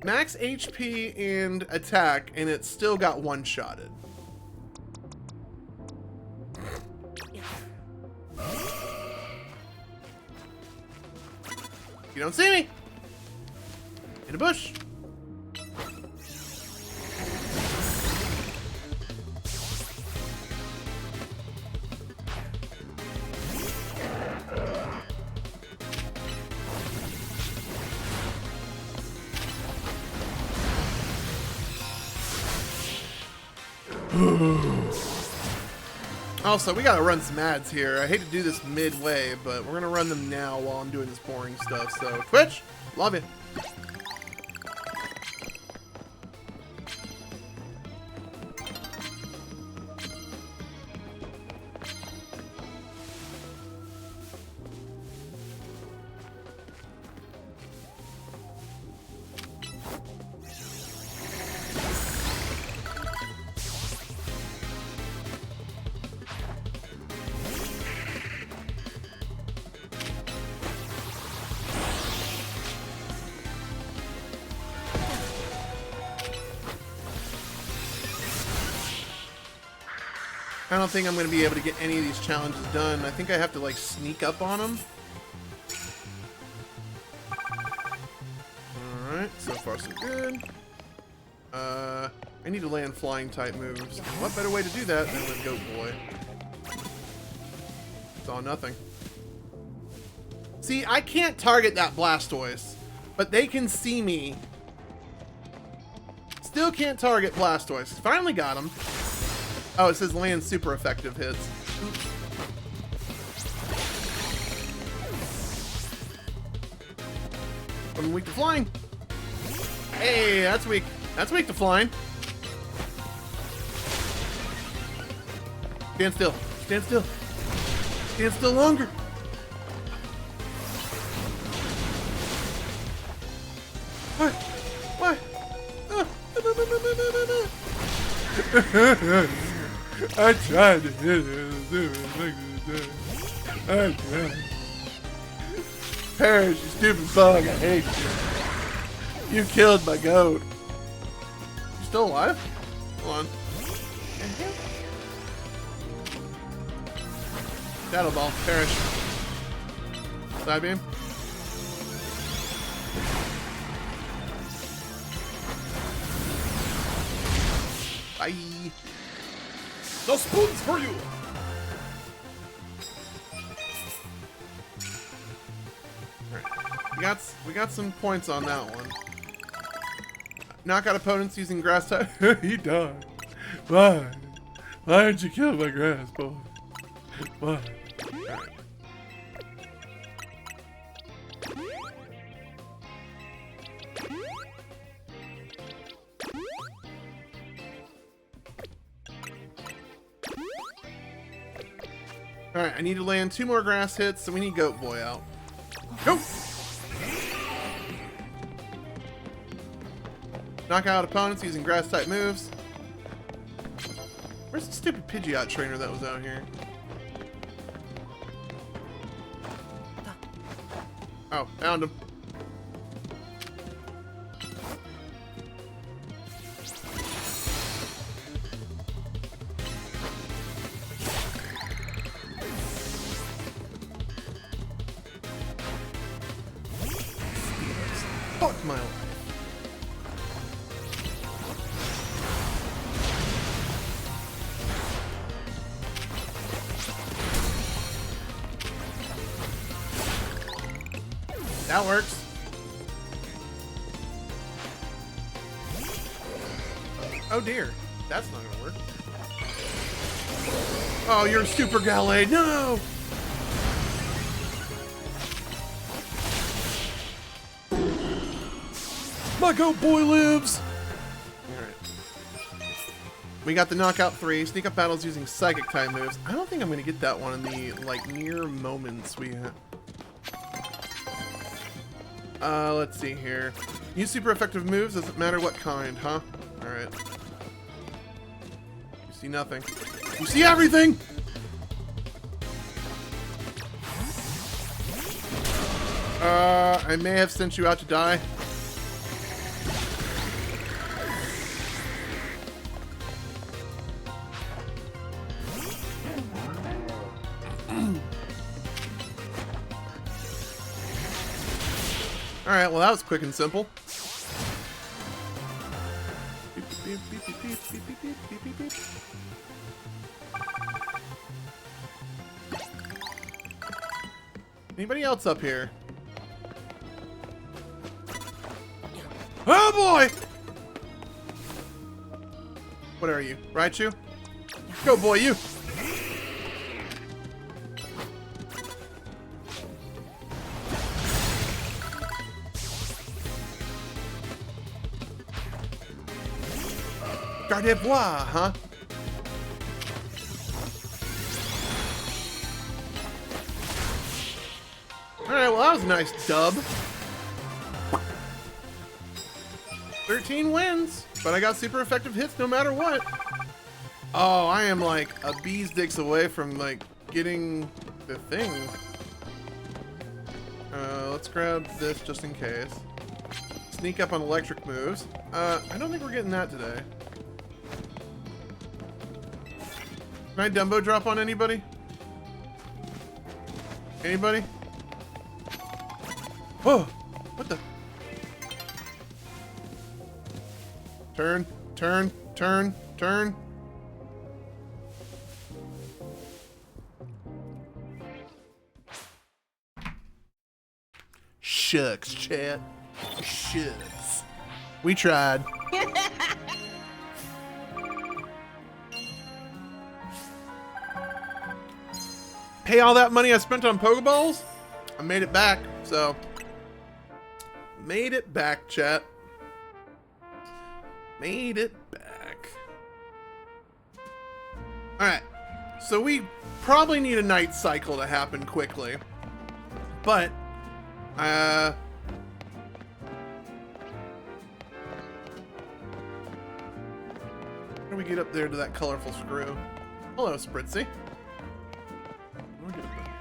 Max HP and attack, and it still got one-shotted. You don't see me. In a bush. Also, we gotta run some ads here. I hate to do this midway, but we're gonna run them now while I'm doing this boring stuff. So, Twitch, love you. I don't think I'm going to be able to get any of these challenges done. I think I have to, like, sneak up on them. Alright, so far so good. I need to land flying type moves. What better way to do that than with Goat Boy? It's all nothing. See, I can't target that Blastoise, but they can see me. Still can't target Blastoise. Finally got him. Oh, it says land super effective hits. Oops. I'm weak to flying. Hey, that's weak. That's weak to flying. Stand still. Stand still. Stand still longer. What? What? No. I tried to hit it. I tried. Perish, you stupid bug. I hate you. You killed my goat. You still alive? Hold on. Shadow Ball. Perish. Side beam. Bye. No spoons for you! Alright. We got some points on that one. Knock out opponents using grass type. He died. Why? Why did you kill my grass boy? Why? Alright. Alright, I need to land 2 more grass hits, so we need Goat Boy out. Go! Knock out opponents using grass type moves. Where's the stupid Pidgeot trainer that was out here? Oh, found him. Fuck my life. That works. Oh dear. That's not gonna work. Oh, you're super Gallade. No! My goat boy lives! Alright. We got the knockout 3. Sneak up battles using psychic type moves. I don't think I'm gonna get that one in the, like, near moments we have. Let's see here. Use super effective moves, doesn't matter what kind, huh? Alright. You see nothing. You see everything! I may have sent you out to die. Alright, well that was quick and simple. Beep, beep, beep, beep, beep, beep, beep, beep, beep, beep. Anybody else up here? Oh boy! What are you? Raichu? Go boy, you! Gardevoir, huh? Alright, well that was a nice dub. 13 wins, but I got super effective hits no matter what. Oh, I am like a bee's dicks away from like getting the thing. Let's grab this just in case. Sneak up on electric moves. I don't think we're getting that today. Can I Dumbo drop on anybody? Anybody? Whoa! What the? Turn, turn, turn, turn. Shucks, chat. Shucks. We tried. Hey, all that money I spent on Pokeballs, I made it back, so. Made it back, chat. Made it back. Alright, so we probably need a night cycle to happen quickly. But, how do we get up there to that colorful screw? Hello, Spritzy. How do we get up there?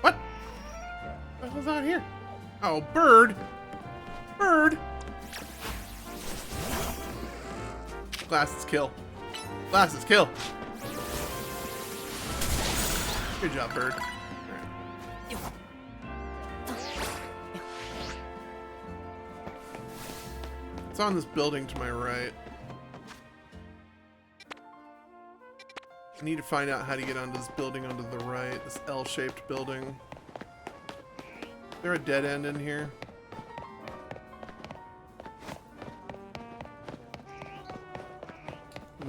What? What the hell's out here? Oh, bird! Bird! Glasses kill. Glasses kill. Good job, bird. Alright. It's on this building to my right. I need to find out how to get onto this building onto the right. This L-shaped building. Is there a dead end in here?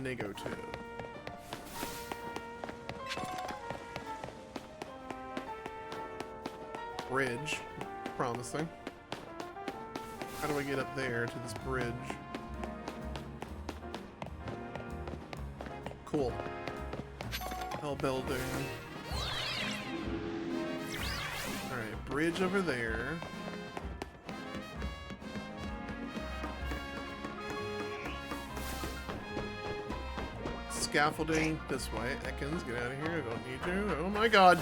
Nego 2. Bridge. Promising. How do I get up there to this bridge? Cool. L building. Alright, bridge over there. Scaffolding this way. Ekans, get out of here. I don't need you. Oh my god.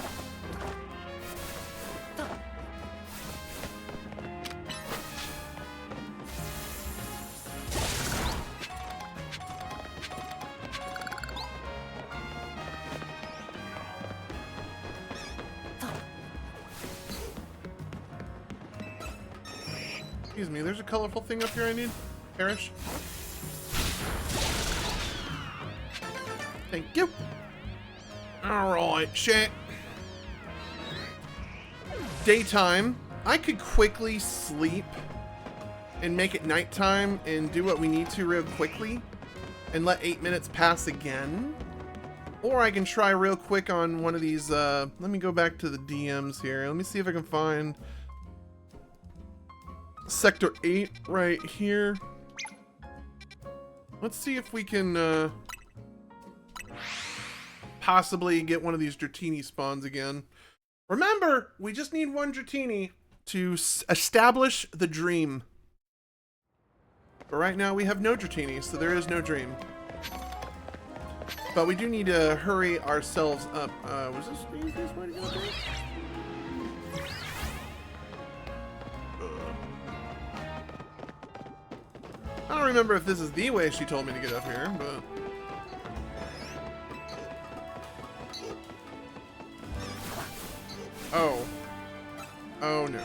Excuse me, there's a colorful thing up here I need. Perish. Thank you. Alright, shit. Daytime. I could quickly sleep and make it nighttime and do what we need to real quickly and let 8 minutes pass again. Or I can try real quick on one of these, let me go back to the DMs here. Let me see if I can find Sector 8 right here. Let's see if we can, possibly get one of these Dratini spawns again. Remember, we just need one Dratini to establish the dream. But right now we have no Dratini, so there is no dream. But we do need to hurry ourselves up. Was this the easiest way to go through? I don't remember if this is the way she told me to get up here, but... Oh. Oh no.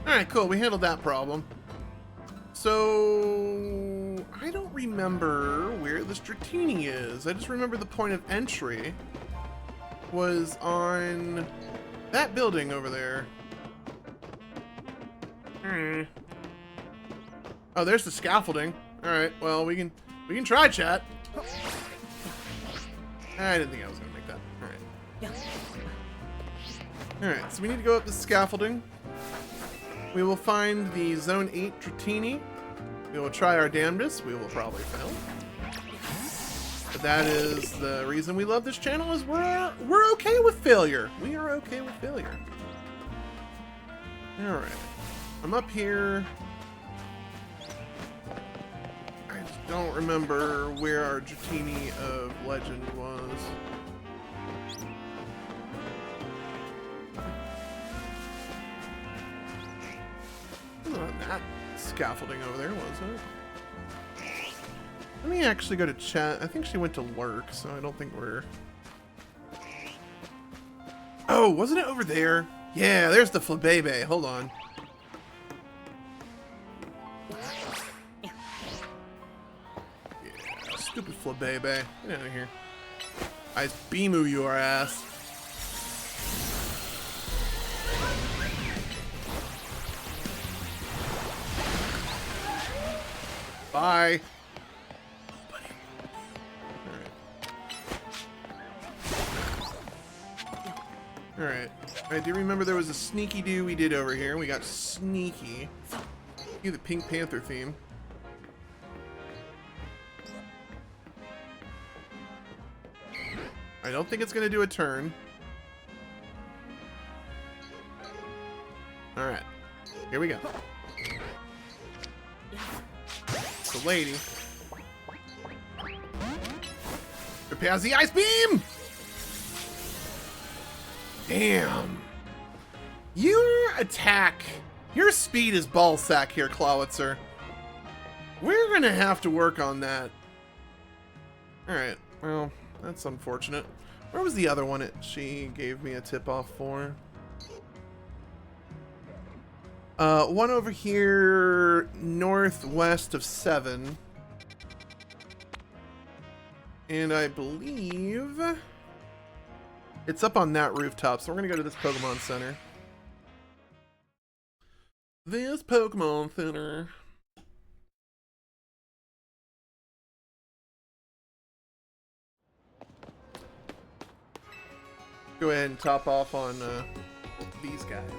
Alright, cool. We handled that problem. So... I don't remember where the Dratini is. I just remember the point of entry was on that building over there. Oh, there's the scaffolding. Alright, well, we can try, chat. I didn't think I was gonna make that. Alright. Alright, so we need to go up the scaffolding. We will find the Zone 8 Dratini. We will try our damnedest. We will probably fail. But that is the reason we love this channel, is we're okay with failure. We are okay with failure. Alright. I'm up here. I just don't remember where our Dratini of Legend was. Not that scaffolding over there, was it? Let me actually go to chat. I think she went to lurk, so I don't think we're... Oh, wasn't it over there? Yeah, there's the Flabebe. Hold on. Yeah, stupid Flabebe. Get out of here. I beamu your ass. Bye. Alright. I do remember there was a sneaky do we did over here. We got sneaky. You the Pink Panther theme. I don't think it's gonna do a turn. Alright. Here we go. The lady. Repairs the ice beam! Damn. Your attack, your speed is ballsack here, Clawitzer. We're gonna have to work on that. Alright, well, that's unfortunate. Where was the other one she gave me a tip-off for? One over here, northwest of 7. And I believe it's up on that rooftop, so we're gonna go to this Pokemon Center. This Pokemon Center. Go ahead and top off on these guys.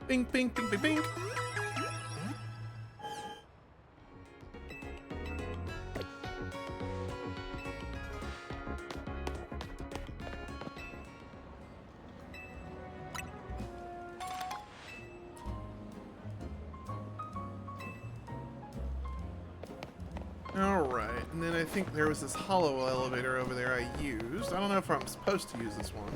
Bing, bing, bing, bing, bing. And then I think there was this hollow elevator over there I used. I don't know if I'm supposed to use this one.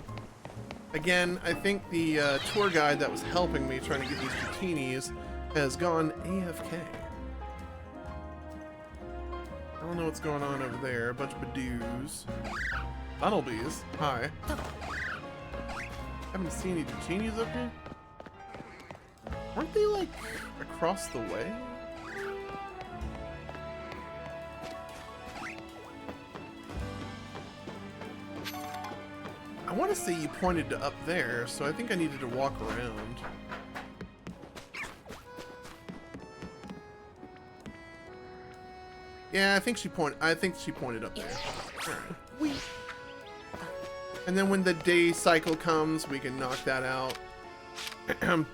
Again, I think the tour guide that was helping me trying to get these Dratinis has gone AFK. I don't know what's going on over there. A bunch of Badoos. Bumblebees. Hi. Haven't seen any Dratinis up here? Weren't they, like, across the way? I want to say you pointed to up there, so I think I needed to walk around. Yeah, I think she pointed up there. Alright. And then when the day cycle comes, we can knock that out. That's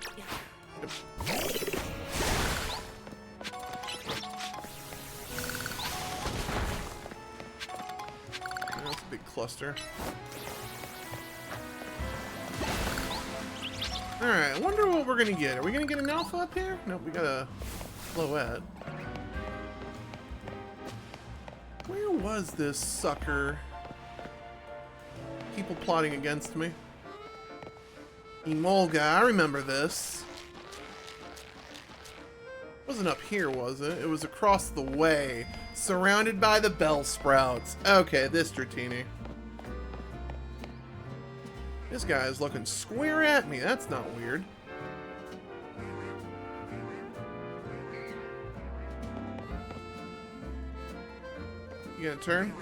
a big cluster. Alright, I wonder what we're gonna get. Are we gonna get an alpha up here? Nope, we got a Floette. Where was this sucker? People plotting against me. Emolga, I remember this. Wasn't up here, was it? It was across the way, surrounded by the bell sprouts. Okay, this Dratini. This guy is looking square at me. That's not weird. You gonna turn?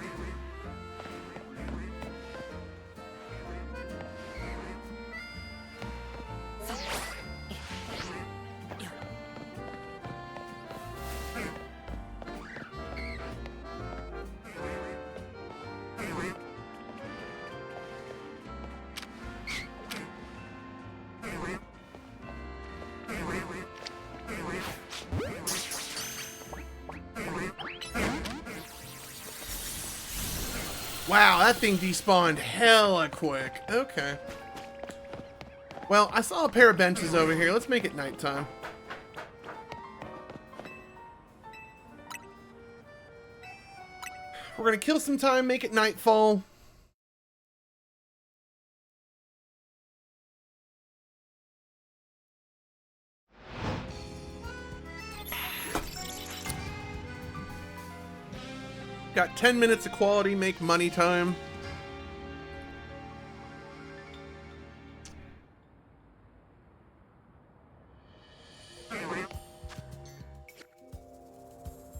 Wow, that thing despawned hella quick. Okay. Well, I saw a pair of benches over here. Let's make it nighttime. We're gonna kill some time, make it nightfall. Got 10 minutes of quality, make money time.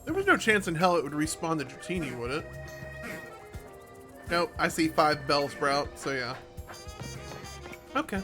There was no chance in hell it would respawn the Dratini, would it? Nope, I see 5 bell sprout, so yeah. Okay.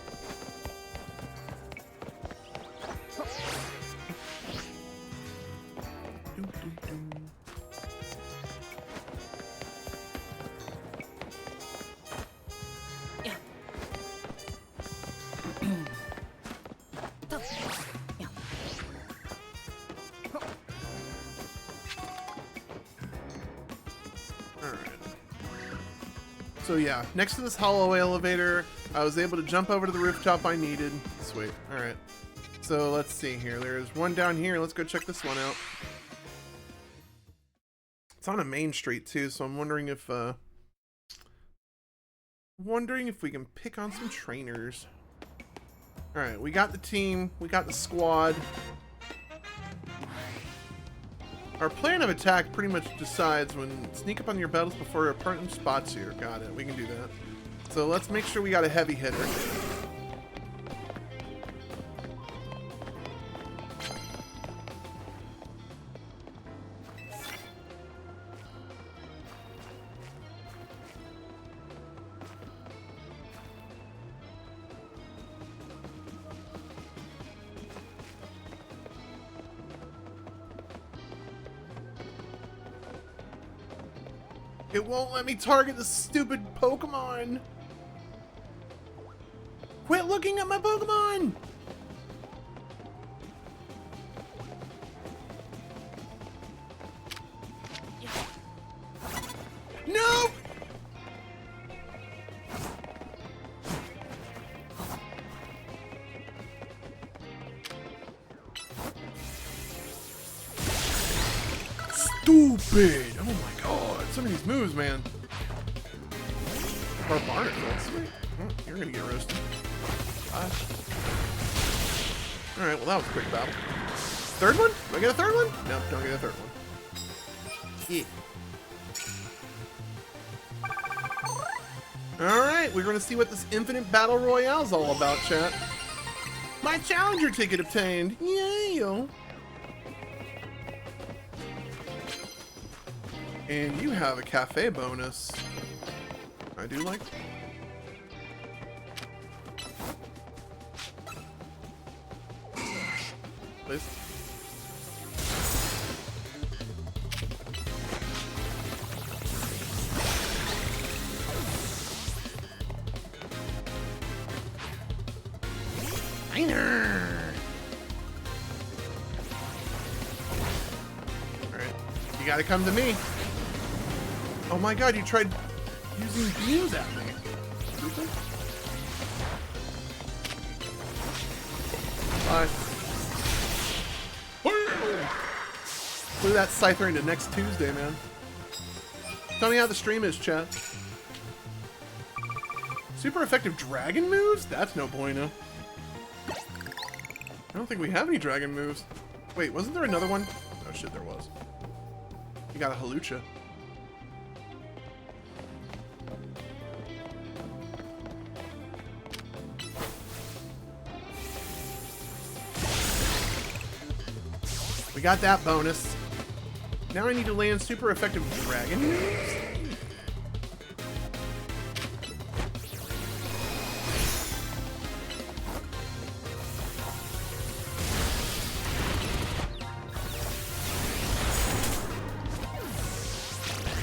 So yeah, next to this hollow elevator, I was able to jump over to the rooftop I needed. Sweet. Alright. So let's see here. There's one down here. Let's go check this one out. It's on a main street too, so I'm wondering if we can pick on some trainers. Alright, we got the team, we got the squad. Our plan of attack pretty much decides when sneak up on your battles before your opponent spots you. Got it. We can do that. So let's make sure we got a heavy hitter. It won't let me target the stupid Pokemon! Quit looking at my Pokemon! No! Stupid! Oh my god. some of these moves, man. Or barnacle, sweet. Oh, you're gonna get roasted. Gosh. Alright, well that was a quick battle. Third one? Do I get a third one? No, don't get a third one. Yeah. Alright, we're gonna see what this Infinite Battle Royale is all about, chat. My Challenger ticket obtained! Yeah! And you have a cafe bonus. I do like. Please. Alright. You gotta come to me. Oh my god, you tried using beams at me. Stupid. Bye. Blew that Scyther into next Tuesday, man. Tell me how the stream is, chat. Super effective dragon moves? That's no bueno. I don't think we have any dragon moves. Wait, wasn't there another one? Oh shit, there was. You got a Halucha. We got that bonus. Now I need to land super effective dragon moves.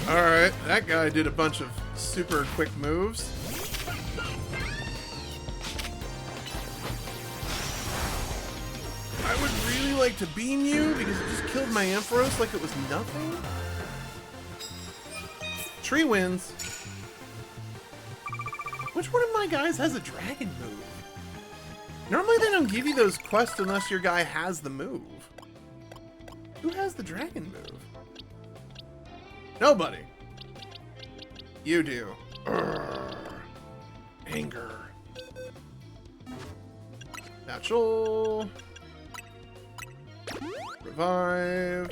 Alright, that guy did a bunch of super quick moves. I would really like to beam you because it just killed my Ampharos like it was nothing. Tree wins. Which one of my guys has a dragon move? Normally they don't give you those quests unless your guy has the move. Who has the dragon move? Nobody. You do. Urgh. Anger. Natural. Revive.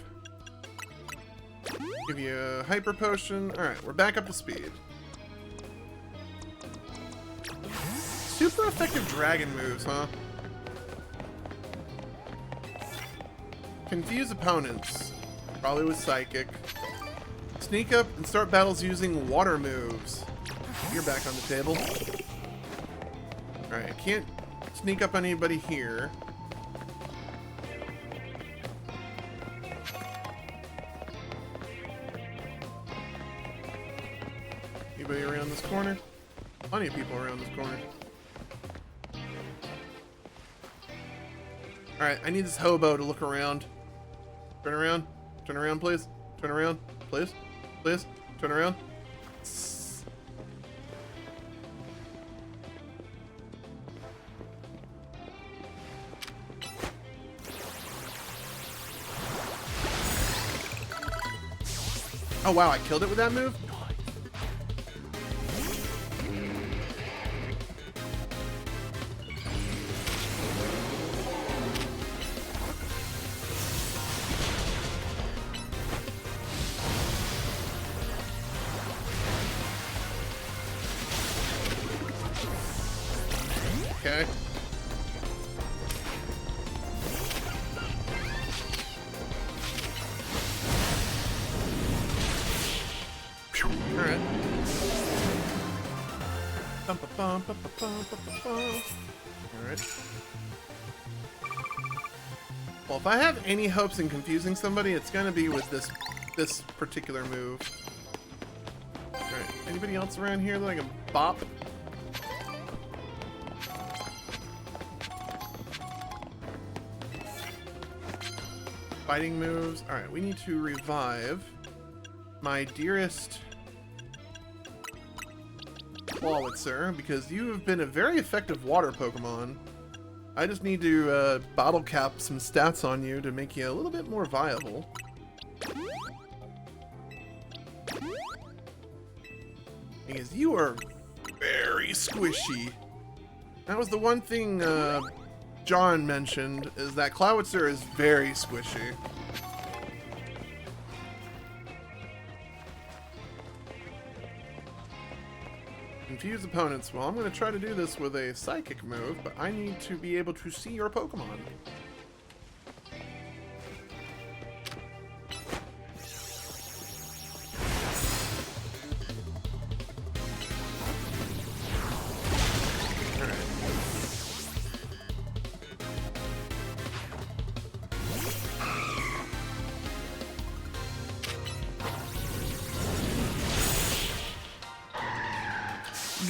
Give you a hyper potion. Alright, we're back up to speed. Super effective dragon moves, huh? Confuse opponents. Probably with Psychic. Sneak up and start battles using water moves. You're back on the table. Alright, I can't sneak up on anybody here. Anybody around this corner? Plenty of people around this corner. Alright, I need this hobo to look around. Turn around. Turn around, please. Turn around, please. Please. Turn around. Oh wow, I killed it with that move? Okay. Alright. Alright. Well, if I have any hopes in confusing somebody, it's gonna be with this particular move. Alright. Anybody else around here that I can bop? Fighting moves. Alright, we need to revive my dearest Clawitzer, because you have been a very effective water Pokemon. I just need to bottle cap some stats on you to make you a little bit more viable. Because you are very squishy. That was the one thing John mentioned, is that Clowitzer is very squishy. Confuse opponents. Well, I'm going to try to do this with a psychic move, but I need to be able to see your Pokemon.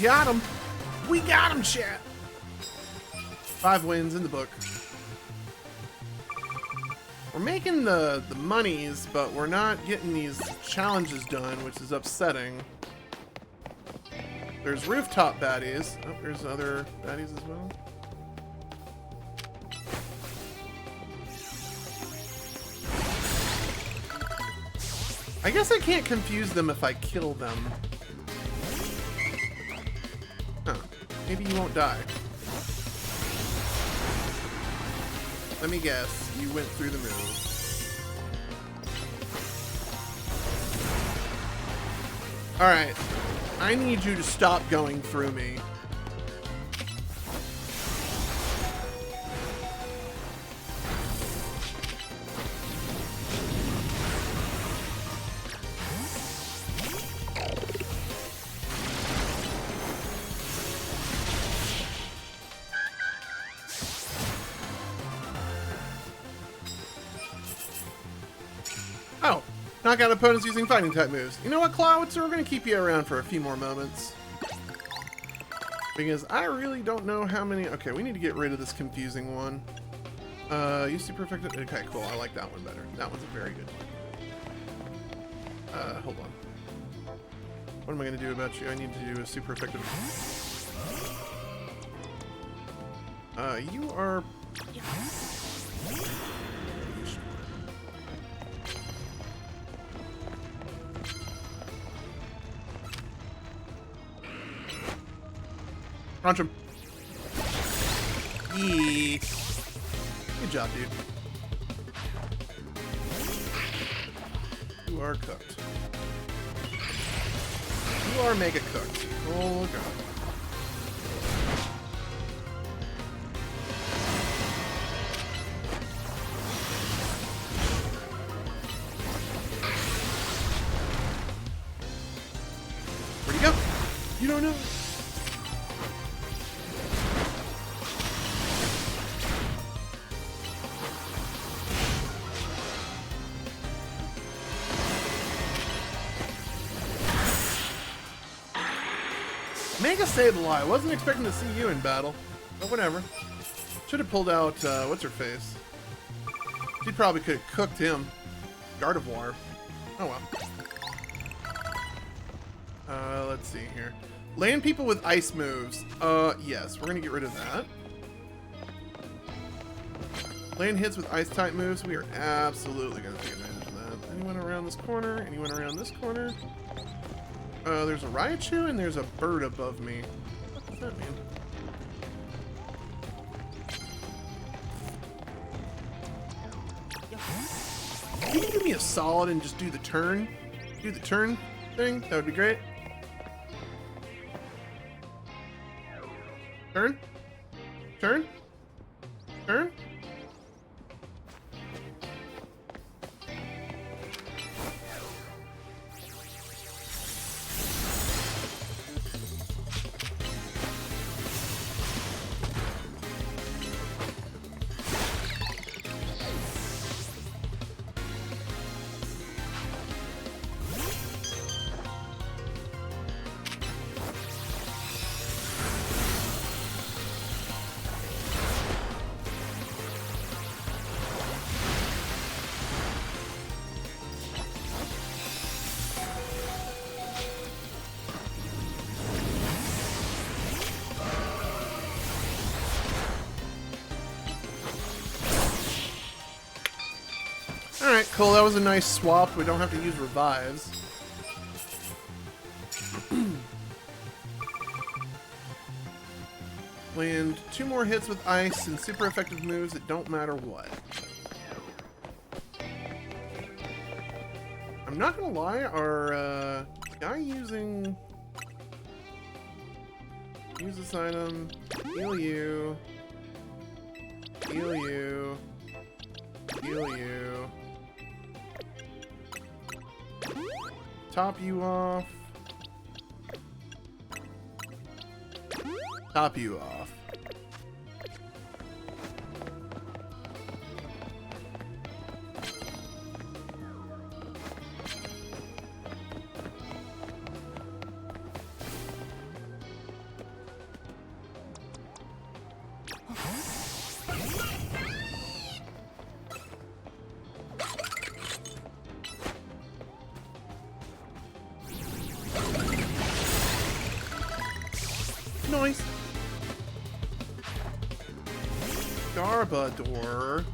Got him! We got him, chat! 5 wins in the book. We're making the monies, but we're not getting these challenges done, which is upsetting. There's rooftop baddies. Oh, there's other baddies as well. I guess I can't confuse them if I kill them. Huh. Maybe you won't die. Let me guess. You went through the move. Alright. I need you to stop going through me. Oh, knock out opponents using fighting type moves. You know what, Clowitzer? We're going to keep you around for a few more moments. Because I really don't know how many... Okay, we need to get rid of this confusing one. You super effective... Okay, cool. I like that one better. That one's a very good one. Hold on. What am I going to do about you? I need to do a super effective... you are... Punch him. Yee. Good job, dude. You are cooked. You are mega cooked. Oh god. Where'd he go? You don't know. Mega Sableye. I wasn't expecting to see you in battle, but whatever. Should have pulled out, what's her face? She probably could have cooked him. Gardevoir. Oh well. Let's see here. Land people with ice moves. Yes, we're gonna get rid of that. Land hits with ice type moves. We are absolutely gonna take advantage of that. Anyone around this corner? Anyone around this corner? There's a Raichu and there's a bird above me. What does that mean? Can you give me a solid and just do the turn? Do the turn thing? That would be great. Turn? Turn? Turn? Alright, cool. That was a nice swap. We don't have to use revives. Land 2 more hits with ice and super effective moves that don't matter what. I'm not gonna lie, our guy using... Use this item, heal you, heal you, heal you, top you off, top you off. Nice. Garbador.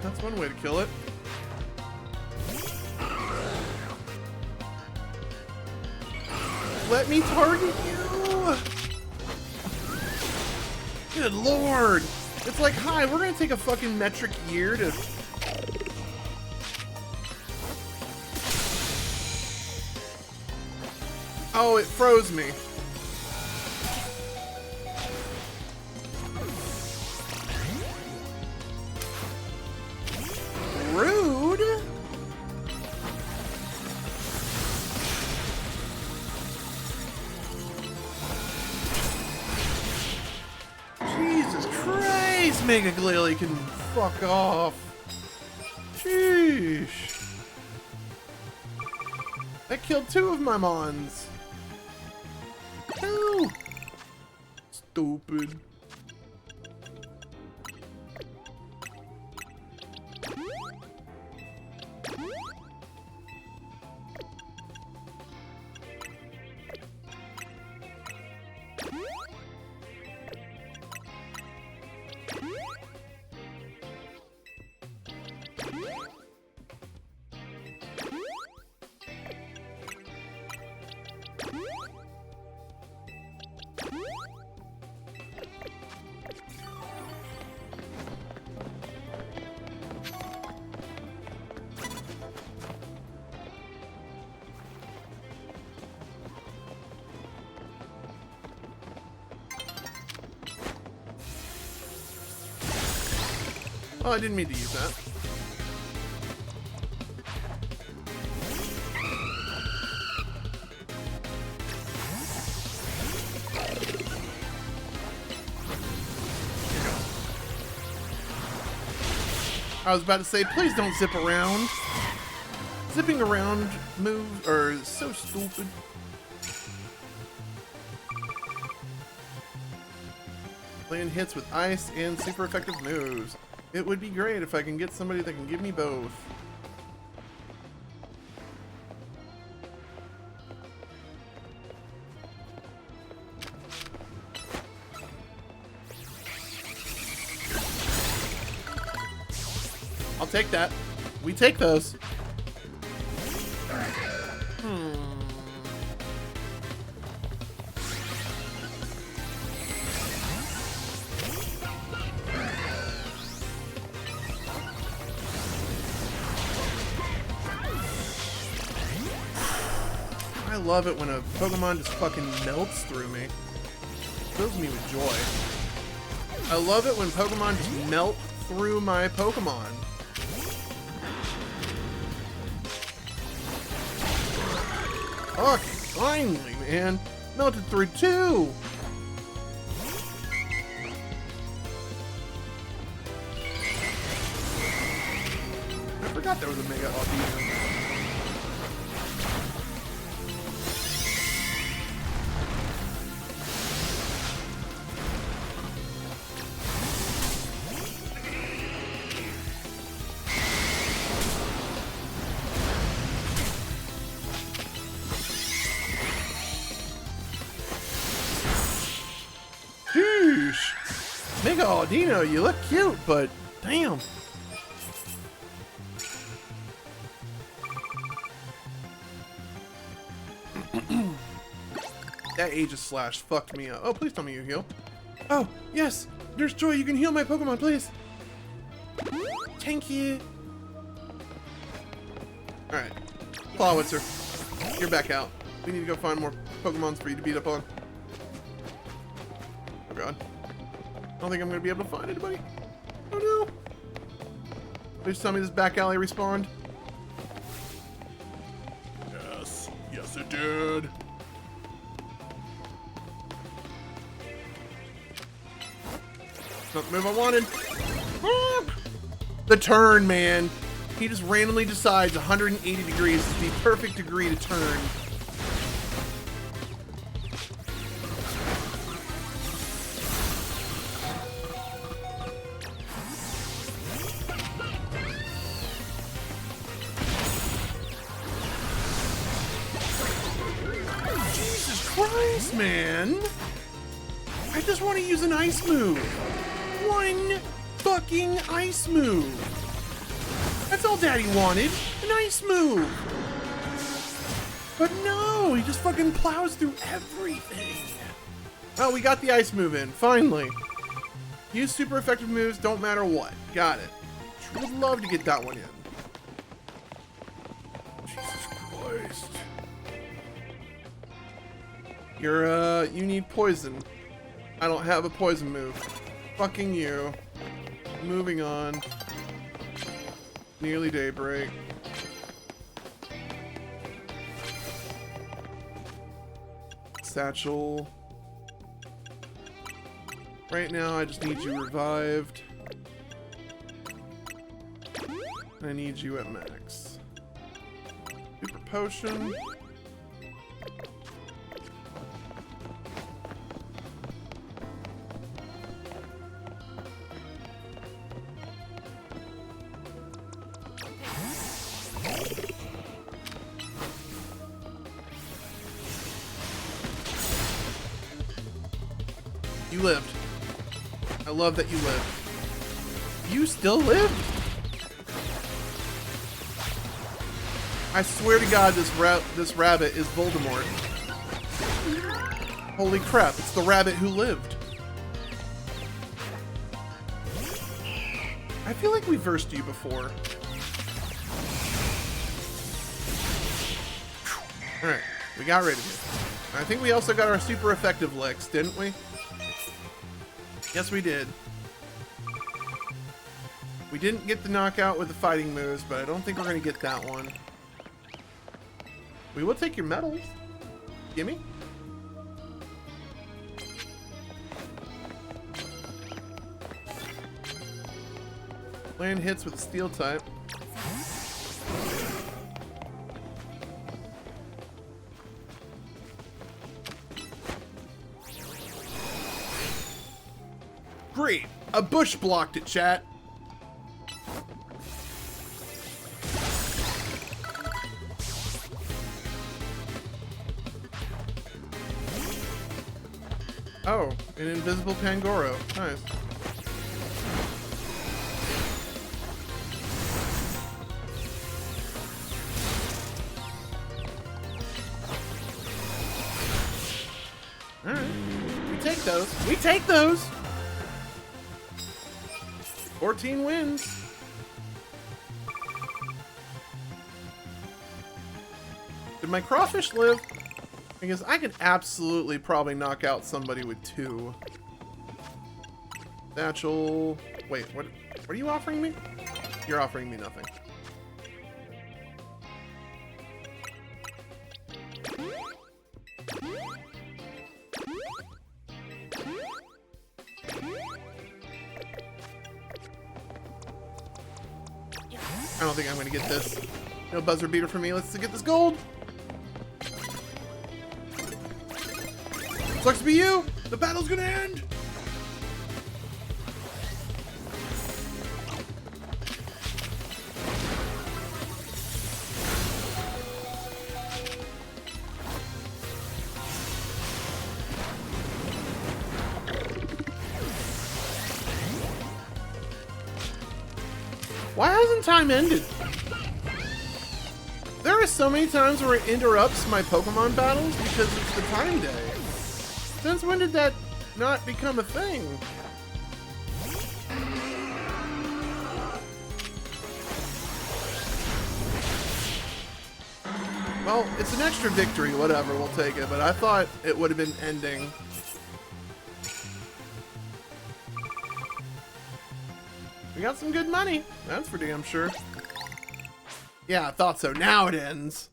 That's one way to kill it. Let me target you! Good lord! It's like, hi, we're gonna take a fucking metric year to... Oh, it froze me. Rude. Jesus Christ, Mega Glalie can fuck off. Sheesh. That killed 2 of my mons. No. Stupid. Oh, I didn't mean to use that. I was about to say, please don't zip around. Zipping around moves are so stupid. Land hits with ice and super effective moves. It would be great if I can get somebody that can give me both. I'll take that. We take those. I love it when a Pokemon just fucking melts through me. Fills me with joy. I love it when Pokemon just melt through my Pokemon. Fuck, finally, man. Melted through 2! I forgot there was a Mega Audino. Mega Audino, you look cute, but damn. That Aegis Slash fucked me up. Oh, please tell me you heal. Oh, yes! Nurse Joy, you can heal my Pokemon, please! Thank you! Alright. Clawitzer, you're back out. We need to go find more Pokemons for you to beat up on. Oh god. I don't think I'm gonna be able to find anybody. Oh no! Please tell me this back alley respawned. Yes. Yes it did. Not the move I wanted. The turn, man. He just randomly decides 180 degrees is the perfect degree to turn. Jesus Christ, man. I just want to use an ice move. One fucking ice move. That's all Daddy wanted. An ice move. But no, he just fucking plows through everything. Oh, we got the ice move in, finally. Use super effective moves, don't matter what. Got it. Would love to get that one in. Jesus Christ. You need poison. I don't have a poison move. Fucking you. Moving on. Nearly daybreak. Satchel. Right now, I just need you revived. I need you at max. Super potion. You lived. I love that you lived. You still lived? I swear to God, this rabbit is Voldemort. Holy crap, it's the rabbit who lived. I feel like we versed you before. Alright, we got rid of you. I think we also got our super effective licks, didn't we? Yes, we did. We didn't get the knockout with the fighting moves, but I don't think we're going to get that one. We will take your medals. Gimme. Land hits with a steel type. Great! A bush blocked it, chat. Oh, an invisible Pangoro. Nice. Alright. We take those. We take those! 14 wins. Did my crawfish live? Because I could absolutely probably knock out somebody with 2. Satchel. Wait, what are you offering me? You're offering me nothing. I don't think I'm gonna get this. No buzzer beater for me. Let's get this gold. Sucks to be you. The battle's gonna end. Why hasn't time ended? There is so many times where it interrupts my Pokemon battles because it's the time day. Since when did that not become a thing? Well, it's an extra victory, whatever, we'll take it, but I thought it would have been ending. We got some good money, that's for damn sure. Yeah, I thought so. Now it ends.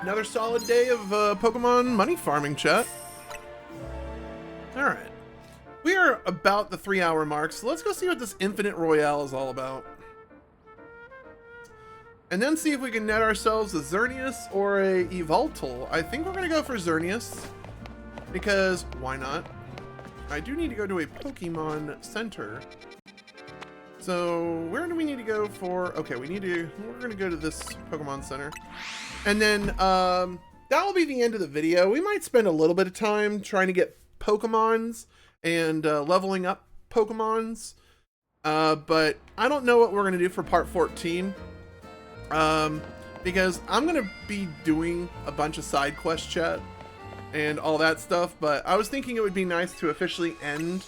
Another solid day of Pokemon money farming, chat. Alright. We are about the 3-hour mark, so let's go see what this Infinite Royale is all about. And then see if we can net ourselves a Xerneas or a Yveltal. I think we're going to go for Xerneas, because why not? I do need to go to a Pokemon Center. So where do we need to go for? Okay, we're going to go to this Pokemon Center. And then that will be the end of the video. We might spend a little bit of time trying to get Pokemons and leveling up Pokemons. But I don't know what we're going to do for part 14. Because I'm going to be doing a bunch of side quest chat and all that stuff. But I was thinking it would be nice to officially end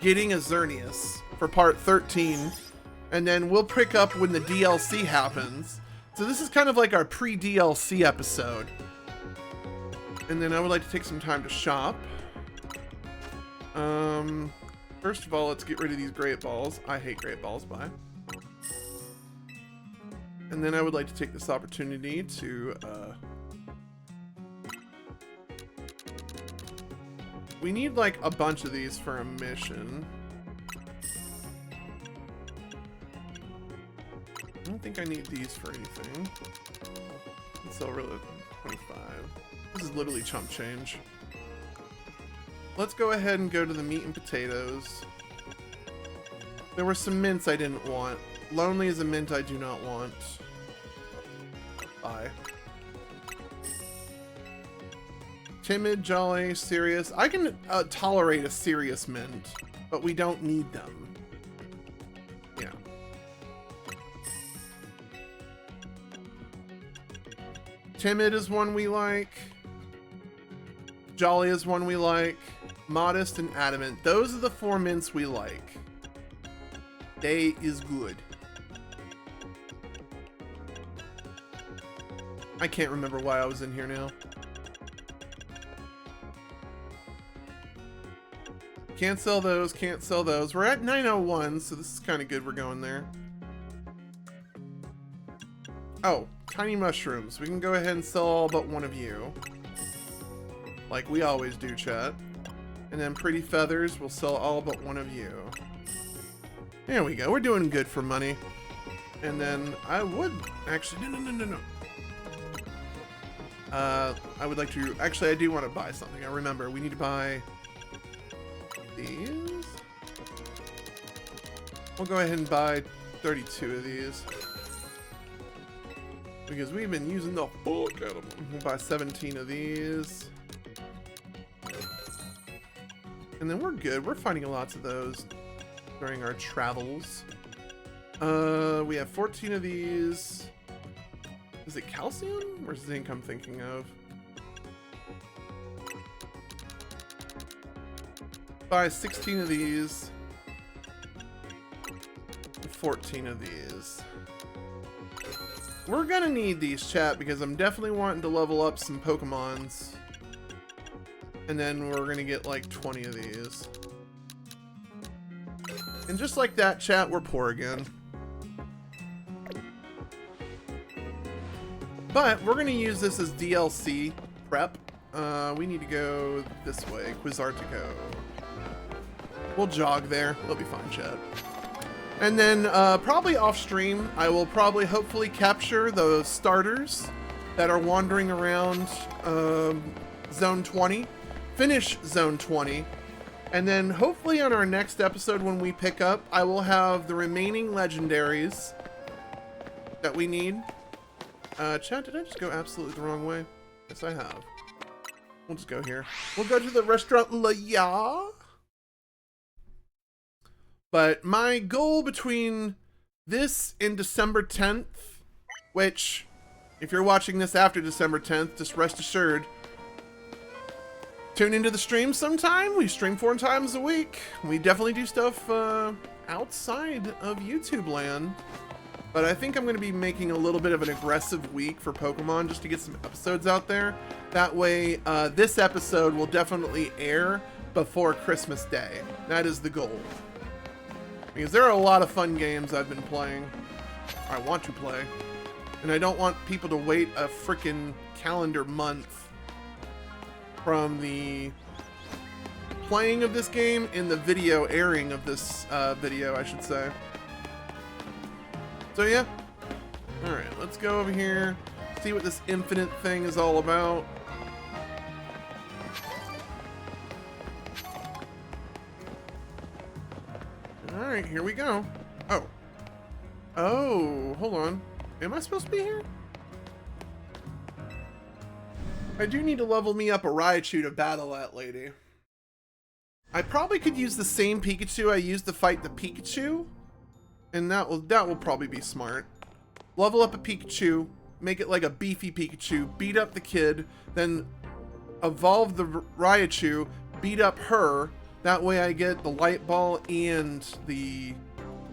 getting a Xerneas for part 13. And then we'll pick up when the DLC happens. So this is kind of like our pre-DLC episode. And then I would like to take some time to shop. First of all, let's get rid of these Great Balls. I hate Great Balls, bye. And then I would like to take this opportunity to, we need like a bunch of these for a mission. I don't think I need these for anything. Let's sell really 25. This is literally chump change. Let's go ahead and go to the meat and potatoes. There were some mints I didn't want. Lonely is a mint I do not want. Bye. Timid, jolly, serious. I can tolerate a serious mint, but we don't need them. Yeah. Timid is one we like. Jolly is one we like. Modest and adamant. Those are the 4 mints we like. They is good. I can't remember why I was in here now. Can't sell those, can't sell those. We're at 901, so this is kind of good we're going there. Oh, tiny mushrooms. We can go ahead and sell all but one of you. Like we always do, chat. And then pretty feathers, we'll sell all but one of you. There we go, we're doing good for money. And then I would actually, no. I would like to, actually I do want to buy something. I remember, we need to buy these. We'll go ahead and buy 32 of these. Because we've been using the fuck out of them. We'll buy 17 of these. And then we're good. We're finding lots of those during our travels. We have 14 of these. Is it calcium or zinc I'm thinking of? Buy 16 of these. 14 of these. We're gonna need these, chat, because I'm definitely wanting to level up some Pokemons. And then we're gonna get like 20 of these. And just like that, chat, we're poor again. But we're gonna use this as DLC prep. We need to go this way, Quizartico. We'll jog there. We'll be fine, chat. And then probably off stream, I will probably hopefully capture those starters that are wandering around Zone 20. Finish Zone 20. And then hopefully on our next episode when we pick up, I will have the remaining legendaries that we need. Chat, did I just go absolutely the wrong way? Yes, I have. We'll just go here. We'll go to the restaurant La Ya. But my goal between this and December 10th, which, if you're watching this after December 10th, just rest assured, tune into the stream sometime. We stream 4 times a week. We definitely do stuff outside of YouTube land. But I think I'm going to be making a little bit of an aggressive week for Pokemon just to get some episodes out there. That way, this episode will definitely air before Christmas Day. That is the goal. Because there are a lot of fun games I've been playing, or I want to play. And I don't want people to wait a freaking calendar month from the playing of this game and the video airing of this video, I should say. So yeah, alright, let's go over here, see what this infinite thing is all about. Alright, here we go. Oh, hold on. Am I supposed to be here? I do need to level me up a Raichu to battle that lady. I probably could use the same Pikachu I used to fight the Pikachu. And that will probably be smart. Level up a Pikachu, make it like a beefy Pikachu, beat up the kid, then evolve the Raichu, beat up her. That way I get the Light Ball and the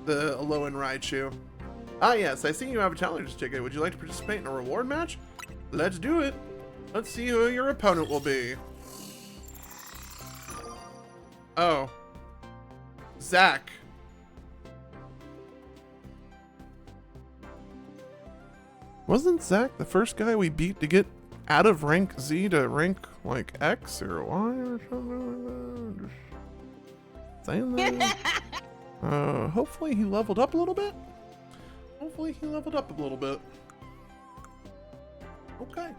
Alolan Raichu. Ah yes, I see you have a challenge ticket. Would you like to participate in a reward match? Let's do it. Let's see who your opponent will be. Oh. Zach. Wasn't Zach the first guy we beat to get out of rank Z to rank, like, X or Y or something like that? Just saying that. Hopefully he leveled up a little bit. Hopefully he leveled up a little bit. Okay.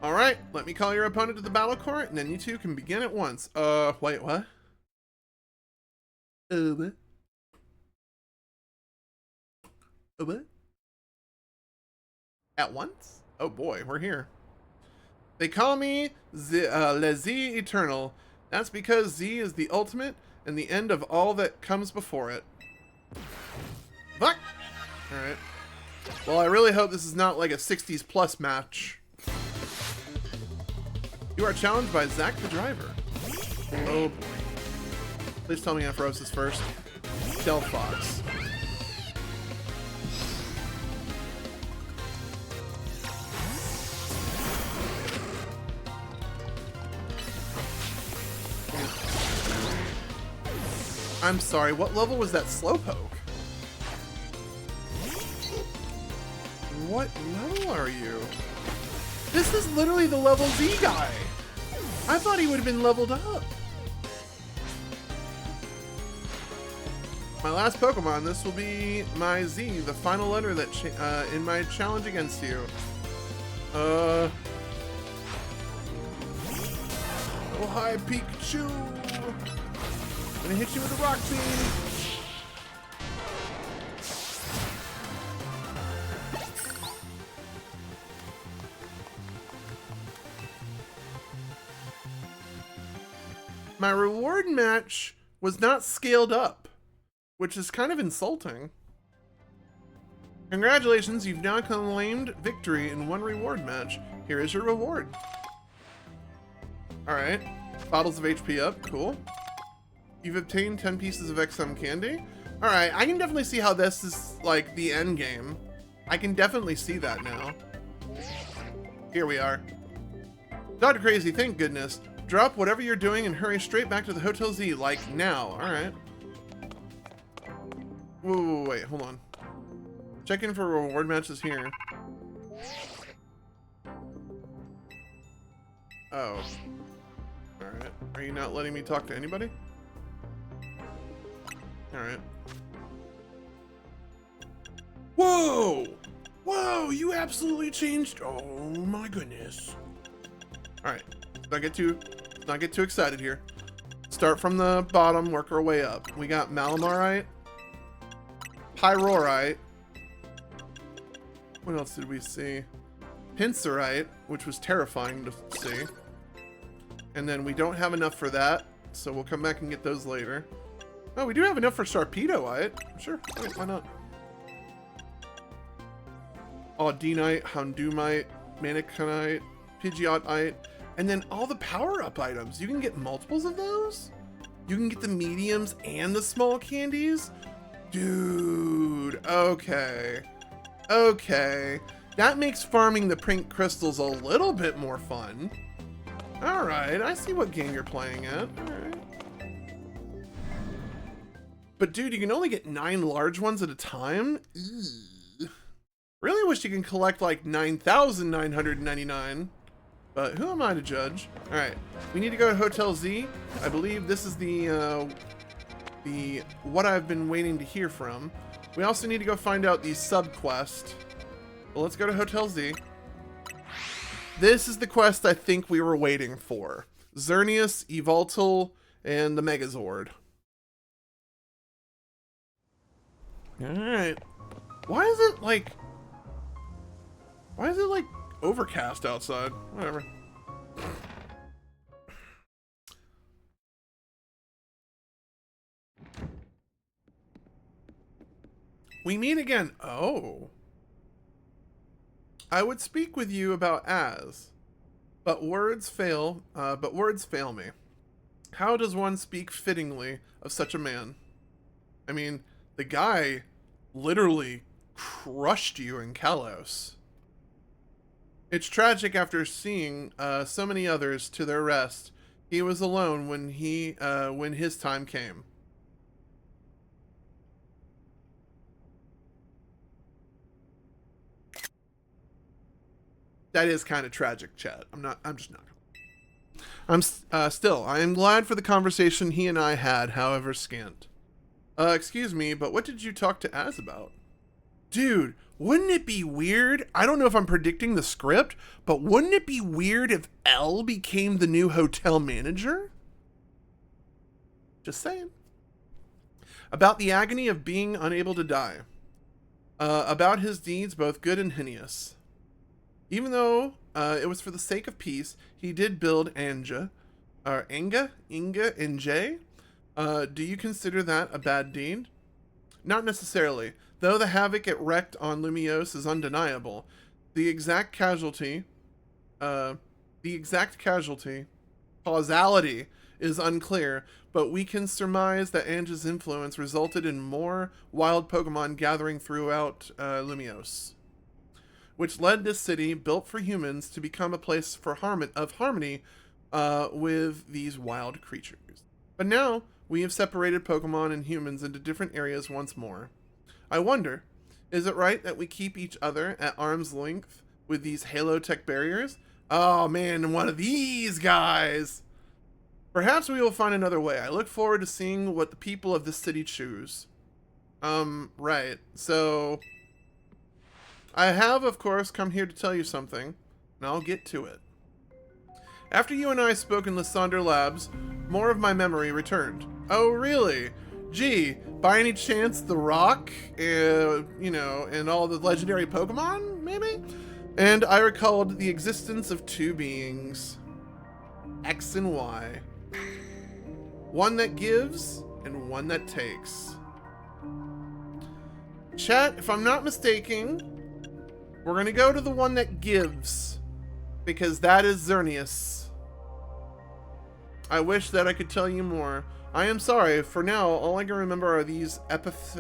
Alright, let me call your opponent to the battle court, and then you two can begin at once. Wait, what? What? What? At once? Oh boy, we're here. They call me Le Z Eternal. That's because Z is the ultimate and the end of all that comes before it. Fuck! Alright. Well, I really hope this is not like a 60s plus match. You are challenged by Zach the driver. Oh boy. Please tell me Ampharosis first. Delphox. I'm sorry, what level was that Slowpoke? What level are you? This is literally the level Z guy. I thought he would have been leveled up. My last Pokemon, this will be my Z, the final letter that in my challenge against you. Oh hi, Pikachu. I'm gonna hit you with a rock beam. My reward match was not scaled up, which is kind of insulting. Congratulations, you've now claimed victory in one reward match. Here is your reward. Alright, bottles of HP up, cool. You've obtained 10 pieces of XM candy. Alright, I can definitely see how this is like the end game. I can definitely see that now. Here we are. DrKrazy, thank goodness. Drop whatever you're doing and hurry straight back to the Hotel Z, like now. Alright. Whoa, wait, hold on. Check in for reward matches here. Oh. Alright. Are you not letting me talk to anybody? Alright. Whoa! Whoa, you absolutely changed. Oh my goodness. Alright. Not get too excited here. Start from the bottom, work our way up. We got Malamarite, Pyrorite. What else did we see? Pincerite, which was terrifying to see. And then we don't have enough for that, so we'll come back and get those later. Oh, we do have enough for Sharpedoite. Sure, why not? Audinite, Houndumite, Maniconite, Pidgeotite, and then all the power-up items. You can get multiples of those? You can get the mediums and the small candies? Dude, okay. Okay. That makes farming the pink crystals a little bit more fun. Alright, I see what game you're playing at. Alright. But dude, you can only get 9 large ones at a time? Ugh. Really wish you can collect like 9,999. But who am I to judge? Alright, we need to go to Hotel Z. I believe this is the what I've been waiting to hear from. We also need to go find out the sub-quest. Well, let's go to Hotel Z. This is the quest I think we were waiting for. Xerneas, Yveltal, and the Megazord. Alright. Why is it like overcast outside? Whatever. We meet again. Oh. I would speak with you about but words fail me. How does one speak fittingly of such a man? I mean, the guy literally crushed you in Kalos. It's tragic after seeing so many others to their rest. He was alone when his time came. That is kind of tragic, chat. I'm just not. I am glad for the conversation he and I had, however scant. Excuse me, but what did you talk to Az about? Dude, wouldn't it be weird? I don't know if I'm predicting the script, but wouldn't it be weird if L became the new hotel manager? Just saying. About the agony of being unable to die. About his deeds, both good and heinous. Even though it was for the sake of peace, he did build Inga, and Jay. Do you consider that a bad deed? Not necessarily, though the havoc it wreaked on Lumiose is undeniable. The exact causality, causality is unclear, but we can surmise that Ange's influence resulted in more wild Pokemon gathering throughout Lumiose, which led this city, built for humans, to become a place for harmony with these wild creatures. But now, we have separated Pokemon and humans into different areas once more. I wonder, is it right that we keep each other at arm's length with these Halo Tech barriers? Oh man, one of these guys! Perhaps we will find another way. I look forward to seeing what the people of this city choose. Right. So, I have, of course, come here to tell you something, and I'll get to it. After you and I spoke in Lysander Labs, more of my memory returned. Oh, really? Gee, by any chance, the Rock, and all the legendary Pokemon, maybe? And I recalled the existence of two beings, X and Y. One that gives, and one that takes. Chat, if I'm not mistaken, we're gonna go to the one that gives, because that is Xerneas. I wish that I could tell you more. I am sorry, for now, all I can remember are these epithets?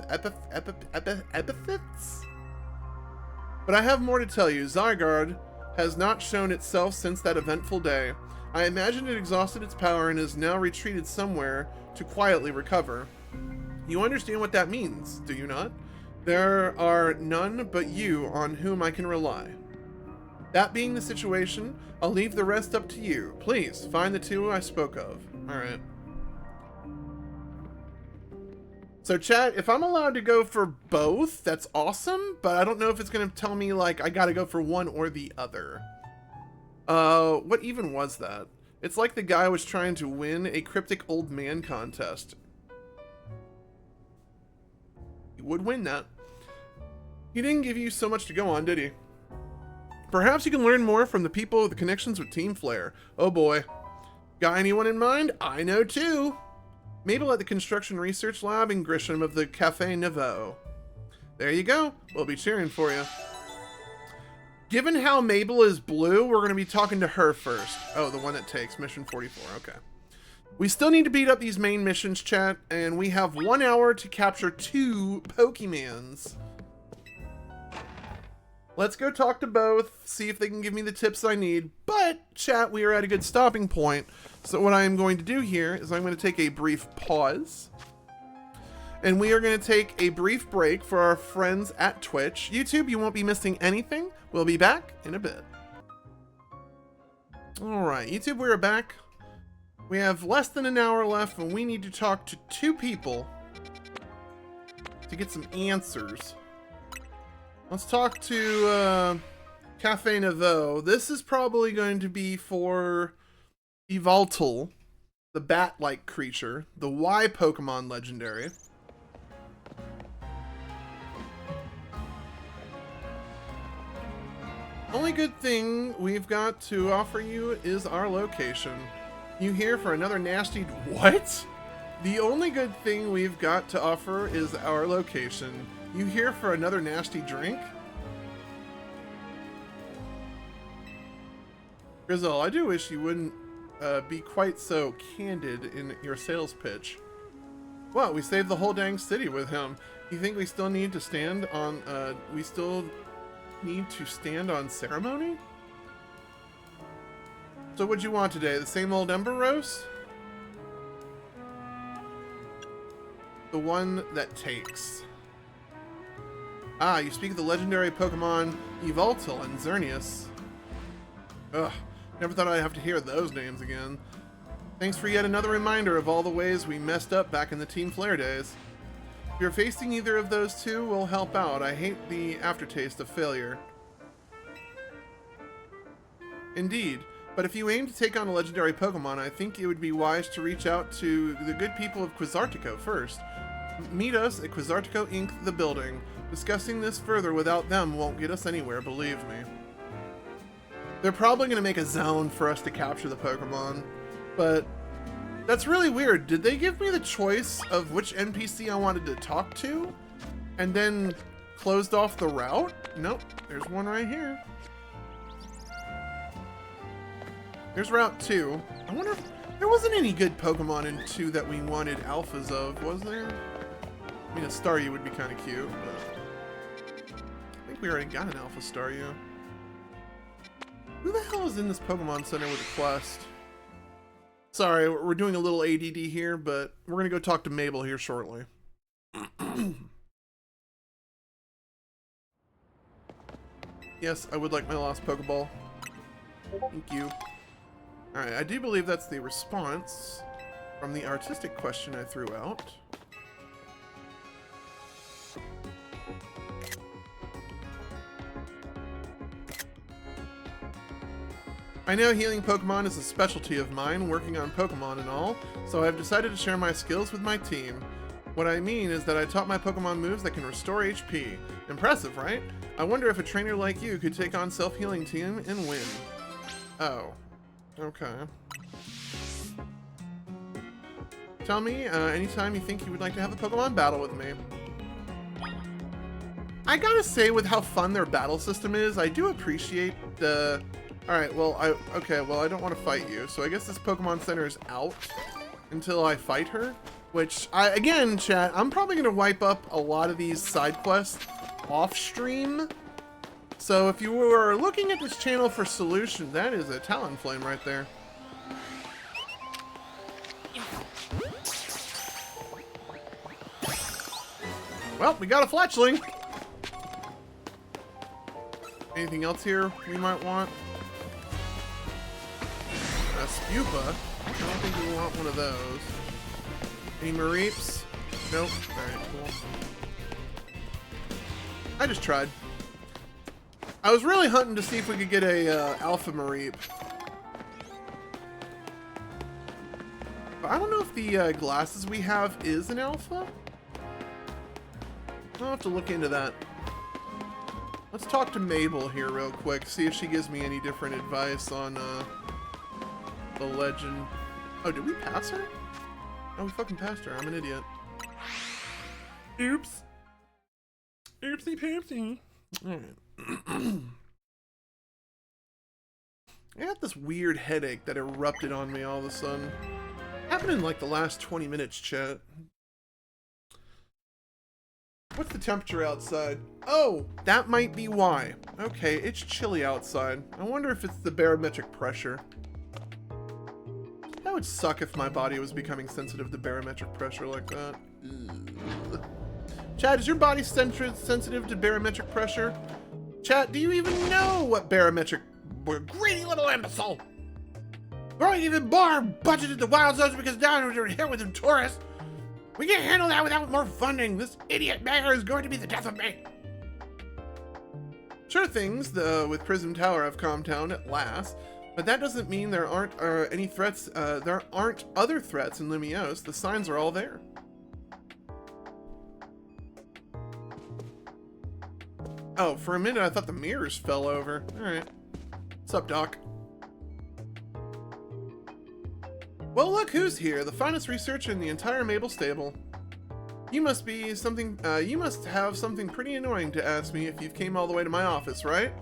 But I have more to tell you. Zygarde has not shown itself since that eventful day. I imagine it exhausted its power and is now retreated somewhere to quietly recover. You understand what that means, do you not? There are none but you on whom I can rely. That being the situation, I'll leave the rest up to you. Please, find the two I spoke of. Alright. So chat, if I'm allowed to go for both, that's awesome, but I don't know if it's going to tell me, like, I gotta go for one or the other. What even was that? It's like the guy was trying to win a cryptic old man contest. He would win that. He didn't give you so much to go on, did he? Perhaps you can learn more from the people with the connections with Team Flare. Oh boy. Got anyone in mind? I know too. Mabel at the Construction Research Lab and Grisham of the Cafe Nouveau. There you go. We'll be cheering for you. Given how Mabel is blue, we're going to be talking to her first. Oh, the one that takes mission 44. Okay. We still need to beat up these main missions, chat, and we have 1 hour to capture 2 Pokemons. Let's go talk to both, see if they can give me the tips I need. But, chat, we are at a good stopping point. So what I am going to do here is I'm going to take a brief pause. And we are going to take a brief break for our friends at Twitch. YouTube, you won't be missing anything. We'll be back in a bit. Alright, YouTube, we're back. We have less than an hour left, and we need to talk to 2 people to get some answers. Let's talk to Cafe Nouveau. This is probably going to be for Yveltal, the bat-like creature, the Y Pokemon legendary. Only good thing we've got to offer you is our location. You here for another nasty... What? The only good thing we've got to offer is our location. You here for another nasty drink? Grizzle, I do wish you wouldn't be quite so candid in your sales pitch. What? We saved the whole dang city with him. You think we still need to stand on... need to stand on ceremony? So what'd you want today? The same old Ember Roast? The one that takes. Ah, you speak of the legendary Pokemon Yveltal and Xerneas. Ugh, never thought I'd have to hear those names again. Thanks for yet another reminder of all the ways we messed up back in the Team Flare days. If you're facing either of those two, we'll help out. I hate the aftertaste of failure. Indeed, but if you aim to take on a legendary Pokemon, I think it would be wise to reach out to the good people of Quizartico first. Meet us at Quizartico Inc., the building. Discussing this further without them won't get us anywhere, believe me. They're probably going to make a zone for us to capture the Pokemon, but that's really weird. Did they give me the choice of which NPC I wanted to talk to, and then closed off the route? Nope, there's one right here. There's Route 2. I wonder if there wasn't any good Pokemon in 2 that we wanted alphas of, was there? I mean, a Staryu would be kind of cute, but I think we already got an Alpha Staryu. Who the hell is in this Pokemon Center with a quest? Sorry, we're doing a little ADD here, but we're going to go talk to Mabel here shortly. Yes, I would like my lost Pokeball. Thank you. Alright, I do believe that's the response from the artistic question I threw out. I know healing Pokemon is a specialty of mine, working on Pokemon and all, so I've decided to share my skills with my team. What I mean is that I taught my Pokemon moves that can restore HP. Impressive, right? I wonder if a trainer like you could take on self-healing team and win. Oh. Okay. Tell me anytime you think you would like to have a Pokemon battle with me. I gotta say, with how fun their battle system is, I do appreciate the... Alright, well, I don't want to fight you, so I guess this Pokemon Center is out until I fight her, which, again, chat, I'm probably gonna wipe up a lot of these side quests off-stream. So if you are looking at this channel for solutions, that is a Talonflame right there. Well, we got a Fletchling. Anything else here we might want? A Spupa. I don't think we want one of those. Any Mareeps? Nope. Alright, cool. I just tried. I was really hunting to see if we could get a Alpha Mareep. But I don't know if the glasses we have is an Alpha. I'll have to look into that. Let's talk to Mabel here real quick, see if she gives me any different advice on the legend. Oh, did we pass her? Oh, we fucking passed her. I'm an idiot. Oops. Oopsie poopsie. Alright. I got this weird headache that erupted on me all of a sudden. Happened in like the last 20 minutes, chat. What's the temperature outside? Oh, that might be why. Okay, it's chilly outside. I wonder if it's the barometric pressure. That would suck if my body was becoming sensitive to barometric pressure like that. Ugh. Chat, is your body sensitive to barometric pressure? Chat, do you even know what barometric... Greedy little imbecile! We're even more budgeted the wild zones because now we're here with the tourists. We can't handle that without more funding. This idiot mayor is going to be the death of me. Sure, things with Prism Tower have calmed down at last, but that doesn't mean there aren't any threats. There aren't other threats in Lumiose. The signs are all there. Oh, for a minute I thought the mirrors fell over. All right. What's up, Doc? Well, look who's here, the finest researcher in the entire Mabel stable. You must be something, you must have something pretty annoying to ask me if you've came all the way to my office, right?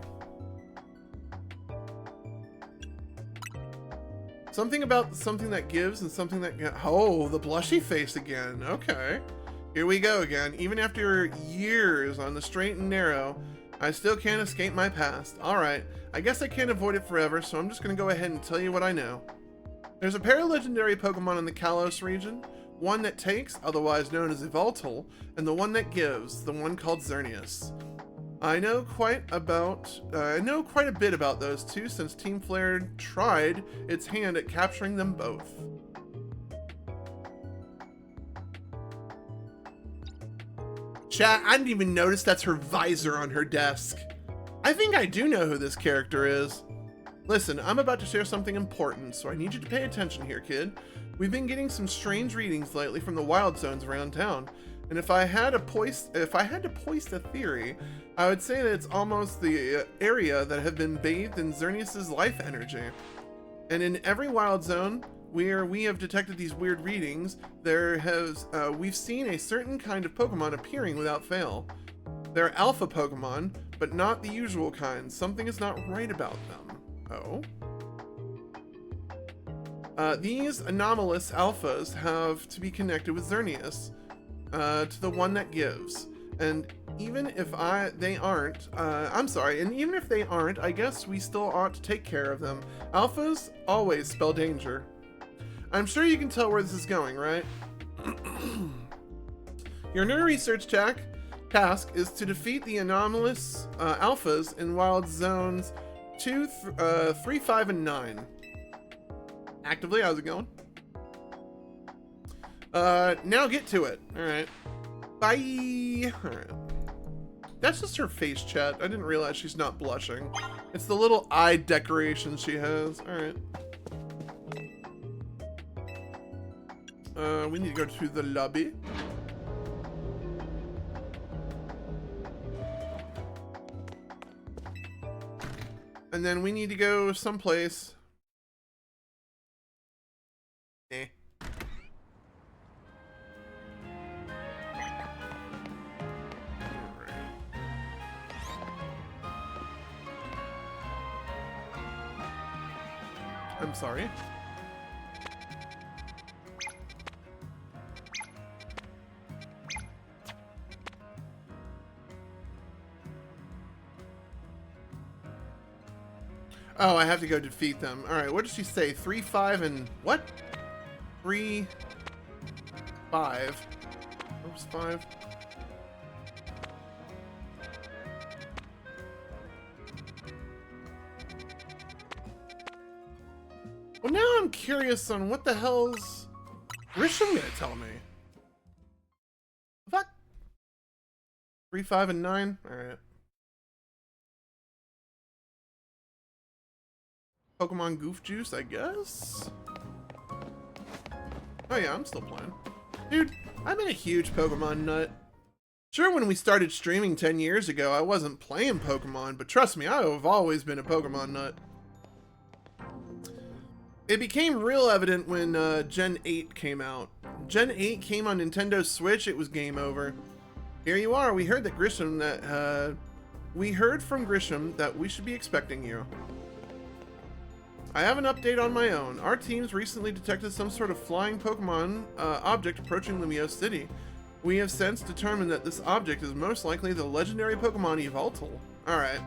Something about something that gives and something that... Oh, the blushy face again. Okay. Here we go again. Even after years on the straight and narrow, I still can't escape my past. Alright, I guess I can't avoid it forever, so I'm just gonna go ahead and tell you what I know. There's a pair of legendary Pokemon in the Kalos region, one that takes, otherwise known as Evoltal, and the one that gives, the one called Xerneas. I know quite a bit about those two since Team Flare tried its hand at capturing them both. Chat, I didn't even notice that's her visor on her desk. I think I do know who this character is. Listen, I'm about to share something important, so I need you to pay attention here, kid. We've been getting some strange readings lately from the wild zones around town, and if I had to poist a theory, I would say that it's almost the area that have been bathed in Xerneas' life energy. And in every wild zone where we have detected these weird readings, we've seen a certain kind of Pokemon appearing without fail. They're alpha Pokemon, but not the usual kinds. Something is not right about them. Oh. These anomalous alphas have to be connected with Xerneas, to the one that gives. And even if they aren't, I guess we still ought to take care of them. Alphas always spell danger. I'm sure you can tell where this is going, right? Your new research task is to defeat the anomalous alphas in wild zones 2, 3, 5, and 9. Actively, how's it going? Now get to it. Alright. Bye! Alright. That's just her face, chat. I didn't realize she's not blushing. It's the little eye decoration she has. Alright. We need to go to the lobby. And then we need to go someplace. Eh. Alright. I'm sorry. Oh, I have to go defeat them. Alright, what did she say? 3, 5, and what? 3, 5. Oops, 5. Well, now I'm curious on what the hell's Grisham gonna tell me. Fuck. 3, 5, and 9? Alright. Pokemon Goof Juice, I guess? Oh yeah, I'm still playing. Dude, I've been a huge Pokemon nut. Sure, when we started streaming 10 years ago, I wasn't playing Pokemon, but trust me, I have always been a Pokemon nut. It became real evident when Gen 8 came out. Gen 8 came on Nintendo Switch, it was game over. Here you are, we heard from Grisham that we should be expecting you. I have an update on my own. Our teams recently detected some sort of flying Pokemon object approaching Lumiose City. We have since determined that this object is most likely the legendary Pokemon Yveltal. Alright.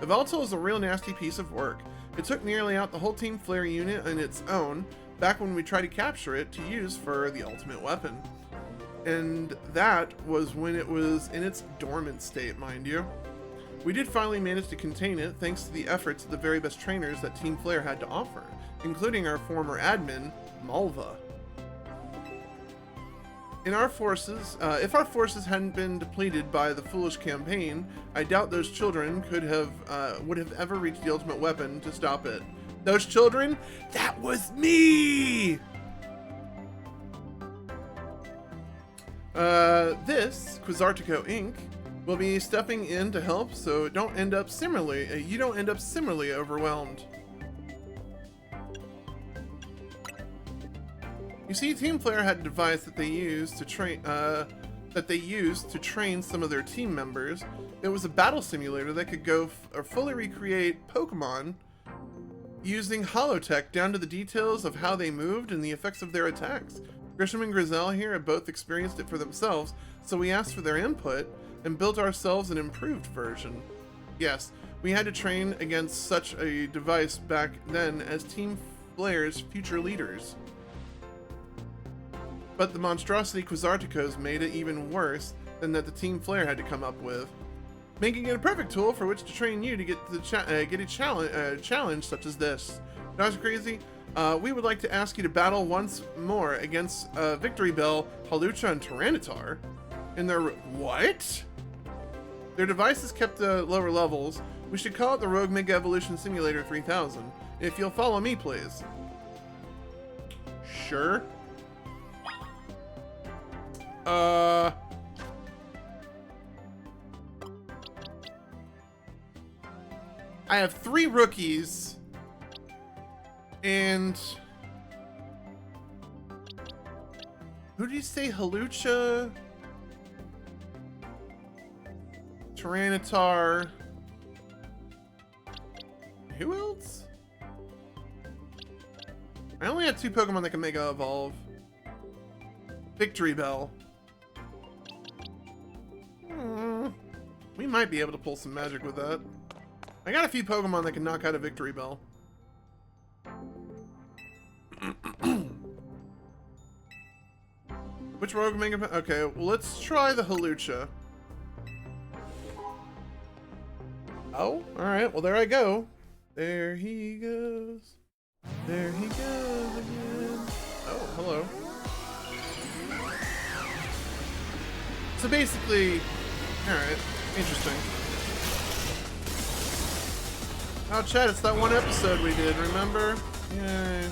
Yveltal is a real nasty piece of work. It took nearly out the whole Team Flare unit on its own, back when we tried to capture it to use for the ultimate weapon. And that was when it was in its dormant state, mind you. We did finally manage to contain it thanks to the efforts of the very best trainers that Team Flare had to offer, including our former admin, Malva. If our forces hadn't been depleted by the foolish campaign, I doubt those children would have ever reached the ultimate weapon to stop it. Those children? That was me! This, Quizartico Inc., will be stepping in to help so you don't end up similarly overwhelmed. You see, Team Flare had a device that they used to train some of their team members. It was a battle simulator that could fully recreate Pokemon using holotech down to the details of how they moved and the effects of their attacks. Grisham and Grizel here have both experienced it for themselves, so we asked for their input and built ourselves an improved version. Yes, we had to train against such a device back then as Team Flare's future leaders. But the monstrosity Quizarticos made it even worse than that the Team Flare had to come up with, making it a perfect tool for which to train you to get a challenge such as this. DrKrazy, we would like to ask you to battle once more against Victory Bell, Hawlucha, and Tyranitar. In their what? Their devices kept the lower levels. We should call it the Rogue Mega Evolution Simulator 3000. If you'll follow me, please. Sure. I have 3 rookies, and who did you say? Hawlucha, Tyranitar. Who else? I only have 2 Pokemon that can Mega Evolve. Victory Bell. We might be able to pull some magic with that. I got a few Pokemon that can knock out a Victory Bell. Which Rogue Mega... Okay, well, let's try the Hawlucha. Oh, alright, well, there I go. There he goes. There he goes again. Oh, hello. So basically... Alright, interesting. Oh, Chad, it's that one episode we did, remember? Yay.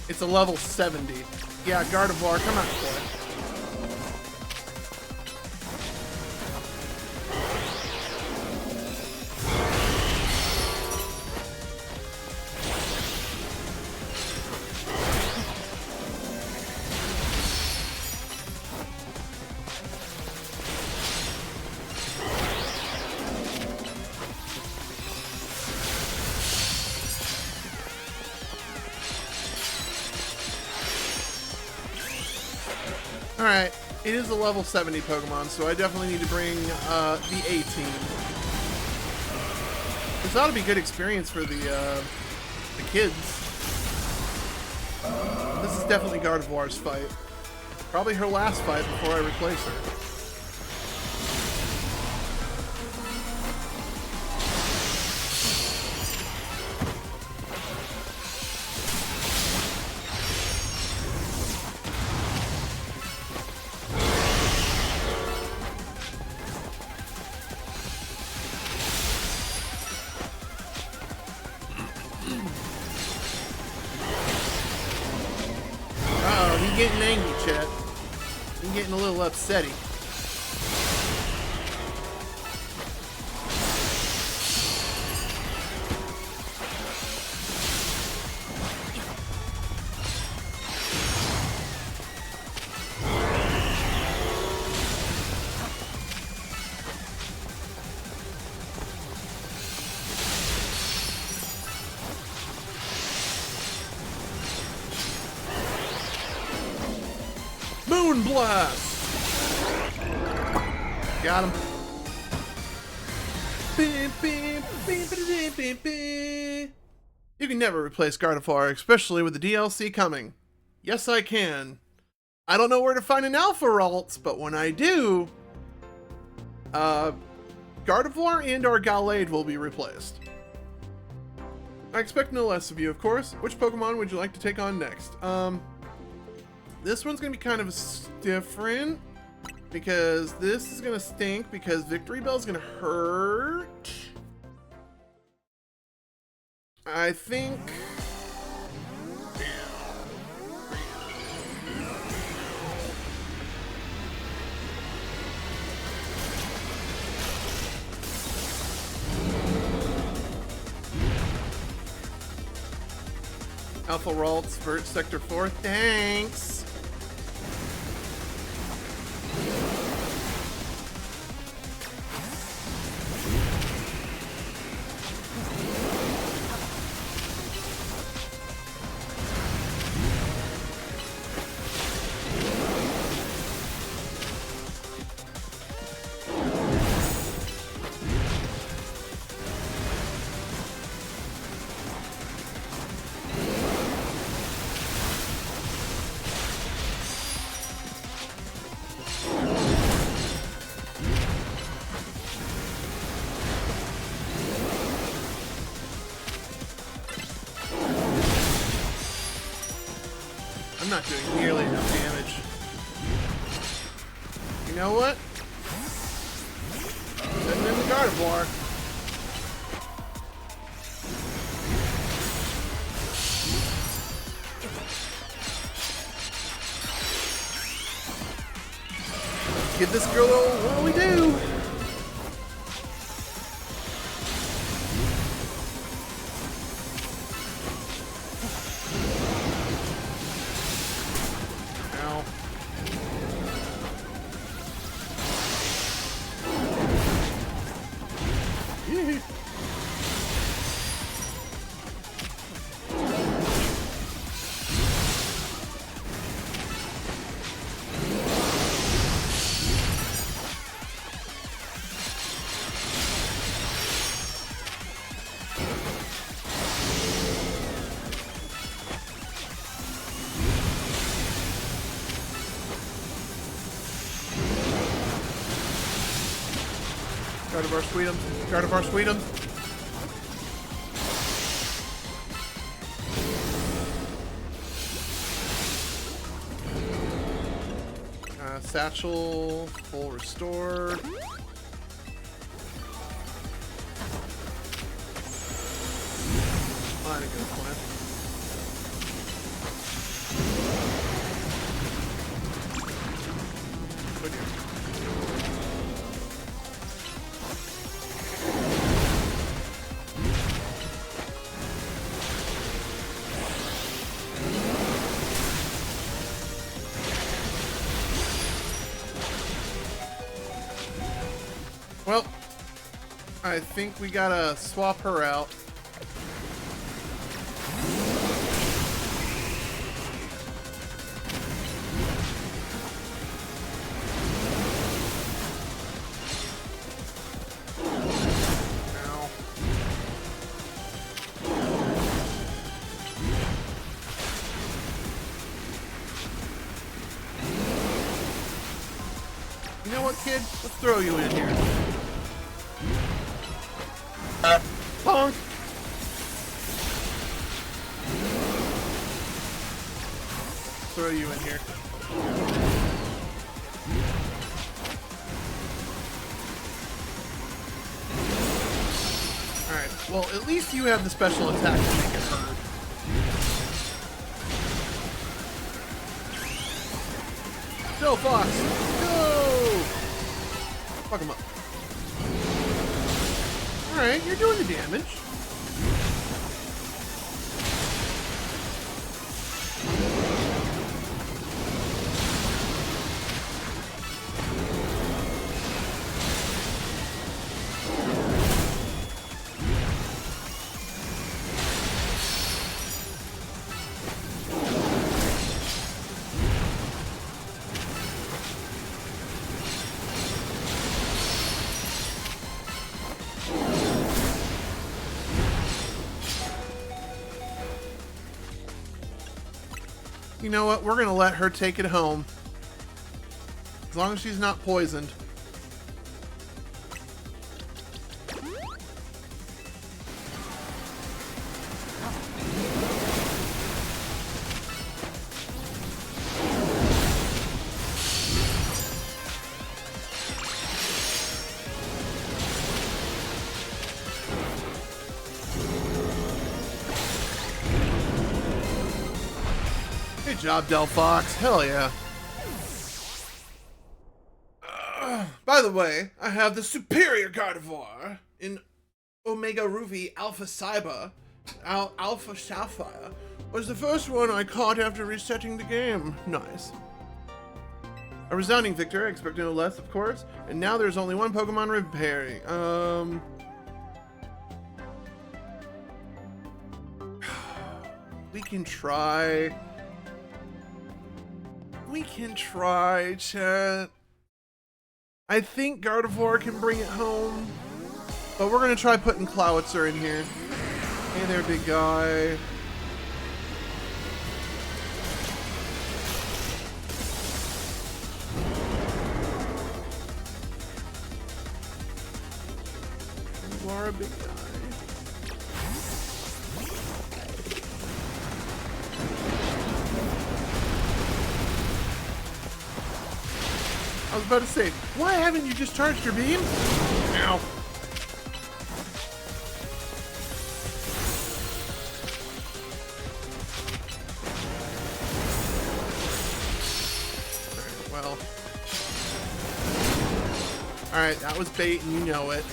It's a level 70. Yeah, Gardevoir, come on, boy. Alright, it is a level 70 Pokemon, so I definitely need to bring the A team. This ought to be a good experience for the kids. This is definitely Gardevoir's fight. Probably her last fight before I replace her. getting angry, chat. I'm getting a little upsetty. Moon Blast! Got him. You can never replace Gardevoir, especially with the DLC coming. Yes, I can. I don't know where to find an Alpha Ralts, but when I do, Gardevoir and our Gallade will be replaced. I expect no less of you, of course. Which Pokemon would you like to take on next? This one's gonna be kind of different because this is gonna stink because Victory Bell's gonna hurt. I think. Alpha Ralts, Vert Sector 4, thanks! I'm not doing nearly enough damage. You know what? Send in the Gardevoir. Give this girl a what'll we do? Gardevoir Sweet'em. Gardevoir Sweet'em. Satchel, full restore. I think that's fine. Well, I think we gotta swap her out. Ow. You know what, kid? Let's throw you in here. Bonk! Throw you in here. Alright, well, at least you have the special attack to make it hurt. Delphox, go! Fuck him up. Alright, you're doing the damage. You know what? We're gonna let her take it home. As long as she's not poisoned. Good job, Delphox. Hell yeah. By the way, I have the superior Gardevoir in Omega Ruby Alpha Cyber. Alpha Sapphire was the first one I caught after resetting the game. Nice. A resounding victory, I expect no less, of course. And now there's only one Pokemon repairing. We can try. We can try, chat. I think Gardevoir can bring it home. But we're gonna try putting Clowitzer in here. Hey there, big guy. You are a big guy. I was about to say, why haven't you just charged your beam? Ow. Well. Alright, that was bait and you know it.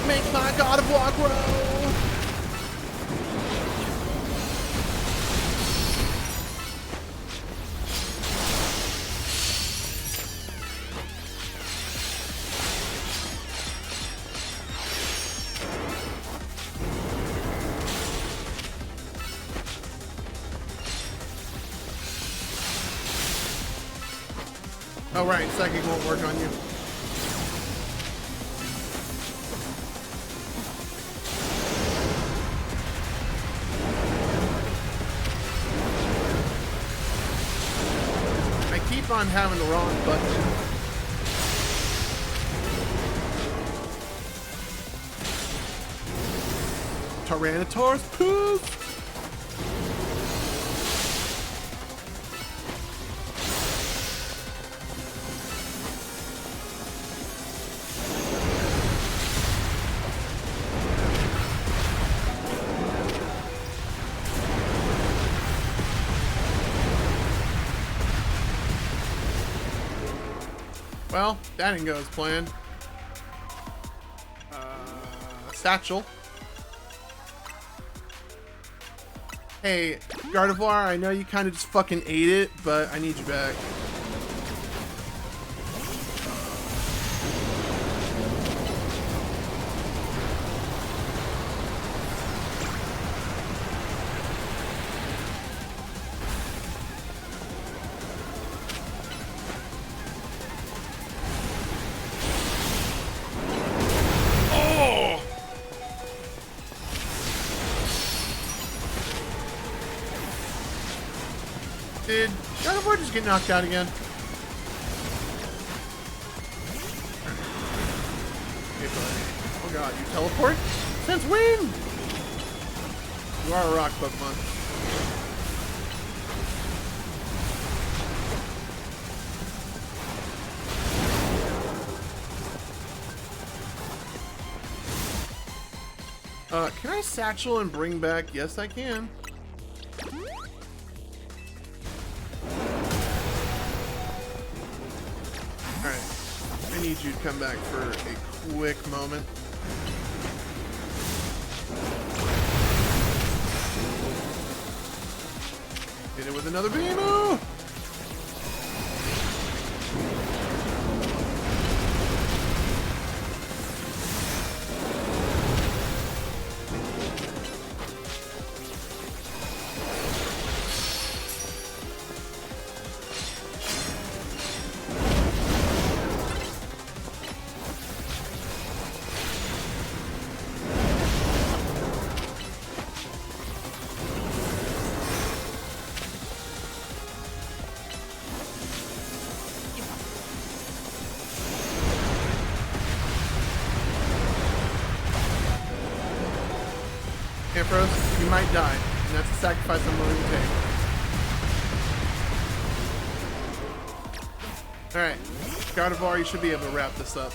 Make my Gardevoir grow! Oh right, psychic won't work on you. I keep on having the wrong button. Tyranitar's poop! Well, that didn't go as planned. Satchel. Hey, Gardevoir, I know you kind of just fucking ate it, but I need you back. Did Gardevoir just get knocked out again? Okay, buddy. Oh god, you teleport? Since when? You are a rock Pokemon. Can I satchel and bring back? Yes, I can. Alright. I need you to come back for a quick moment. Hit it with another Beamo! Ampharos, you might die, and that's a sacrifice I'm willing to take. Alright, Gardevoir, you should be able to wrap this up.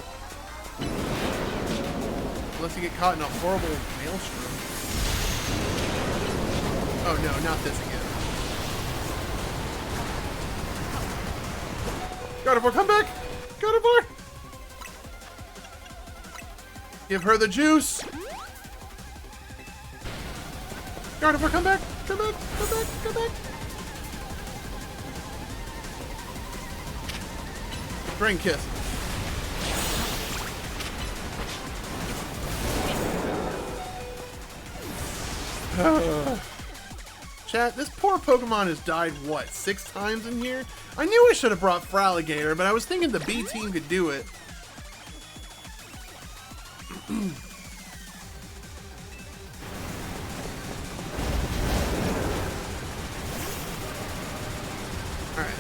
Unless you get caught in a horrible maelstrom. Oh no, not this again. Gardevoir, come back! Gardevoir! Give her the juice! Gardevoir, come back! Come back! Come back! Come back! Drain Kiss. Chat, this poor Pokemon has died, what, 6 times in here? I knew I should have brought Fraligator, but I was thinking the B team could do it. Alright.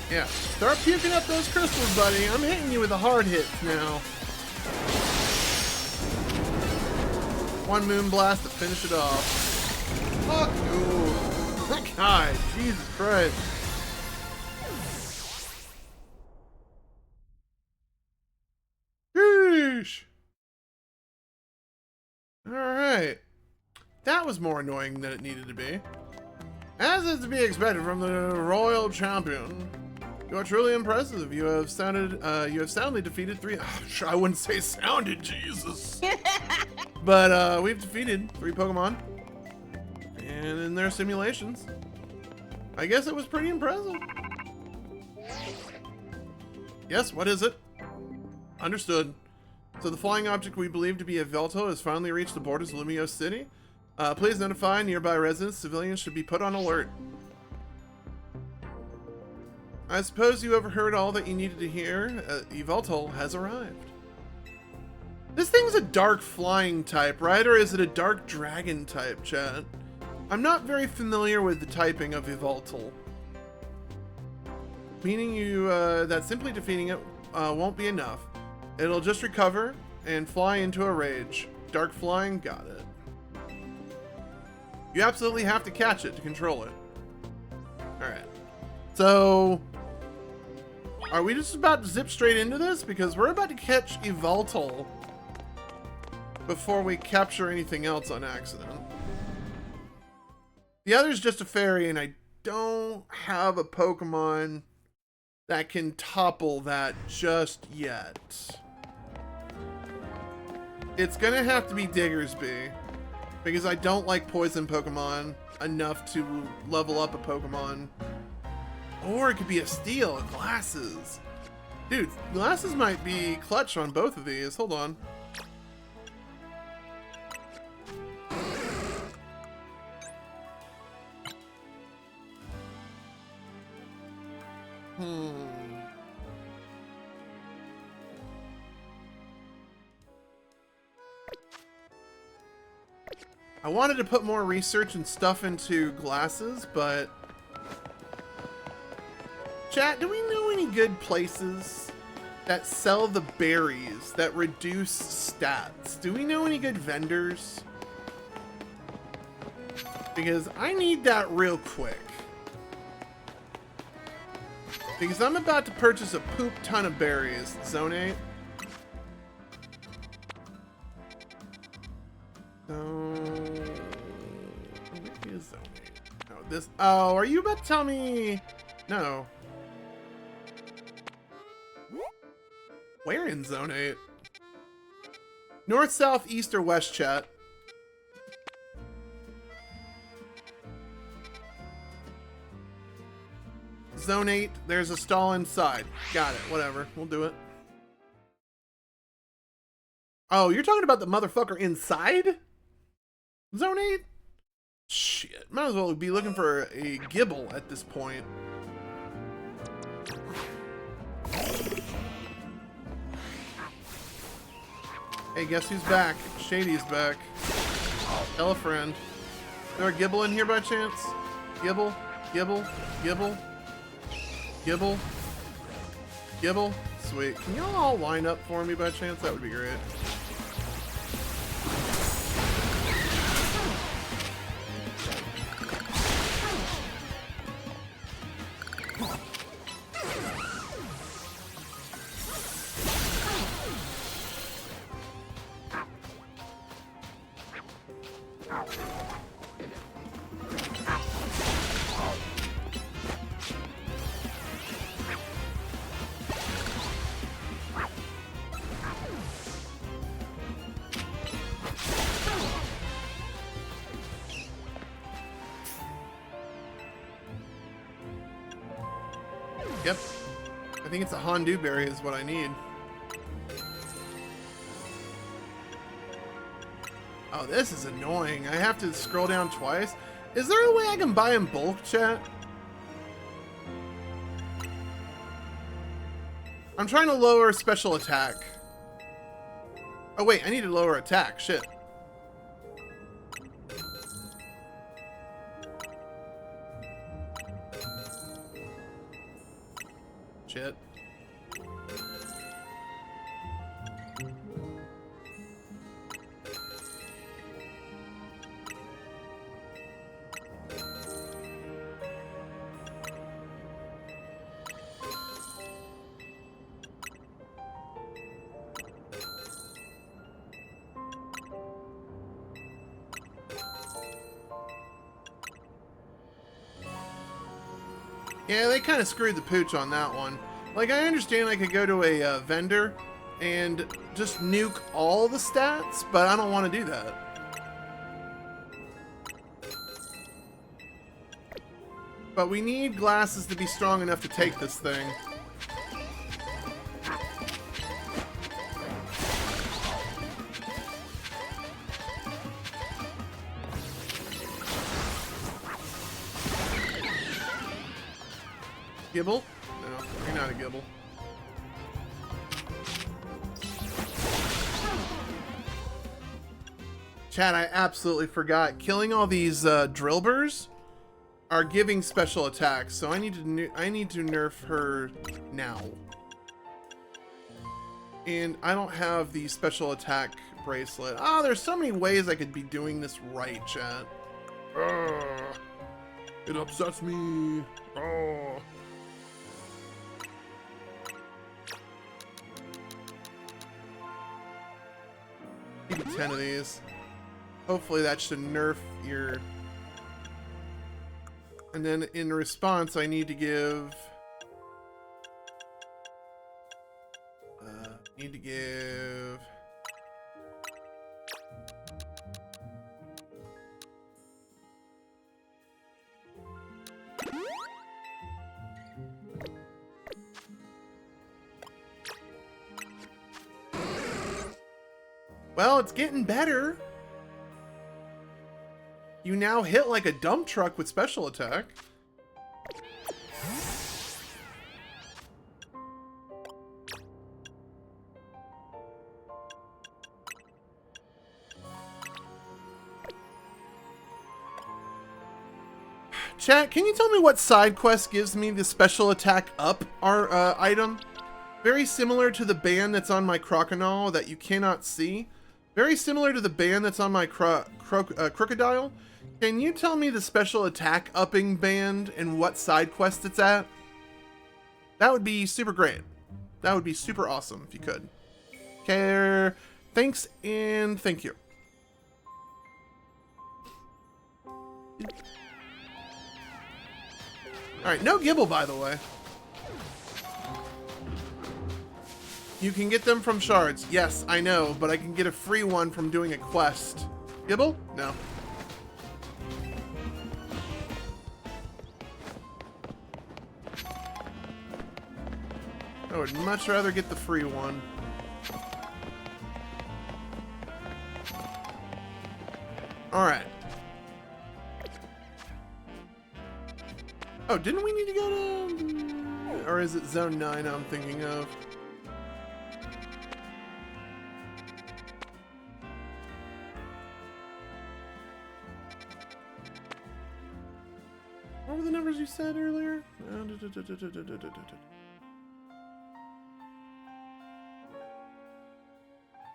Yeah, start puking up those crystals, buddy. I'm hitting you with the hard hits now. One Moonblast to finish it off. Fuck you. That guy, Jesus Christ. Sheesh. Alright. That was more annoying than it needed to be. As is to be expected from the Royal Champion. You are truly impressive. You have soundly defeated 3. I wouldn't say sounded, Jesus. But we've defeated 3 Pokemon. And in their simulations. I guess it was pretty impressive. Yes, what is it? Understood. So the flying object we believe to be a Velto has finally reached the borders of Lumiose City. Please notify nearby residents. Civilians should be put on alert. I suppose you overheard all that you needed to hear. Yveltal has arrived. This thing's a dark flying type, right? Or is it a dark dragon type, chat? I'm not very familiar with the typing of Yveltal. Meaning you that simply defeating it won't be enough. It'll just recover and fly into a rage. Dark flying, got it. You absolutely have to catch it to control it. Alright. So, Are we just about to zip straight into this? Because we're about to catch Evoltal before we capture anything else on accident. The other's just a fairy, and I don't have a Pokemon that can topple that just yet. It's gonna have to be Diggersby, because I don't like poison Pokemon enough to level up a Pokemon. Or it could be a Steel, Glasses. Dude, Glasses might be clutch on both of these. Hold on. I wanted to put more research and stuff into Glasses, but... Chat, do we know any good places that sell the berries that reduce stats? Do we know any good vendors? Because I need that real quick. Because I'm about to purchase a poop ton of berries. Zone 8. Where is Zone 8? No, this... Oh, are you about to tell me... No. Where in Zone 8? North, south, east, or west, chat? Zone 8, there's a stall inside. Got it, whatever. We'll do it. Oh, you're talking about the motherfucker inside? Zone 8? Shit, might as well be looking for a Gibble at this point. Hey, guess who's back? Shady's back. Tell a friend. Is there a Gibble in here by chance? Gibble? Gibble? Gibble? Gibble? Gibble? Sweet. Can y'all all line up for me by chance? That would be great. Yep. I think it's a Hondu berry is what I need. Oh, this is annoying. I have to scroll down twice. Is there a way I can buy in bulk, chat? I'm trying to lower special attack. Oh wait, I need to lower attack. Shit. Shit. Yeah, they kind of screwed the pooch on that one. Like, I understand I could go to a vendor and just nuke all the stats, but I don't want to do that. But we need Glasses to be strong enough to take this thing. Gibble? No, you're not a Gibble. Chat, I absolutely forgot. Killing all these Drillburs are giving special attacks, so I need to nerf her now. And I don't have the special attack bracelet. Oh, there's so many ways I could be doing this right, chat. It upsets me. Oh. 10 of these. Hopefully that should nerf your... And then in response, I need to give... Well, it's getting better. You now hit like a dump truck with special attack. Chat, can you tell me what side quest gives me the special attack up item? Very similar to the band that's on my Crocodile that you cannot see. Very similar to the band that's on my Crocodile. Can you tell me the special attack upping band and what side quest it's at? That would be super great. That would be super awesome if you could. Okay, thanks and thank you. Alright, no Gibble, by the way. You can get them from shards. Yes, I know, but I can get a free one from doing a quest. Gibble? No. I would much rather get the free one. Alright. Oh, didn't we need to go to... Or is it Zone 9 I'm thinking of? What were the numbers you said earlier?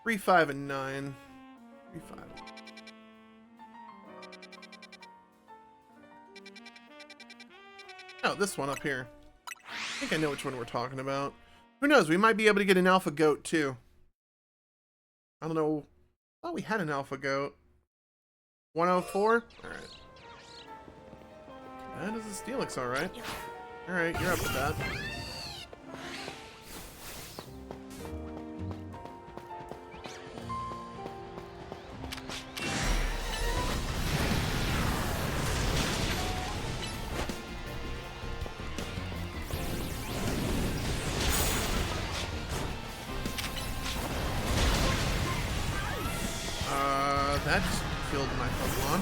3, 5, and 9. 3, 5. Oh, this one up here. I think I know which one we're talking about. Who knows? We might be able to get an alpha goat too. I don't know. Oh, we had an alpha goat. 104? Alright. That is a Steelix, alright. Alright, you're up to that. That just killed my Pokemon.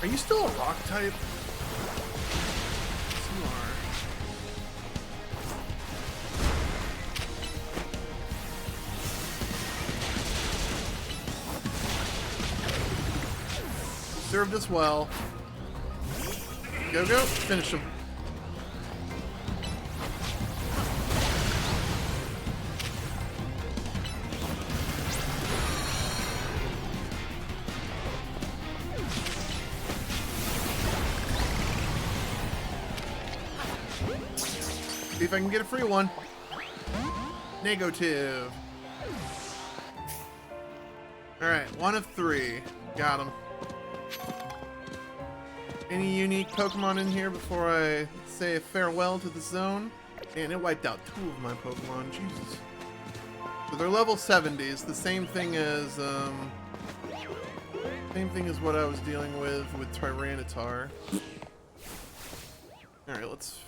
Are you still a rock type? Yes, you are. Served us well. Go, go. Finish him. See if I can get a free one. Negative. Alright, 1 of 3. Got him. Any unique Pokemon in here before I say farewell to the zone? Man, it wiped out 2 of my Pokemon. Jesus. So they're level 70s. The same thing as what I was dealing with Tyranitar. Alright, let's...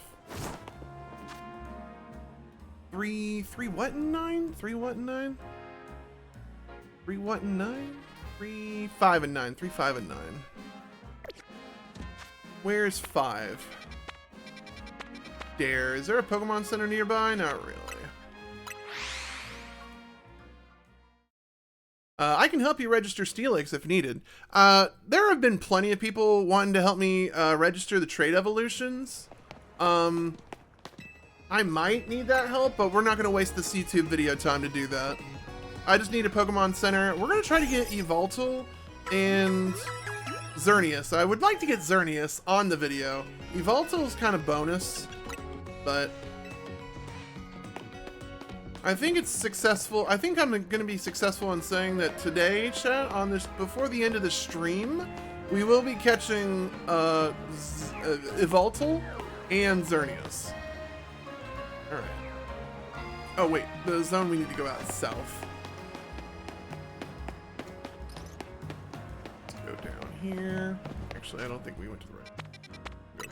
3 what and 9? 3 what and 9? 3 what and 9? 3, 5 and 9. 3, 5 and 9. Where's 5? Dare. Is there a Pokemon Center nearby? Not really. I can help you register Steelix if needed. There have been plenty of people wanting to help me register the trait evolutions. I might need that help, but we're not going to waste this YouTube video time to do that. I just need a Pokemon Center. We're going to try to get Evoltal and Xerneas. I would like to get Xerneas on the video. Yveltal is kind of bonus, but I think it's successful. I think I'm going to be successful in saying that today, chat, on this, before the end of the stream, we will be catching Yveltal and Xerneas. All right. Oh wait, the zone we need to go out south. Let's go down here. Actually, I don't think we went to the right. Go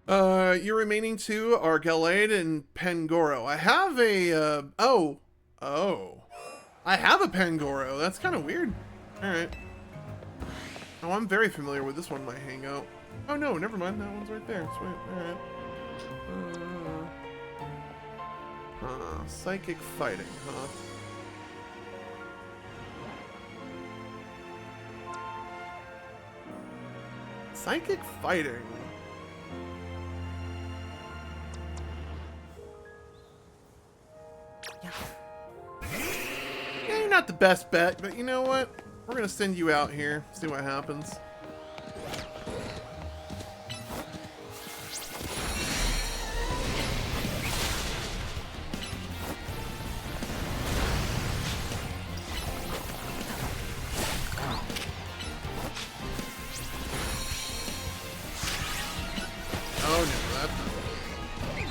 here. Your remaining two are Gallade and Pangoro. I have a, I have a Pangoro. That's kind of weird. All right. Oh, I'm very familiar with this one, my hangout. Oh no, never mind. That one's right there. Sweet. All right. Psychic fighting, huh? Psychic fighting. Yeah, you're not the best bet, but you know what? We're gonna send you out here, see what happens. Oh no, that's not good.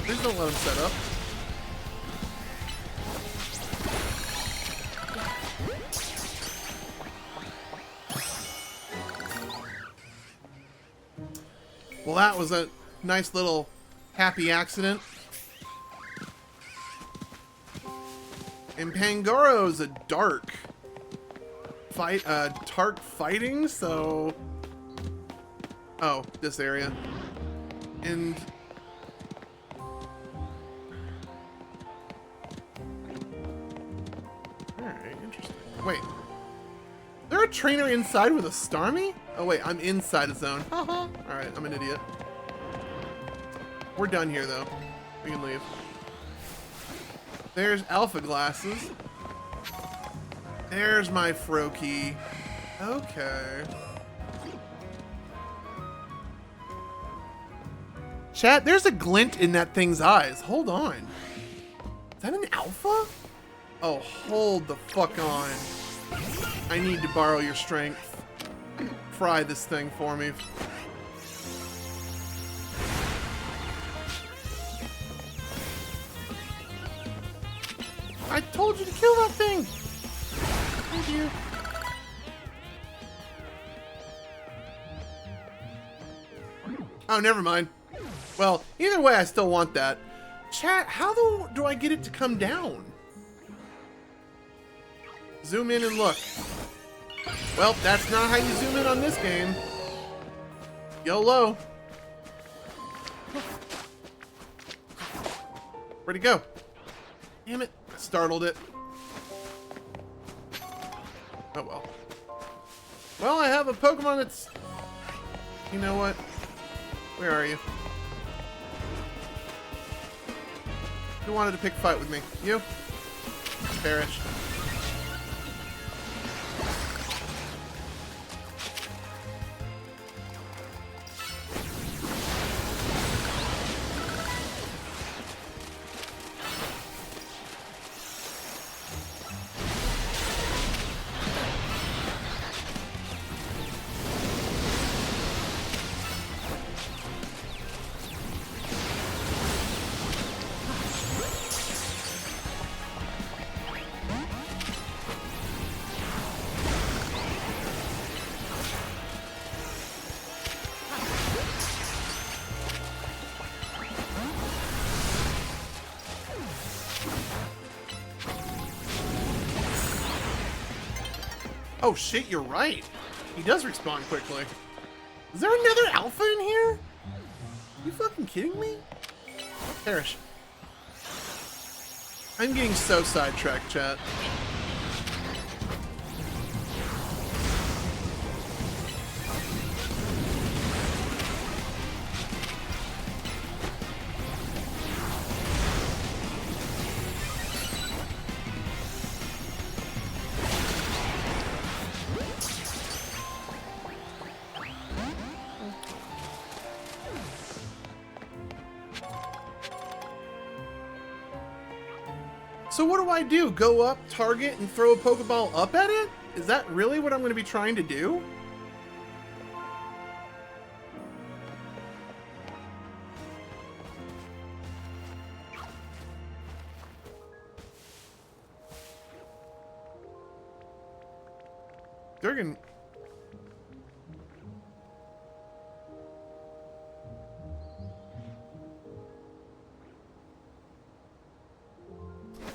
Please don't let him set up. Well, that was a nice little happy accident. And Pangoro's a dark fighting, so this area. And alright, interesting. Wait. Is there a trainer inside with a Starmie? Oh wait, I'm inside a zone. Haha. Alright, I'm an idiot. We're done here though. We can leave. There's Alpha Glasses. There's my Froakie. Okay. Chat, there's a glint in that thing's eyes. Hold on. Is that an alpha? Oh, hold the fuck on. I need to borrow your strength. Fry this thing for me. I told you to kill that thing! Thank you. Oh, never mind. Well, either way, I still want that. Chat, how do I get it to come down? Zoom in and look. Well, that's not how you zoom in on this game. YOLO. Where'd he go? Damn it. I startled it. Oh well. Well, I have a Pokemon that's... You know what? Where are you? Who wanted to pick a fight with me? You? Perish. Oh shit, you're right. He does respawn quickly. Is there another alpha in here? Are you fucking kidding me? Perish. I'm getting so sidetracked, chat. So what do I do? Go up, target, and throw a Pokeball up at it? Is that really what I'm going to be trying to do? Durgan.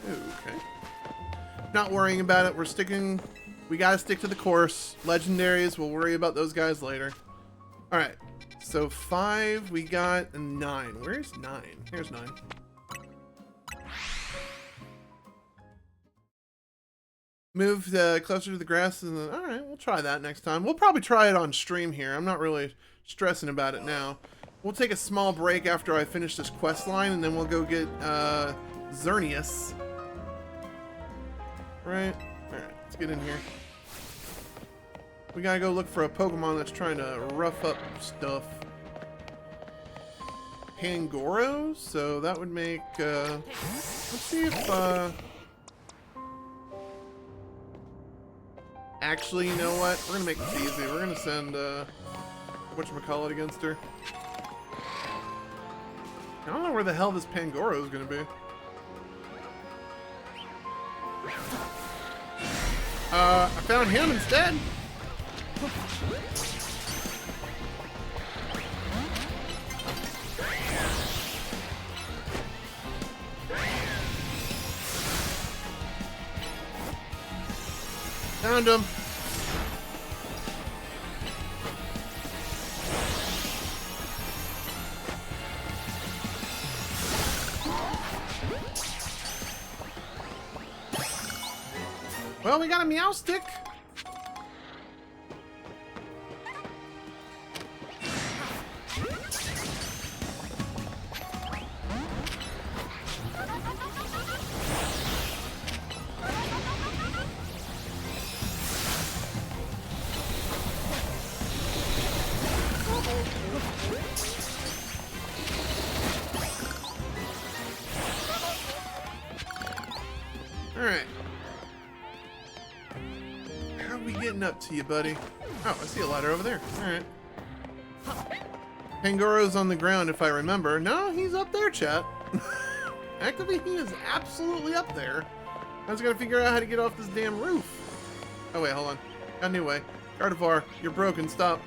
Okay. Not worrying about it. We're sticking... We gotta stick to the course. Legendaries, we'll worry about those guys later. Alright. So 5, we got a 9. Where's 9? Here's 9. Move closer to the grass. And then, alright, we'll try that next time. We'll probably try it on stream here. I'm not really stressing about it now. We'll take a small break after I finish this quest line, and then we'll go get Xerneas. Right? Alright, let's get in here. We gotta go look for a Pokemon that's trying to rough up stuff. Pangoro? So that would make, let's see if, actually, you know what? We're gonna make it easy. We're gonna send, whatchamacallit against her. I don't know where the hell this Pangoro is gonna be. I found him instead. Found him. Well, we got a Meowstic. Alright. How are we getting up to you, buddy? Oh, I see a ladder over there. Alright. Pangoro's on the ground, if I remember. No, he's up there, chat. Actively, he is absolutely up there. I just gotta figure out how to get off this damn roof. Oh, wait, hold on. Got a new way. Gardevoir, you're broken. Stop.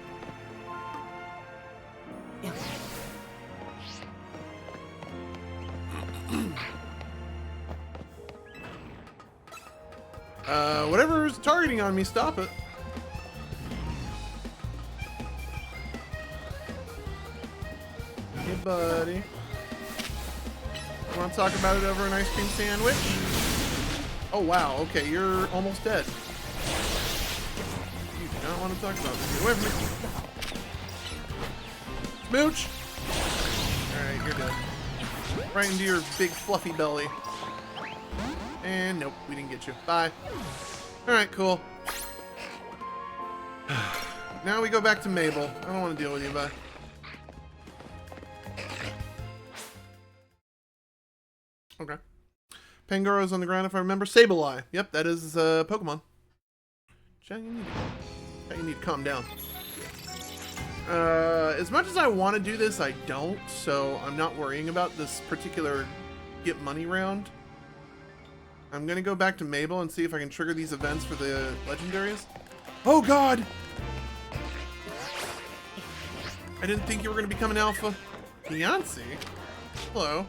Whatever's targeting on me, stop it. Hey, buddy. You want to talk about it over an ice cream sandwich? Oh, wow. Okay, you're almost dead. You do not want to talk about this. Get away from me. Smooch! Alright, you're dead. Right into your big fluffy belly. And nope, we didn't get you. Bye. Alright, cool. Now we go back to Mabel. I don't want to deal with you, bye. Okay. Pangoro's on the ground if I remember. Sableye. Yep, that is Pokemon. Chat, you need to calm down. As much as I want to do this, I don't, so I'm not worrying about this particular get money round. I'm gonna go back to Mabel and see if I can trigger these events for the legendaries. Oh god! I didn't think you were gonna become an alpha. Beyonce? Hello.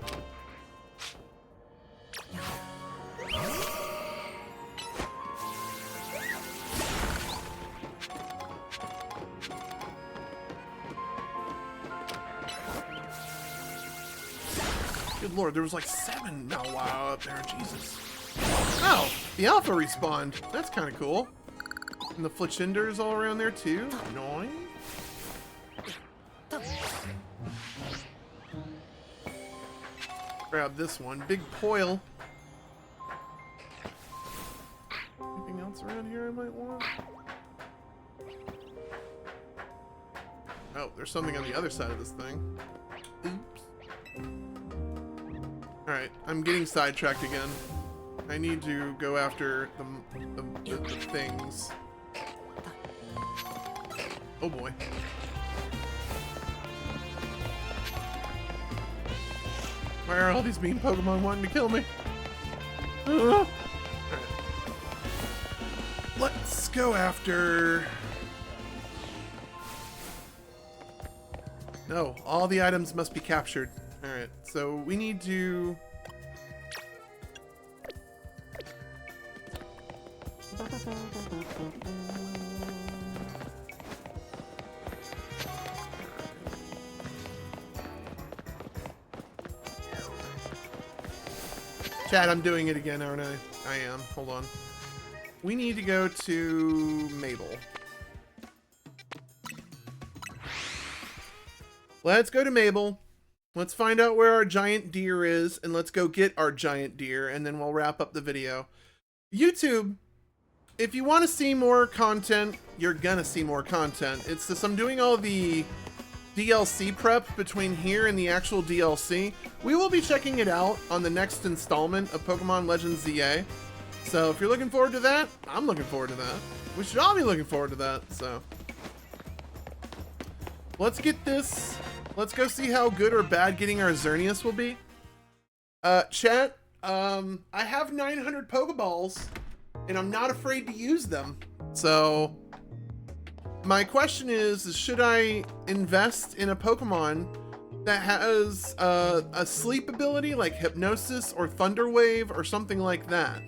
Good lord, there was like 7 wow up there, Jesus. Oh, the alpha respawned. That's kind of cool. And the Fletchinders all around there too. Annoying. Grab this one. Big Poil. Anything else around here I might want? Oh, there's something on the other side of this thing. Oops. Alright, I'm getting sidetracked again. I need to go after the things. Oh boy. Why are all these mean Pokemon wanting to kill me? Right. Let's go after... No, all the items must be captured. Alright, so we need to... Chat, I'm doing it again, aren't I? I am. Hold on. We need to go to Mabel. Let's go to Mabel. Let's find out where our giant deer is, and let's go get our giant deer, and then we'll wrap up the video. YouTube, if you want to see more content, you're gonna see more content. It's just I'm doing all the DLC prep between here and the actual DLC. We will be checking it out on the next installment of Pokemon Legends ZA. So if you're looking forward to that, I'm looking forward to that. We should all be looking forward to that, so. Let's get this. Let's go see how good or bad getting our Xerneas will be. Chat, I have 900 Pokeballs, and I'm not afraid to use them. So, my question is should I invest in a Pokemon that has a sleep ability like Hypnosis or Thunder Wave or something like that?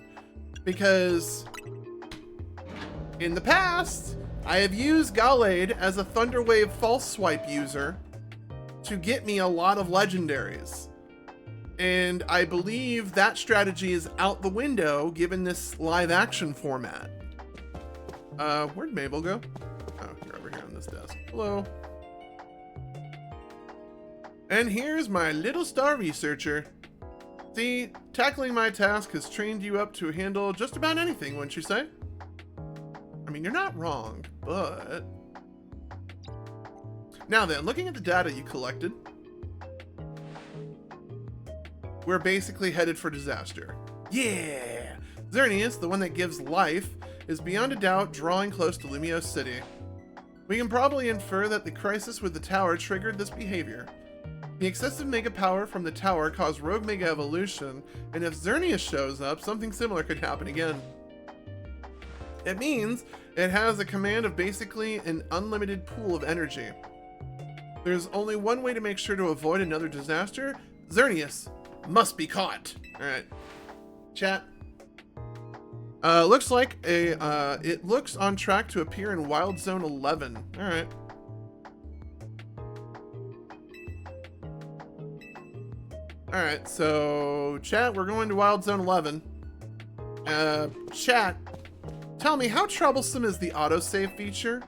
Because in the past, I have used Gallade as a Thunder Wave False Swipe user to get me a lot of legendaries. And I believe that strategy is out the window given this live action format. Where'd Mabel go? Oh, you're over here on this desk. Hello. And here's my little star researcher. See, tackling my task has trained you up to handle just about anything, wouldn't you say? I mean, you're not wrong, but... Now then, looking at the data you collected, we're basically headed for disaster. Yeah! Xerneas, the one that gives life, is beyond a doubt drawing close to Lumiose City. We can probably infer that the crisis with the tower triggered this behavior. The excessive Mega Power from the tower caused Rogue Mega Evolution, and if Xerneas shows up, something similar could happen again. It means it has a command of basically an unlimited pool of energy. There's only one way to make sure to avoid another disaster. Xerneas must be caught. Alright. Chat. Looks like it looks on track to appear in Wild Zone 11. Alright. Alright, so chat, we're going to Wild Zone 11. Chat, tell me, how troublesome is the autosave feature?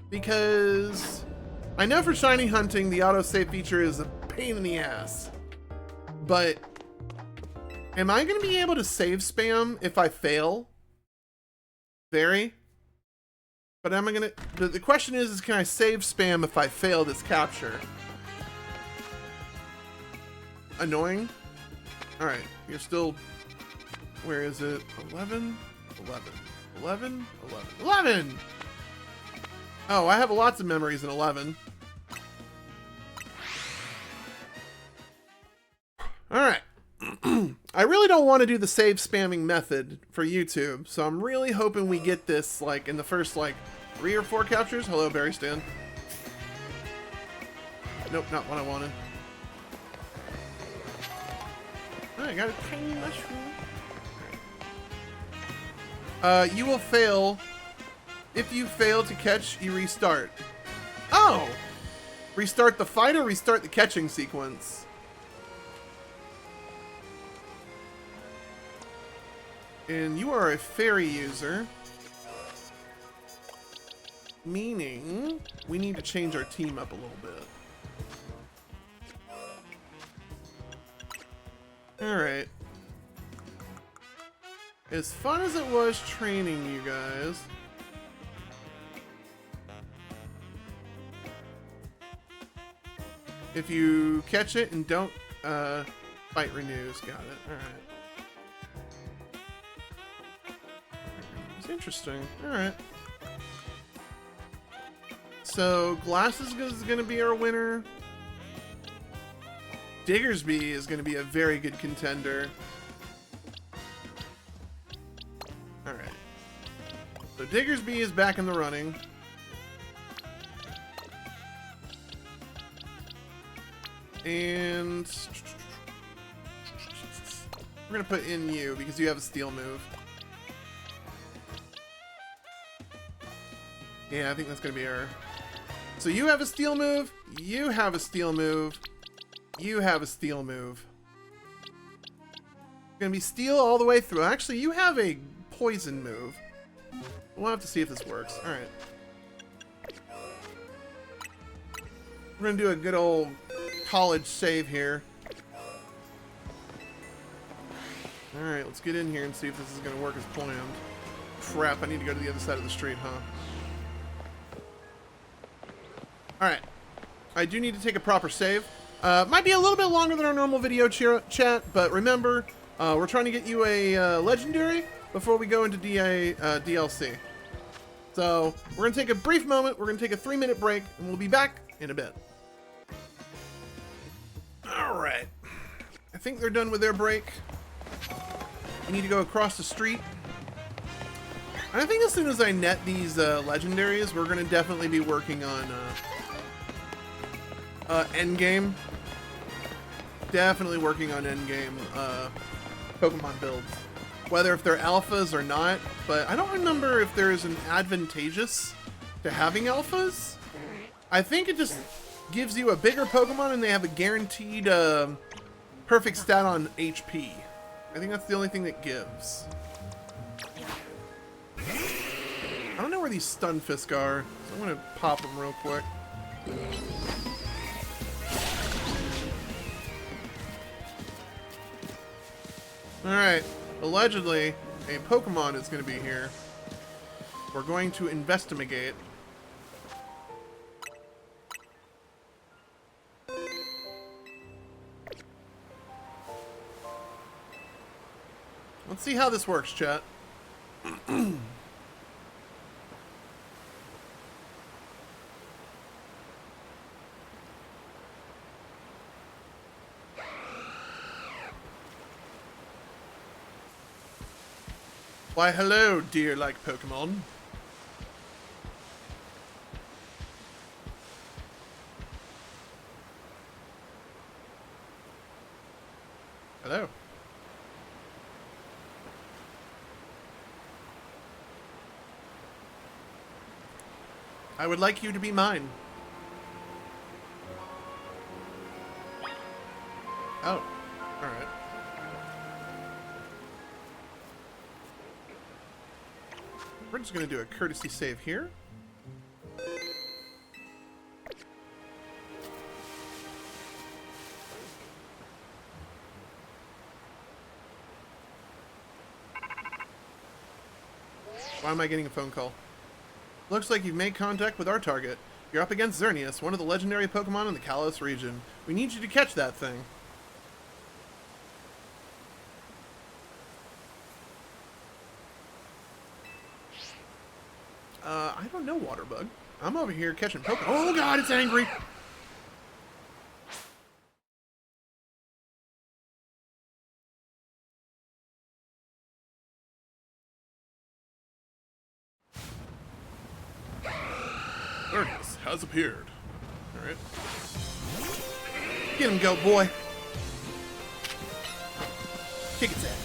Because I know for shiny hunting, the autosave feature is a pain in the ass. But am I going to be able to save spam if I fail? Very. But am I going to... The question is can I save spam if I fail this capture? Annoying. Alright, you're still... Where is it? 11? 11. 11? 11. 11! Oh, I have lots of memories in 11. Alright. I really don't want to do the save spamming method for YouTube, so I'm really hoping we get this, like, in the first, like, 3 or 4 captures. Hello, Berry Stan. Nope, not what I wanted. Oh, I got a tiny mushroom. You will fail. If you fail to catch, you restart. Oh! Restart the fight or restart the catching sequence? And you are a fairy user. Meaning, we need to change our team up a little bit. Alright. As fun as it was training you guys, if you catch it and don't fight renews, got it. Alright. Interesting. Alright. So, Glasses is going to be our winner. Diggersby is going to be a very good contender. Alright. So, Diggersby is back in the running. And we're going to put in you because you have a steel move. Yeah, I think that's going to be our... So you have a steel move, you have a steel move, you have a steel move. It's going to be steel all the way through. Actually, you have a poison move. We'll have to see if this works. Alright. We're going to do a good old college save here. Alright, let's get in here and see if this is going to work as planned. Crap, I need to go to the other side of the street, huh? Alright. I do need to take a proper save. Might be a little bit longer than our normal video chat, but remember, we're trying to get you a legendary before we go into DLC. So, we're going to take a brief moment, we're going to take a 3-minute break, and we'll be back in a bit. Alright. I think they're done with their break. We need to go across the street. And I think as soon as I net these legendaries, we're going to definitely be working on endgame. Definitely working on endgame Pokemon builds. Whether if they're alphas or not, but I don't remember if there's an advantageous to having alphas. I think it just gives you a bigger Pokemon and they have a guaranteed perfect stat on HP. I think that's the only thing that gives. I don't know where these Stunfisk are, so I'm gonna pop them real quick. Alright, allegedly, a Pokemon is going to be here. We're going to investigate. Let's see how this works, chat. Why, hello, deer-like Pokemon. Hello. I would like you to be mine. Oh, alright. We're just going to do a courtesy save here. Why am I getting a phone call? Looks like you've made contact with our target. You're up against Xerneas, one of the legendary Pokemon in the Kalos region. We need you to catch that thing. I don't know, Waterbug. I'm over here catching Pokemon. Oh god, it's angry! Xerneas has appeared. Alright. Get him, goat boy. Kick its ass.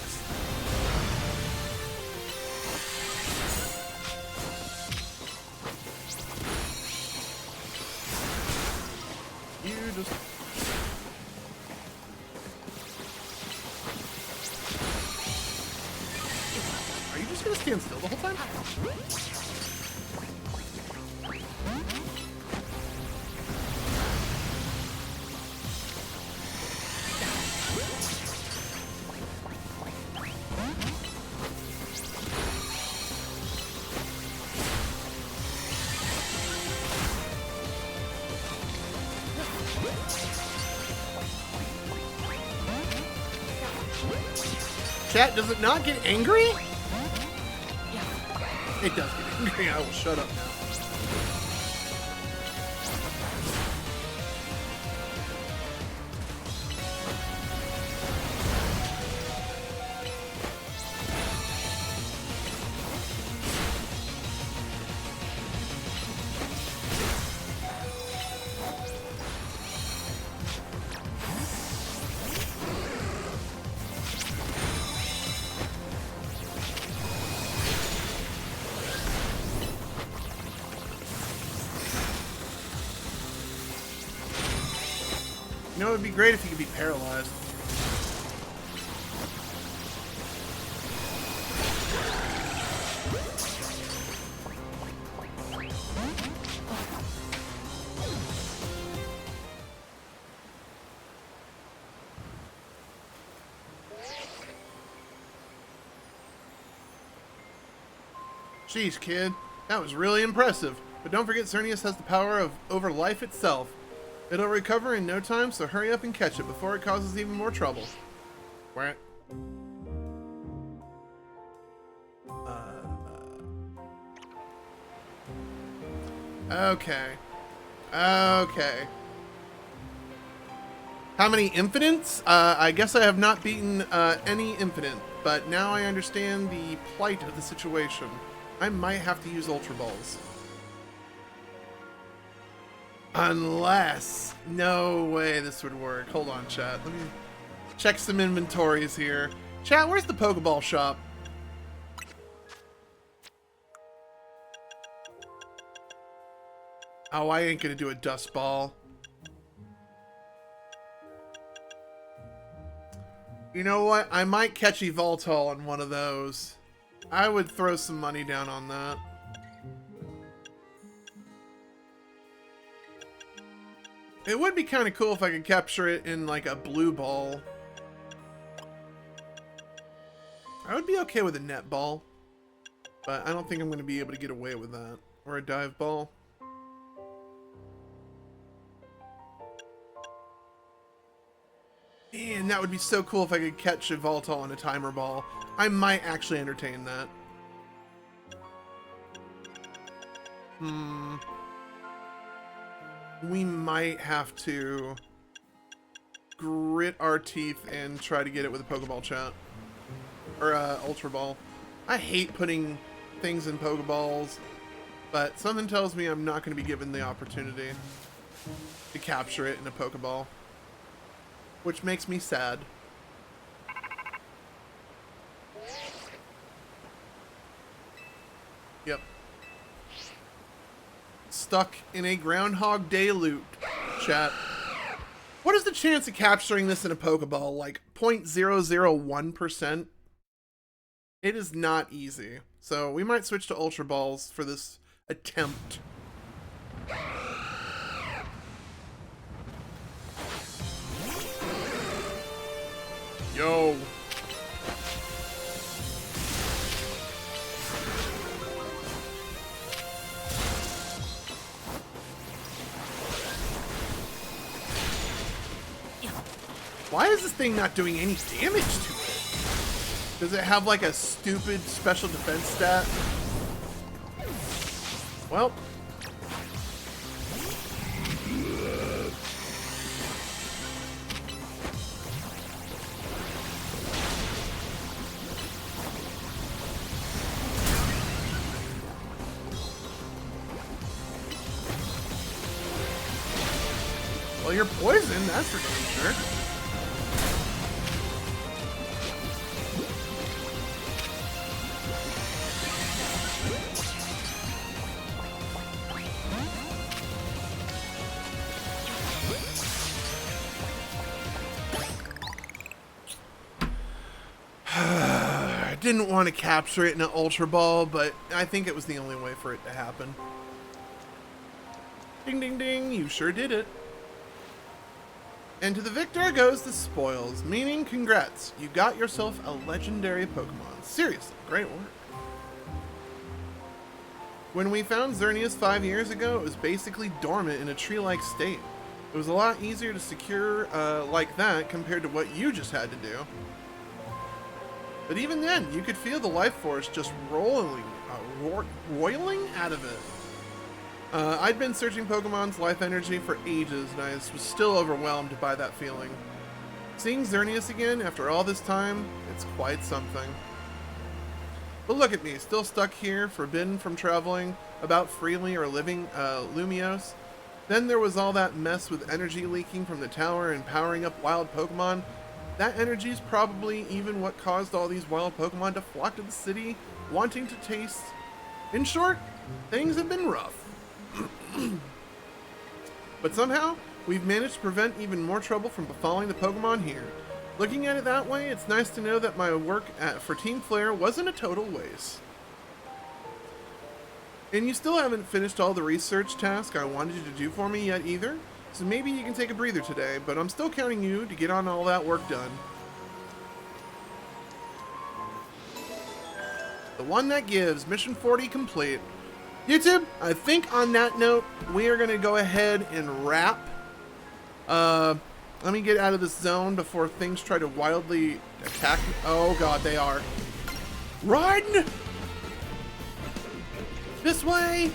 You just... Are you just gonna stand still the whole time? Chat, does it not get angry? It does get angry. I will shut up now. You know, it would be great if you could be paralyzed. Jeez, kid. That was really impressive. But don't forget, Xerneas has the power over life itself. It'll recover in no time, so hurry up and catch it before it causes even more trouble. Where? Okay. Okay. How many infinites? I guess I have not beaten any infinite, but now I understand the plight of the situation. I might have to use Ultra Balls. Unless... No way this would work. Hold on, chat. Let me check some inventories here. Chat, where's the Pokeball shop? Oh, I ain't gonna do a Dust Ball. You know what? I might catch Evoltol on one of those. I would throw some money down on that. It would be kind of cool if I could capture it in like a blue ball. I would be okay with a net ball, but I don't think I'm going to be able to get away with that. Or a dive ball. Man, that would be so cool if I could catch a Voltol on a timer ball. I might actually entertain that. We might have to grit our teeth and try to get it with a Pokeball, chat. Or Ultra Ball. I hate putting things in Pokeballs, but something tells me I'm not going to be given the opportunity to capture it in a Pokeball. Which makes me sad. Yep. Stuck in a Groundhog Day loop, chat. What is the chance of capturing this in a Pokeball? Like 0.001%? It is not easy. So we might switch to Ultra Balls for this attempt. Yo. Why is this thing not doing any damage to it? Does it have like a stupid special defense stat? Well. Well, you're poisoned, that's for damn sure. I didn't want to capture it in an Ultra Ball, but I think it was the only way for it to happen. Ding ding ding, you sure did it. And to the victor goes the spoils, meaning congrats, you got yourself a legendary Pokemon. Seriously, great work. When we found Xerneas 5 years ago, it was basically dormant in a tree-like state. It was a lot easier to secure like that compared to what you just had to do. But even then, you could feel the life force just roiling out of it. I'd been searching Pokemon's life energy for ages, and I was still overwhelmed by that feeling. Seeing Xerneas again after all this time, it's quite something. But look at me, still stuck here, forbidden from traveling about freely or living Lumiose. Then there was all that mess with energy leaking from the tower and powering up wild Pokemon. That energy's probably even what caused all these wild Pokemon to flock to the city, wanting to taste. In short, things have been rough. But somehow, we've managed to prevent even more trouble from befalling the Pokemon here. Looking at it that way, it's nice to know that my work for Team Flare wasn't a total waste. And you still haven't finished all the research tasks I wanted you to do for me yet either, so maybe you can take a breather today, but I'm still counting you to get on all that work done. The one that gives, mission 40 complete. YouTube, I think on that note, we are going to go ahead and wrap. Let me get out of this zone before things try to wildly attack me. Oh god, they are. Run! This way!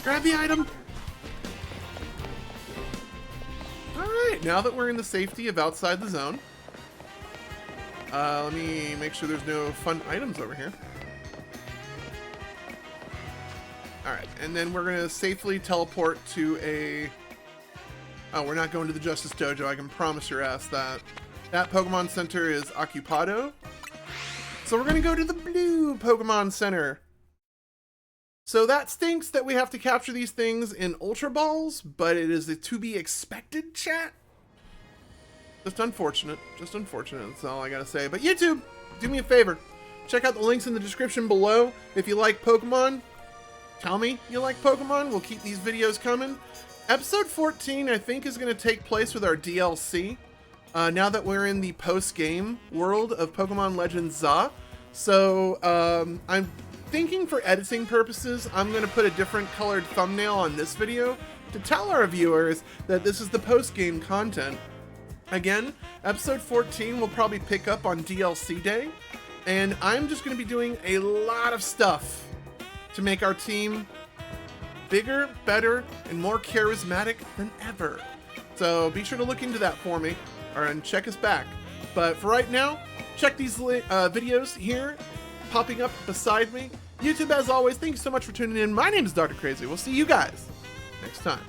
Grab the item! Alright, now that we're in the safety of outside the zone, let me make sure there's no fun items over here. Alright, and then we're going to safely teleport to a... Oh, we're not going to the Justice Dojo, I can promise your ass that. That Pokemon Center is Occupado. So we're going to go to the blue Pokemon Center. So that stinks that we have to capture these things in Ultra Balls, but it is to be expected, chat. Just unfortunate. Just unfortunate, that's all I gotta say. But YouTube, do me a favor. Check out the links in the description below. If you like Pokemon, tell me you like Pokemon. We'll keep these videos coming. Episode 14, I think, is going to take place with our DLC. Now that we're in the post-game world of Pokemon Legends ZA. So, I'm thinking for editing purposes, I'm going to put a different colored thumbnail on this video to tell our viewers that this is the post-game content. Again, episode 14 will probably pick up on DLC day. And I'm just going to be doing a lot of stuff to make our team bigger, better, and more charismatic than ever. So be sure to look into that for me, and check us back. But for right now, check these videos here, popping up beside me. YouTube, as always, thank you so much for tuning in. My name is DrKrazy. We'll see you guys next time.